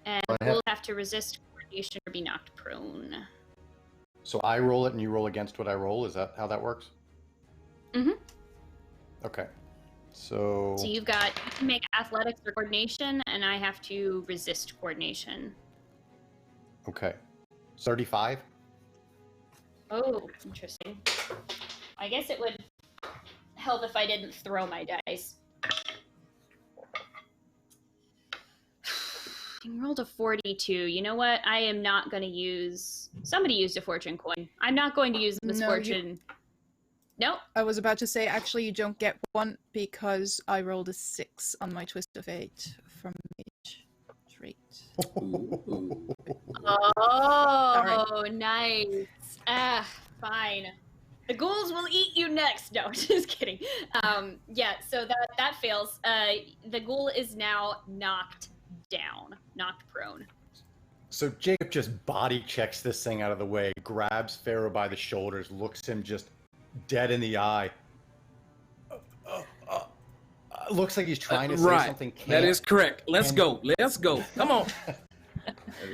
And I have- we'll have to resist coordination or be knocked prone. So I roll it and you roll against what I roll. Is that how that works? Mhm. Okay. So So you can make athletics or coordination, and I have to resist coordination. okay. 35. Oh, interesting. I guess it would help if I didn't throw my dice. I rolled a 42. You know what? I am not going to use... Somebody used a fortune coin. I'm not going to use No, misfortune. Nope. I was about to say, actually, you don't get one because I rolled a 6 on my Twist of Fate from Mage trait. Oh, nice. Ah, fine. The ghouls will eat you next. No, just kidding. Yeah, so that fails. The ghoul is now knocked down, knocked prone. So Jacob just body checks this thing out of the way, grabs Pharaoh by the shoulders, looks him just dead in the eye. Looks like he's trying to say Right. something. That Can't. is correct. Let's And- go. Let's go. Come on.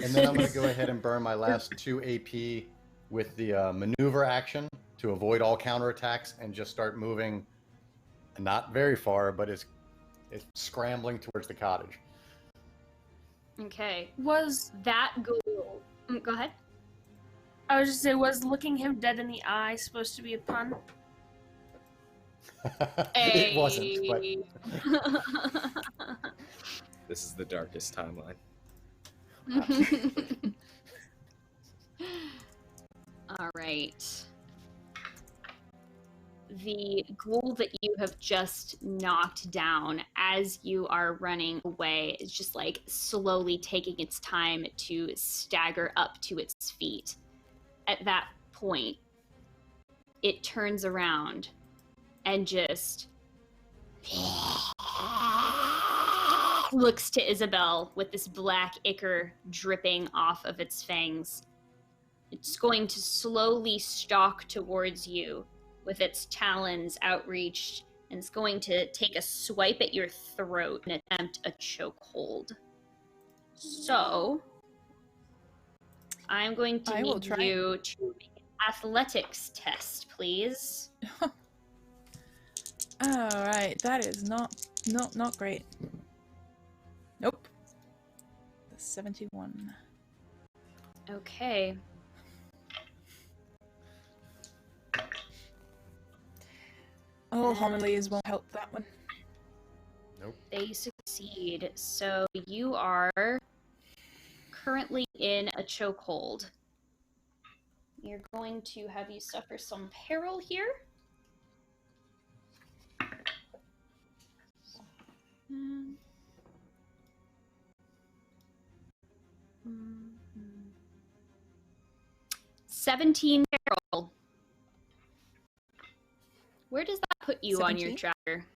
And then I'm going to go ahead and burn my last 2 AP with the maneuver action to avoid all counterattacks and just start moving, not very far, but it's scrambling towards the cottage. Okay. Was That ghoul... Go ahead. I was just say, was looking him dead in the eye supposed to be a pun? It wasn't, but This is the darkest timeline. All right. The ghoul that you have just knocked down as you are running away is just like slowly taking its time to stagger up to its feet. At that point, it turns around and just looks to Isabel with this black ichor dripping off of its fangs. It's going to slowly stalk towards you with its talons outreached, and it's going to take a swipe at your throat and attempt a chokehold. So, I'm going to I will need try. you to make an athletics test, please. Alright, that is not great. Nope. 71. Okay. Oh, homilies won't help that one. Nope. They succeed. So you are currently in a chokehold. You're going to have you suffer some peril here. Mm. 17 peril. Where does that put you on your 17? tracker?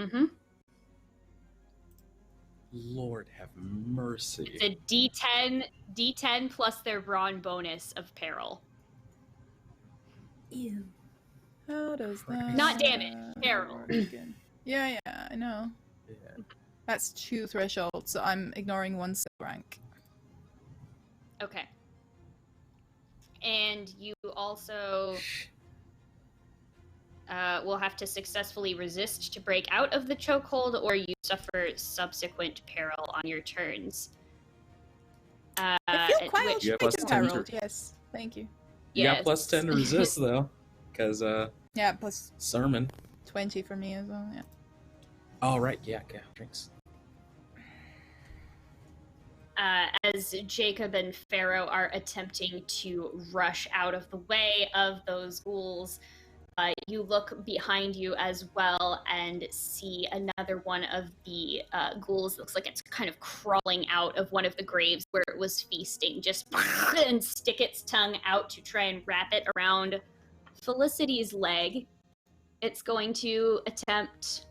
Mm-hmm. Lord have mercy. It's a D10 plus their brawn bonus of peril. Ew. How does that? Not damage, peril. work again? Yeah, I know. Yeah. That's 2 thresholds, so I'm ignoring 1 skill rank. Okay. And you also will have to successfully resist to break out of the chokehold, or you suffer subsequent peril on your turns. I feel quite which- You have plus 10 to- perilled, yes. Thank you. You got Yes. plus 10 to resist, though. Because, Yeah, plus sermon. 20 for me as well, yeah. All right, yeah, drinks. As Jacob and Pharaoh are attempting to rush out of the way of those ghouls, you look behind you as well and see another one of the ghouls. Looks like it's kind of crawling out of one of the graves where it was feasting, just and stick its tongue out to try and wrap it around Felicity's leg. It's going to attempt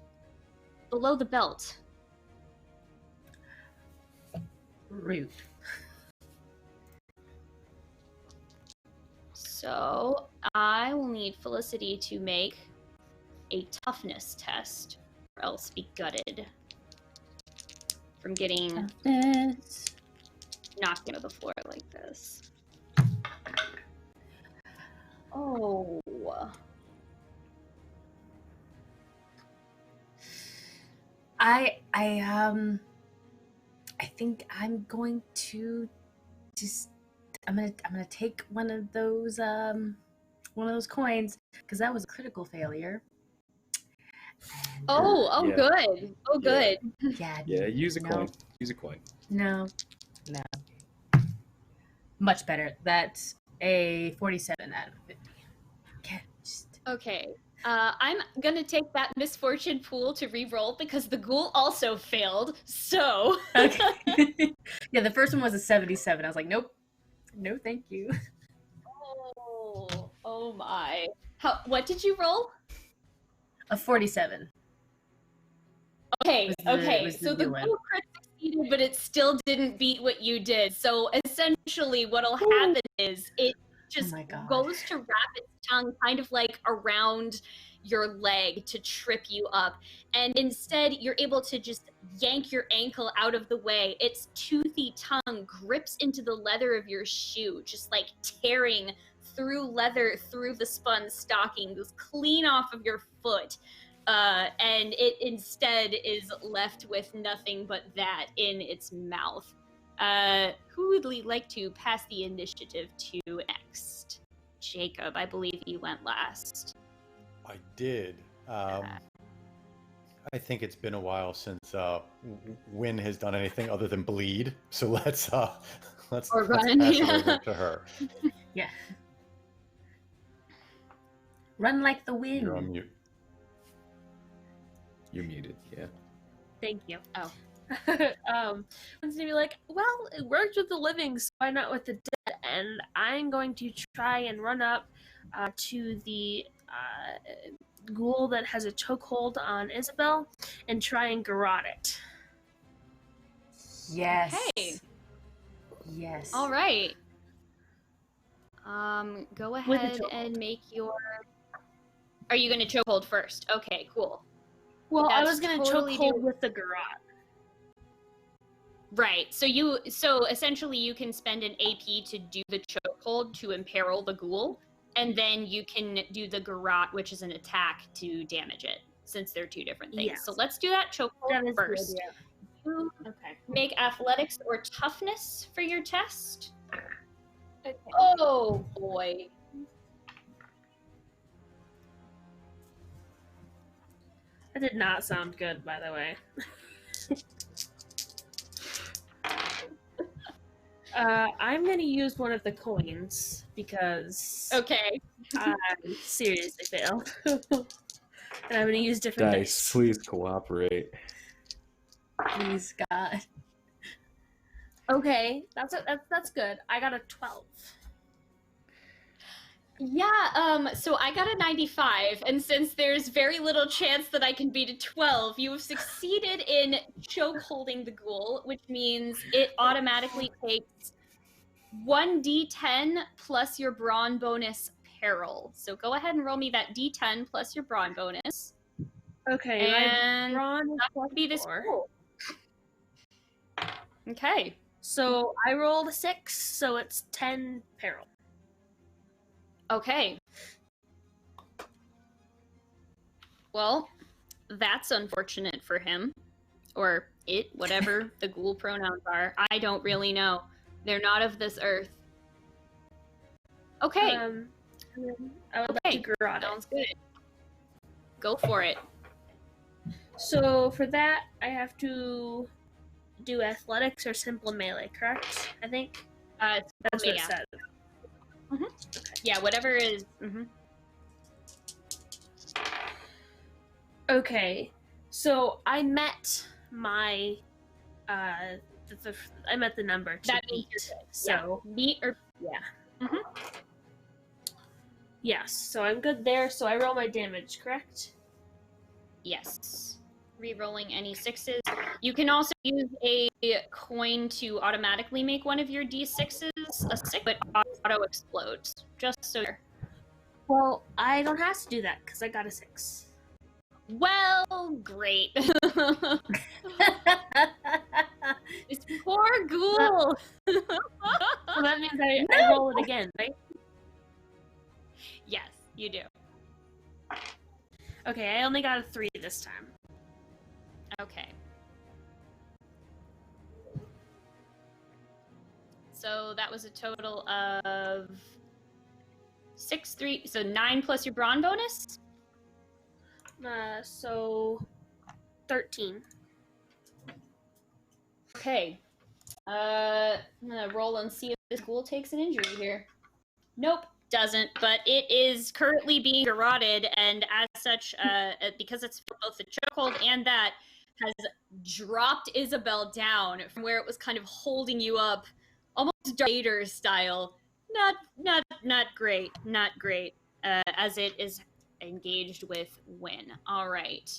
below the belt. Rude. So I will need Felicity to make a toughness test, or else be gutted from getting knocked into the floor like this. Oh. I think I'm going to just I'm gonna take one of those coins because that was a critical failure. And, Oh, Yeah. good. Oh, good. yeah, Yeah, use a No. coin. Use a coin. no, much better. That's a 47 out of 50. Okay, just Okay. I'm gonna take that misfortune pool to re-roll because the ghoul also failed. So. okay. Yeah, the first one was a 77. I was like, nope, no, thank you. Oh my. What did you roll? A 47. Okay, Was the- okay. was the So the new one. ghoul crit succeeded, but it still didn't beat what you did. So essentially, what'll happen is it just my God. goes to wrap its tongue kind of like around your leg to trip you up, and instead you're able to just yank your ankle out of the way. Its toothy tongue grips into the leather of your shoe, just like tearing through leather, through the spun stocking, goes clean off of your foot. And it instead is left with nothing but that in its mouth. Who would like to pass the initiative to next? Jacob, I believe you went last. I did. I think it's been a while since Wynn has done anything other than bleed. So let's Or pass run, it yeah. over to her. Yeah. Run like the wind. You're on mute. You're muted, yeah. Thank you. Oh. I'm going to be like, well, it worked with the living, so why not with the dead? And I'm going to try and run up to the ghoul that has a chokehold on Isabel and try and garrote it. Yes. Okay. Yes. All right. Go With ahead the chokehold. and make your. Are you going to chokehold first? Okay, cool. Well, I That's was going to totally chokehold do- with the garrote. Right. So essentially you can spend an AP to do the chokehold to imperil the ghoul, and then you can do the garrote, which is an attack, to damage it, since they're two different things. Yes. So let's do that That chokehold is first. You Okay. make athletics or toughness for your test. Okay. Oh boy. That did not sound good, by the way. I'm going to use one of the coins because Okay. I seriously failed. And I'm going to use different dice. Please cooperate. Please, God. Okay, that's good. I got a 12. Yeah, so I got a 95, and since there's very little chance that I can beat a 12, you have succeeded in chokeholding the ghoul, which means it automatically takes 1d10 plus your brawn bonus peril. So go ahead and roll me that d10 plus your brawn bonus. Okay, And my brawn is that would be this +4. ghoul. Okay. So I rolled a 6, so it's 10 peril. Okay. Well, that's unfortunate for him. Or it, whatever the ghoul pronouns are. I don't really know. They're not of this earth. Okay. I would like to garrote Sounds good. Go for it. So for that, I have to do athletics or simple melee, correct? I think that's what it says. Mm-hmm. Okay. Yeah, whatever is. Mm-hmm. Okay, so I met my I met the number to That means beat. you're good. So yeah. Beat or yeah. Mm-hmm. Yes, so I'm good there. So I roll my damage, correct? Yes. Rerolling any 6s. You can also use a coin to automatically make one of your d6s a 6, but auto explodes. Just so you're... Well, I don't have to do that because I got a 6. Well, great. This poor ghoul. So that means I roll it again, right? Yes, you do. Okay, I only got a 3 this time. Okay. So that was a total of 6, 3, so 9 plus your brawn bonus? So 13. Okay. I'm gonna roll and see if this ghoul takes an injury here. Nope, doesn't, but it is currently being garroted, and as such, because it's both the chokehold and that, has dropped Isabel down from where it was kind of holding you up, almost Darth Vader style. Not great, as it is engaged with Wynn. All right.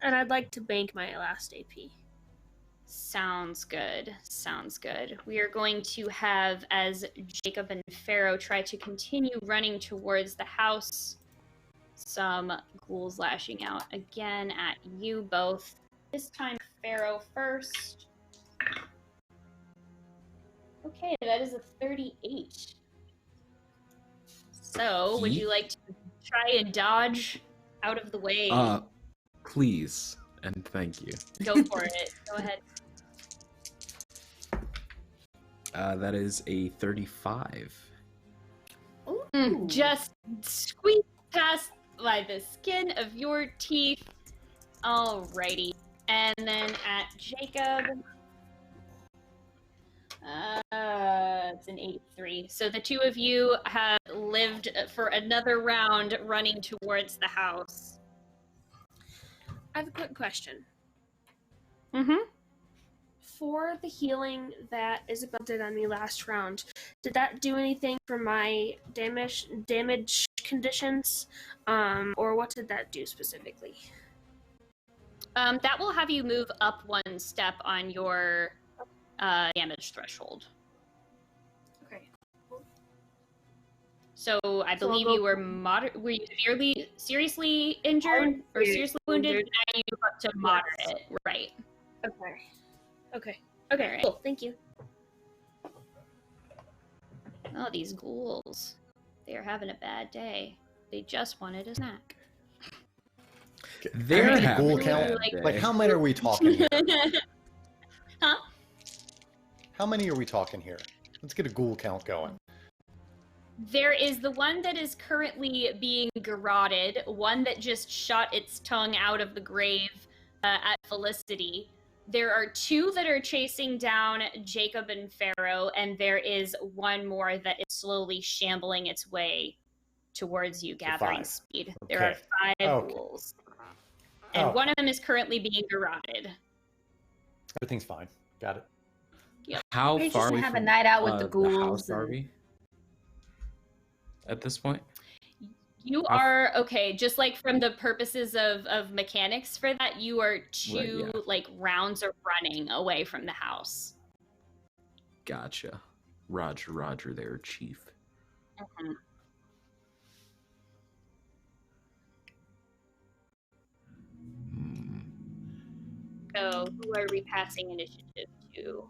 And I'd like to bank my last AP. Sounds good. Sounds good. We are going to have, as Jacob and Pharaoh try to continue running towards the house, some ghouls lashing out again at you both. This time, Pharaoh first. Okay, that is a 38. So, would you like to try and dodge out of the way? Please, and thank you. Go for it. Go ahead. That is a 35. Just squeeze past by the skin of your teeth. Alrighty. And then at Jacob, it's an 8-3. So the two of you have lived for another round running towards the house. I have a quick question. Mm-hmm. For the healing that Isabel did on me last round, did that do anything for my damage conditions? Or what did that do specifically? That will have you move up one step on your damage threshold. Okay. So I So believe I'll you were were you seriously injured or seriously wounded? injured. Now you go up to moderate, right? Okay, Alright. cool. Thank you. Oh, these ghouls. They are having a bad day. They just wanted a snack. They're How many having ghoul a count? bad Like, day. how many are we talking here? Huh? How many are we talking here? Let's get a ghoul count going. There is the one that is currently being garroted, one that just shot its tongue out of the grave at Felicity. There are two that are chasing down Jacob and Pharaoh, and there is one more that is slowly shambling its way towards you, gathering 5. speed. There are 5 ghouls. And one of them is currently being garroted. Everything's fine. Got it. How We far just away have a from night out with the the ghouls house and- are we? at this point? You are okay, just like from the purposes of mechanics for that, you are two like rounds of running away from the house. Gotcha. Roger there, Chief. Mhm. So who are we passing initiative to?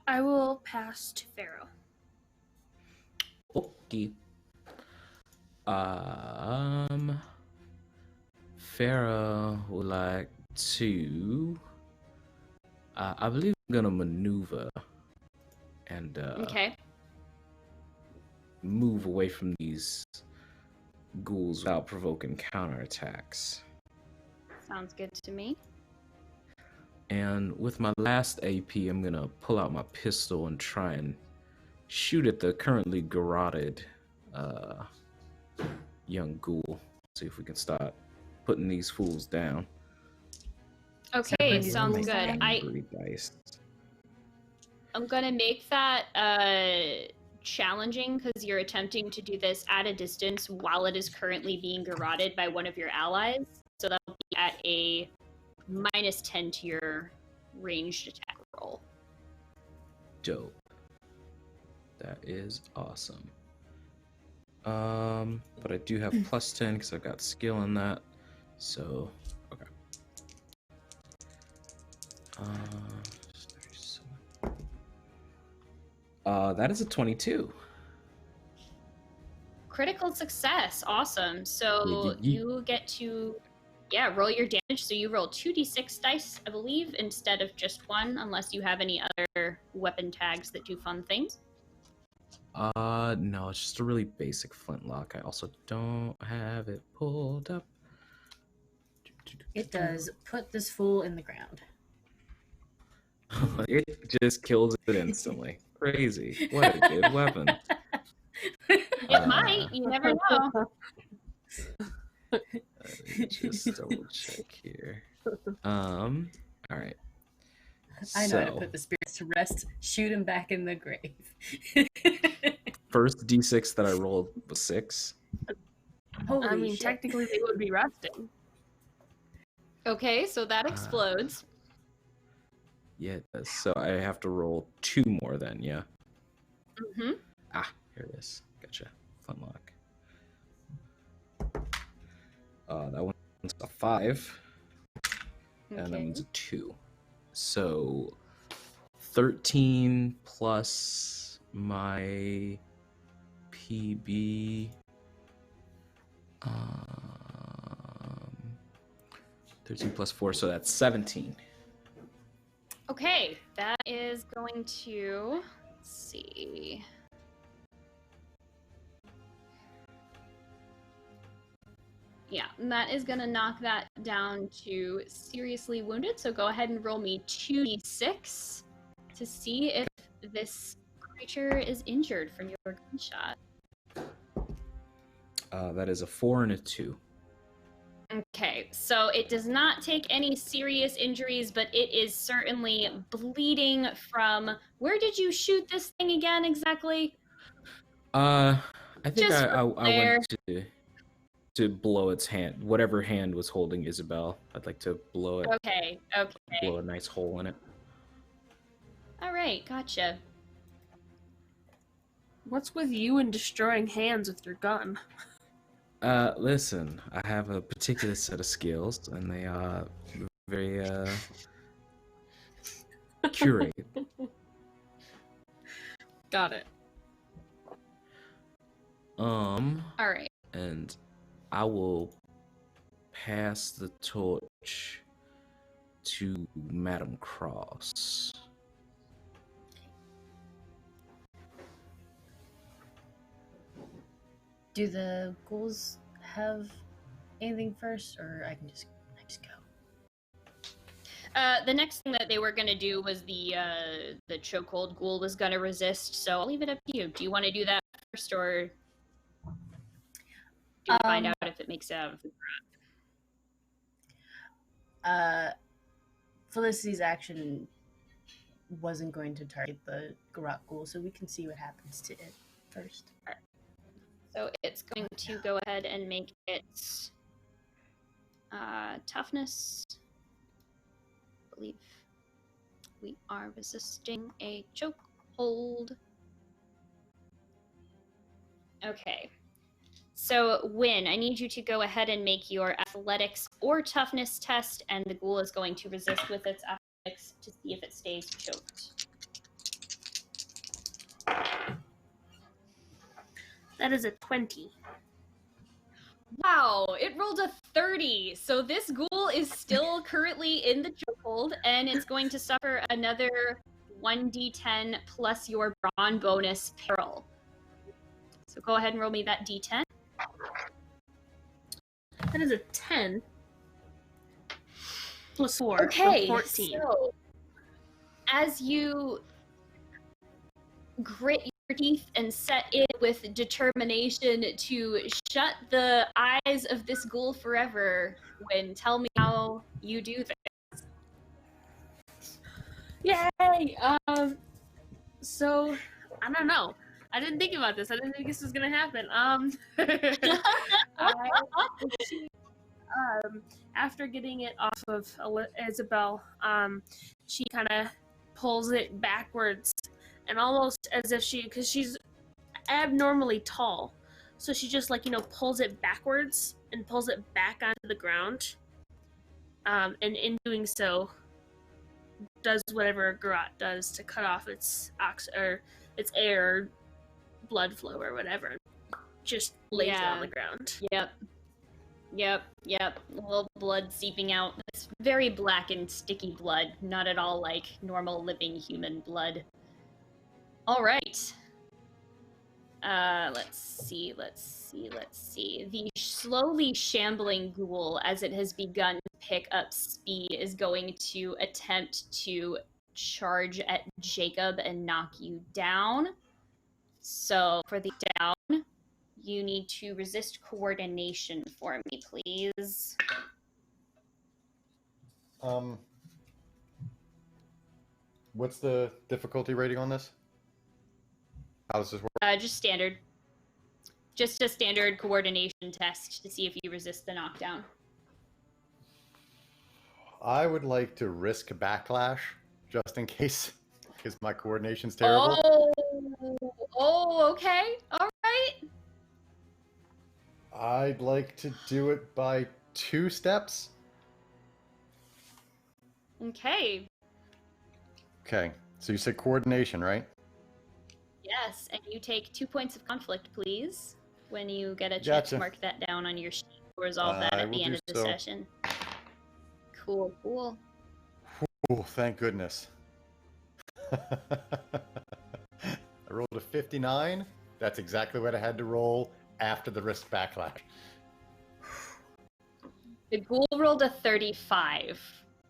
I will pass to Pharaoh. Okay. Farah would like to. I believe I'm gonna maneuver and Okay. move away from these ghouls without provoking counterattacks. Sounds good to me. And with my last AP, I'm gonna pull out my pistol and try and shoot at the currently garroted young ghoul. See if we can start putting these fools down. Okay, sounds good. I'm gonna make that challenging because you're attempting to do this at a distance while it is currently being garroted by one of your allies. So that'll be at a -10 to your ranged attack roll. Dope. That is awesome. But I do have +10 because I've got skill in that. So, okay. That is a 22. Critical success. Awesome. So you get to roll your damage. So you roll 2d6 dice, I believe, instead of just one, unless you have any other weapon tags that do fun things. No, it's just a really basic flintlock. I also don't have it pulled up. It does put this fool in the ground. It just kills it instantly. Crazy. What a good weapon. It might. You never know. Let me just double check here. All right. I know how to put the spirits to rest. Shoot him back in the grave. First D6 that I rolled was 6. Holy shit. Technically they would be resting. Okay, so that explodes. Yeah, it does. So I have to roll 2 more then, yeah? Mm-hmm. Here it is. Gotcha. Flintlock. That one's a 5. Okay. And that one's a 2. So 13 plus my PB. 13 plus 4, so that's 17. Okay, that is going to, let's see. Yeah, and that is going to knock that down to seriously wounded. So go ahead and roll me 2d6 to see if this creature is injured from your gunshot. That is a 4 and a 2. Okay, so it does not take any serious injuries, but it is certainly bleeding from... Where did you shoot this thing again, exactly? I think I went to blow its hand. Whatever hand was holding Isabel, I'd like to blow it. Okay. Blow a nice hole in it. All right, gotcha. What's with you and destroying hands with your gun? Listen, I have a particular set of skills, and they are very, curated. Got it. All right. And I will pass the torch to Madam Cross. Do the ghouls have anything first, or I just go? The next thing that they were gonna do was the chokehold ghoul was gonna resist. So I'll leave it up to you. Do you want to do that first, or do you find out if it makes it out of the crowd? Felicity's action wasn't going to target the Garrote ghoul, so we can see what happens to it first. So it's going to go ahead and make its toughness. I believe we are resisting a choke hold. Okay. So, Wynn, I need you to go ahead and make your athletics or toughness test, and the ghoul is going to resist with its athletics to see if it stays choked. That is a 20. Wow, it rolled a 30. So this ghoul is still currently in the chokehold, and it's going to suffer another 1d10 plus your brawn bonus peril. So go ahead and roll me that d10. That is a 10. Plus 4. Okay, 14. so as you grit your teeth and set in with determination to shut the eyes of this ghoul forever, Wynn, tell me how you do this. Yay! So, I don't know. I didn't think about this. I didn't think this was gonna happen. After getting it off of Isabel, she kind of pulls it backwards, and almost as if because she's abnormally tall, so she just pulls it backwards and pulls it back onto the ground. And in doing so, does whatever a garrote does to cut off its its air, blood flow or whatever. Just lays it on the ground. Yep. A little blood seeping out. It's very black and sticky blood, not at all like normal living human blood. All right. Let's see. The slowly shambling ghoul, as it has begun to pick up speed, is going to attempt to charge at Jacob and knock you down. So for the down, you need to resist coordination for me, please. What's the difficulty rating on this? How does this work? Just standard. Just a standard coordination test to see if you resist the knockdown. I would like to risk backlash just in case, because my coordination's terrible. Oh, okay. All right. I'd like to do it by 2 steps. Okay. Okay, so you said coordination, right? Yes, and you take 2 points of conflict, please, when you get a chance Gotcha. to mark that down on your sheet. We'll resolve that at the end of the session. Cool. Oh, thank goodness. I rolled a 59. That's exactly what I had to roll after the risk backlash. The ghoul rolled a 35.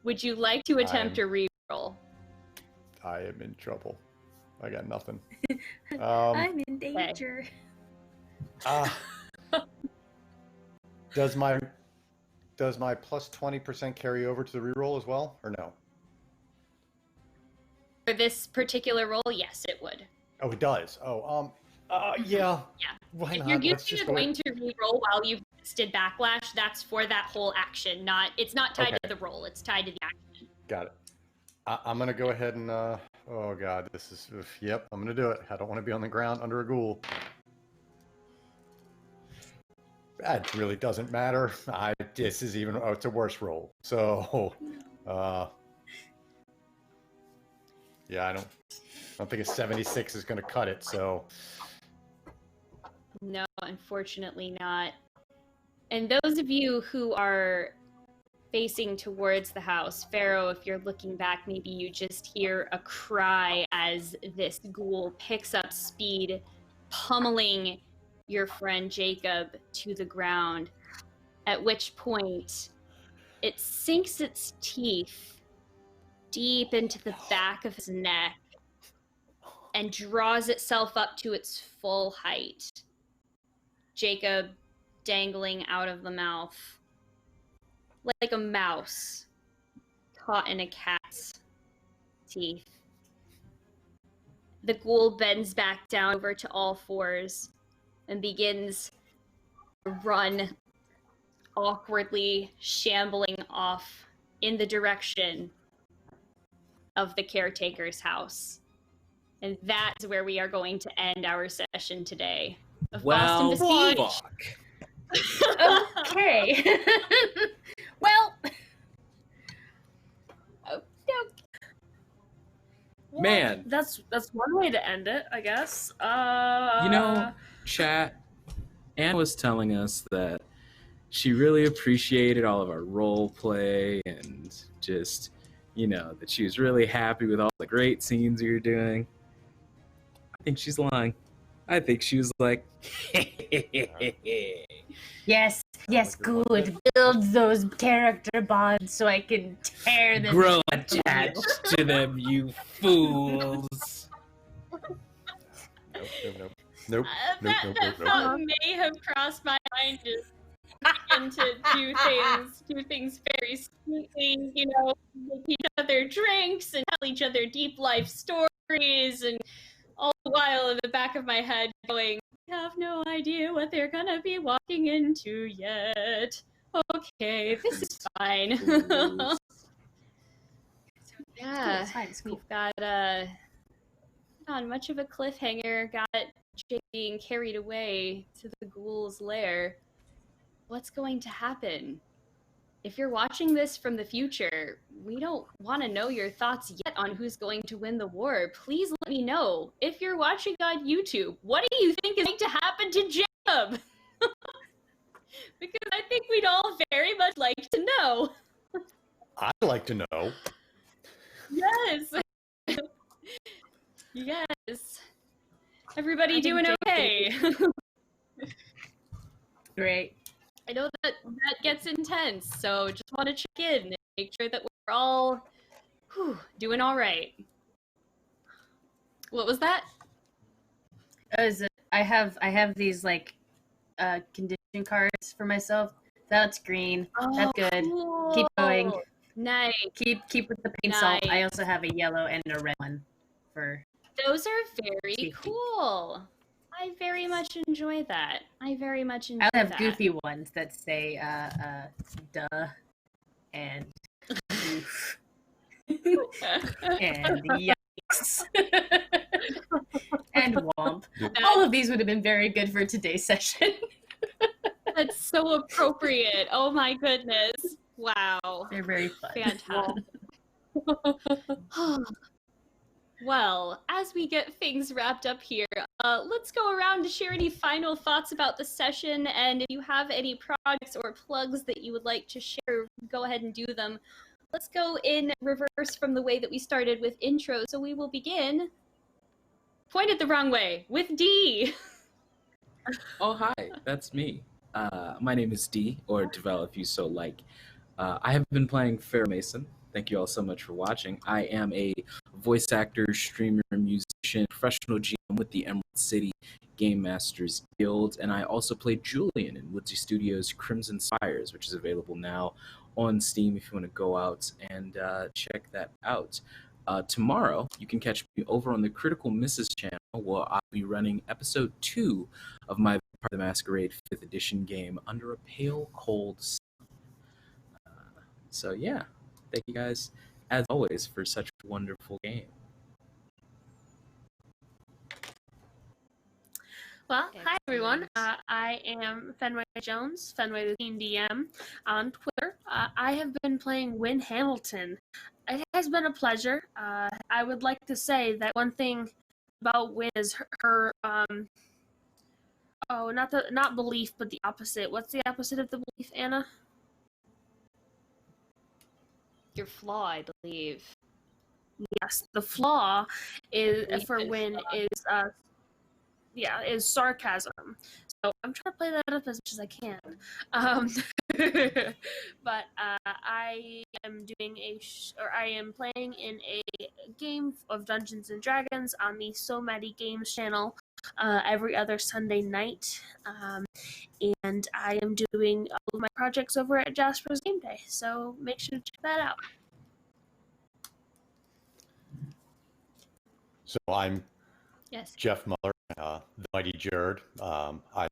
Would you like to attempt a reroll? I am in trouble. I got nothing. I'm in danger. Does my plus 20% carry over to the reroll as well, or no? For this particular roll, yes, it would. Oh, it does. Oh, yeah. Yeah. Why If not? you're Let's using just a go going to reroll while you've resisted backlash, that's for that whole action. It's not tied to the roll. It's tied to the action. Got it. I'm gonna go ahead and oh god, this is yep. I'm gonna do it. I don't want to be on the ground under a ghoul. That really doesn't matter. This is even it's a worse roll. So, yeah, I don't think a 76 is gonna cut it. So. No, unfortunately not. And those of you who are facing towards the house, Pharaoh, if you're looking back, maybe you just hear a cry as this ghoul picks up speed, pummeling your friend Jacob to the ground, at which point it sinks its teeth deep into the back of his neck and draws itself up to its full height. Jacob dangling out of the mouth like a mouse caught in a cat's teeth. The ghoul bends back down over to all fours and begins to run awkwardly, shambling off in the direction of the caretaker's house. And that's where we are going to end our session today of Boston Besieged. Fuck. Okay. Well. Oh, no. Man, That's one way to end it, I guess. Chat, Anne was telling us that she really appreciated all of our role play and just, that she was really happy with all the great scenes we were doing. I think she's lying. I think she was like, Yes, good. Build those character bonds so I can tear them. grow attached to them, you fools. Nope. That thought may have crossed my mind, just begin to do things very sweetly, make each other drinks and tell each other deep life stories, and all the while in the back of my head going, I have no idea what they're gonna be walking into yet. Okay, this is fine. So yeah, we've got not much of a cliffhanger, got Jake being carried away to the ghoul's lair. What's going to happen? If you're watching this from the future, we don't want to know your thoughts yet on who's going to win the war. Please let me know. If you're watching on YouTube, what do you think is going to happen to Jacob? Because I think we'd all very much like to know. I'd like to know. Yes. Yes. Everybody doing okay? Great. I know that gets intense, so just want to check in and make sure that we're all doing all right. What was that? I have these condition cards for myself. That's green. That's good. Cool. Keep going. Nice. Keep with the pink salt. I also have a yellow and a red one for. Those are very safety. cool. I very much enjoy that. I have goofy ones that say duh and oof and yikes and womp. All of these would have been very good for today's session. That's so appropriate. Oh my goodness. Wow. They're very fun. Fantastic. Well, as we get things wrapped up here, let's go around to share any final thoughts about the session, and if you have any projects or plugs that you would like to share, go ahead and do them. Let's go in reverse from the way that we started with intro, so we will begin, pointed the wrong way, with D. Oh, hi, that's me. My name is D, or Devel if you so like. I have been playing Pharaoh Mason. Thank you all so much for watching. I am a voice actor, streamer, musician, professional GM with the Emerald City Game Masters Guild, and I also played Julian in Woodsy Studios' Crimson Spires, which is available now on Steam if you want to go out and check that out. Tomorrow, you can catch me over on the Critical Misses channel, where I'll be running episode 2 of my Vampire the Masquerade 5th edition game, Under a Pale Cold Sun. So yeah, thank you guys, as always, for such a wonderful game. Well, hi everyone. I am Fenway Jones, Fenway the Teen DM on Twitter. I have been playing Wynne Hamilton. It has been a pleasure. I would like to say that one thing about Wynne is her not belief, but the opposite. What's the opposite of the belief, Anna? Your flaw, I believe. Yes, the flaw is for Wynne is sarcasm. So I'm trying to play that up as much as I can. But I am doing I am playing in a game of Dungeons and Dragons on the So Maddie Games channel every other Sunday night. And I am doing all of my projects over at Jasper's Game Day. So make sure to check that out. So I'm Yes. Jeff Muller, the mighty Jared. I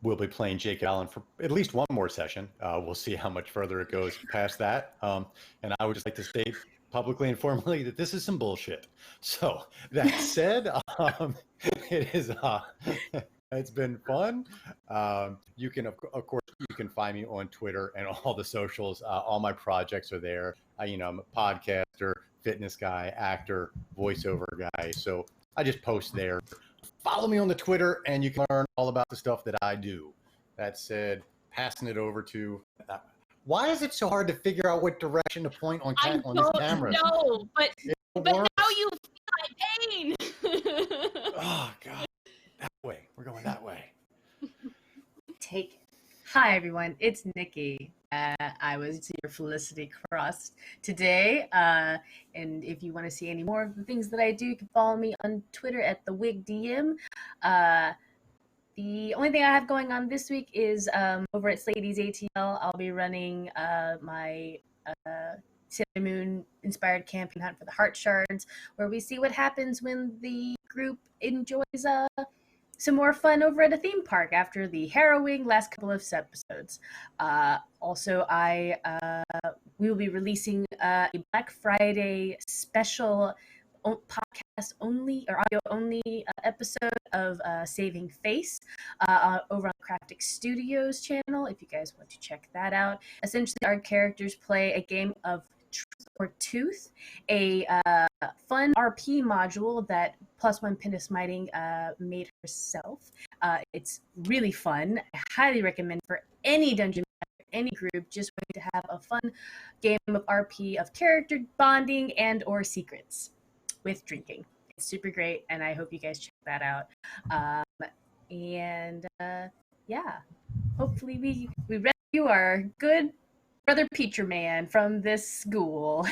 will be playing Jake Allen for at least one more session. We'll see how much further it goes past that. And I would just like to state publicly and formally that this is some bullshit. So that said, it is it's been fun. You can, of course, you can find me on Twitter and all the socials. All my projects are there. I'm a podcaster, fitness guy, actor, voiceover guy. So I just post there. Follow me on the Twitter, and you can learn all about the stuff that I do. That said, passing it over to. Why is it so hard to figure out what direction to point on this camera? No, but works. now you feel my pain. Oh God, that way. We're going that way. Take it. Hi everyone, it's Nikki. I was your Felicity Cross today, and if you want to see any more of the things that I do, you can follow me on Twitter at @thewigdm. The only thing I have going on this week is over at Slady's ATL. I'll be running my Sailor Moon inspired camping hunt for the Heart Shards, where we see what happens when the group enjoys some more fun over at a theme park after the harrowing last couple of episodes. Also, we will be releasing a Black Friday special podcast only or audio only episode of Saving Face over on the Craftic Studios channel, if you guys want to check that out. Essentially, our characters play a game of Truth or Tooth, a fun RP module that Plus One Pinna Smiting made herself. It's really fun. I highly recommend for any dungeon master, any group just wanting to have a fun game of RP of character bonding and or secrets with drinking. It's super great, and I hope you guys check that out. Yeah, hopefully we rescue our good brother Peacher Man from this school.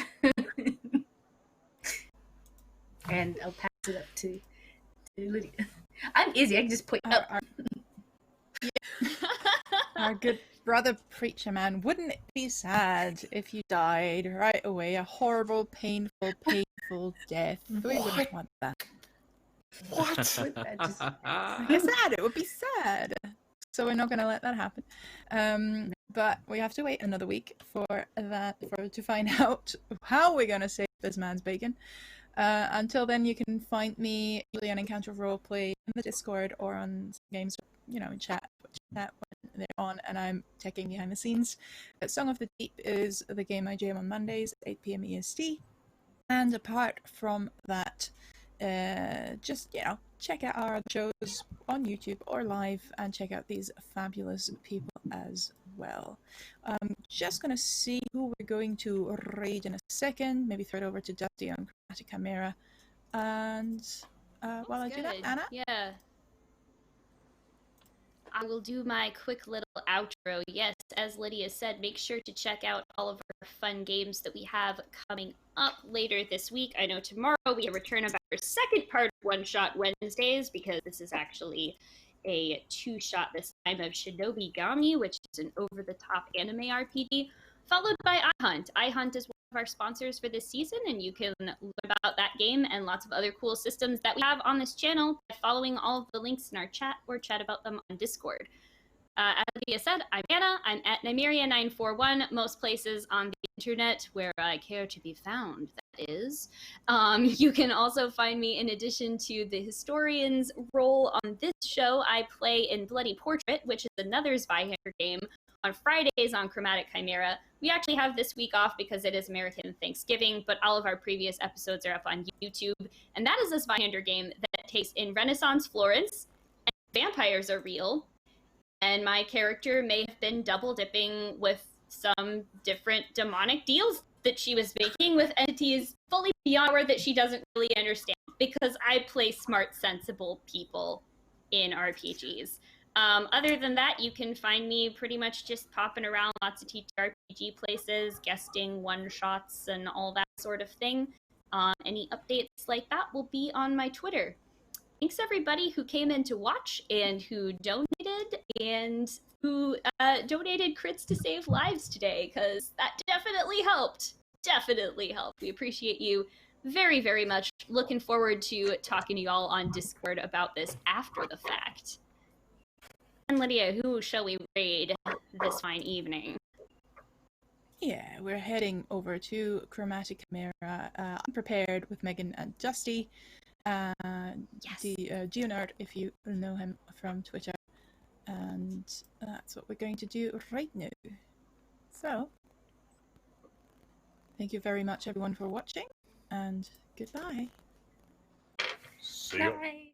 And I'll pass it up to Lydia. I'm easy. I can just point up. Our good brother Preacher Man, wouldn't it be sad if you died right away? A horrible, painful death. We wouldn't want that. What? It'd be sad. It would be sad. So we're not going to let that happen. But we have to wait another week to find out how we're going to save this man's bacon. Until then, you can find me usually on Encounter Roleplay in the Discord or on games, in chat when they're on, and I'm teching behind the scenes. Song of the Deep is the game I jam on Mondays at 8 p.m. EST. And apart from that, just, check out our shows on YouTube or live and check out these fabulous people as well. I'm just going to see who we're going to raid in a second. Maybe throw it over to Dusty on Chromatic Chimera. And while I do that, Anna? Yeah. I will do my quick little outro. Yes, as Lydia said, make sure to check out all of our fun games that we have coming up later this week. I know tomorrow we return of our second part of One Shot Wednesdays, because this is actually a two-shot this time of Shinobi Gami, which is an over-the-top anime RPG, followed by iHunt. iHunt is one of our sponsors for this season, and you can learn about that game and lots of other cool systems that we have on this channel by following all of the links in our chat or chat about them on Discord. As Lydia said, I'm Anna. I'm at Nymeria941, most places on the internet where I care to be found, that is. You can also find me, in addition to the historian's role on this show, I play in Bloody Portrait, which is another Zweihander game, on Fridays on Chromatic Chimera. We actually have this week off because it is American Thanksgiving, but all of our previous episodes are up on YouTube. And that is a Zweihander game that takes in Renaissance Florence, and vampires are real. And my character may have been double dipping with some different demonic deals that she was making with entities fully beyond her that she doesn't really understand, because I play smart, sensible people in RPGs. Other than that, you can find me pretty much just popping around lots of TTRPG places, guesting one-shots and all that sort of thing. Any updates like that will be on my Twitter. Thanks everybody who came in to watch and who donated and who donated crits to save lives today, because that definitely helped. Definitely helped. We appreciate you very, very much looking forward to talking to y'all on Discord about this after the fact. And Lydia, who shall we raid this fine evening? Yeah, we're heading over to Chromatic Chimera, Unprepared with Megan and Justy. The Geonerd, if you know him from Twitter. And that's what we're going to do right now. So, thank you very much everyone for watching, and goodbye. See ya. Bye.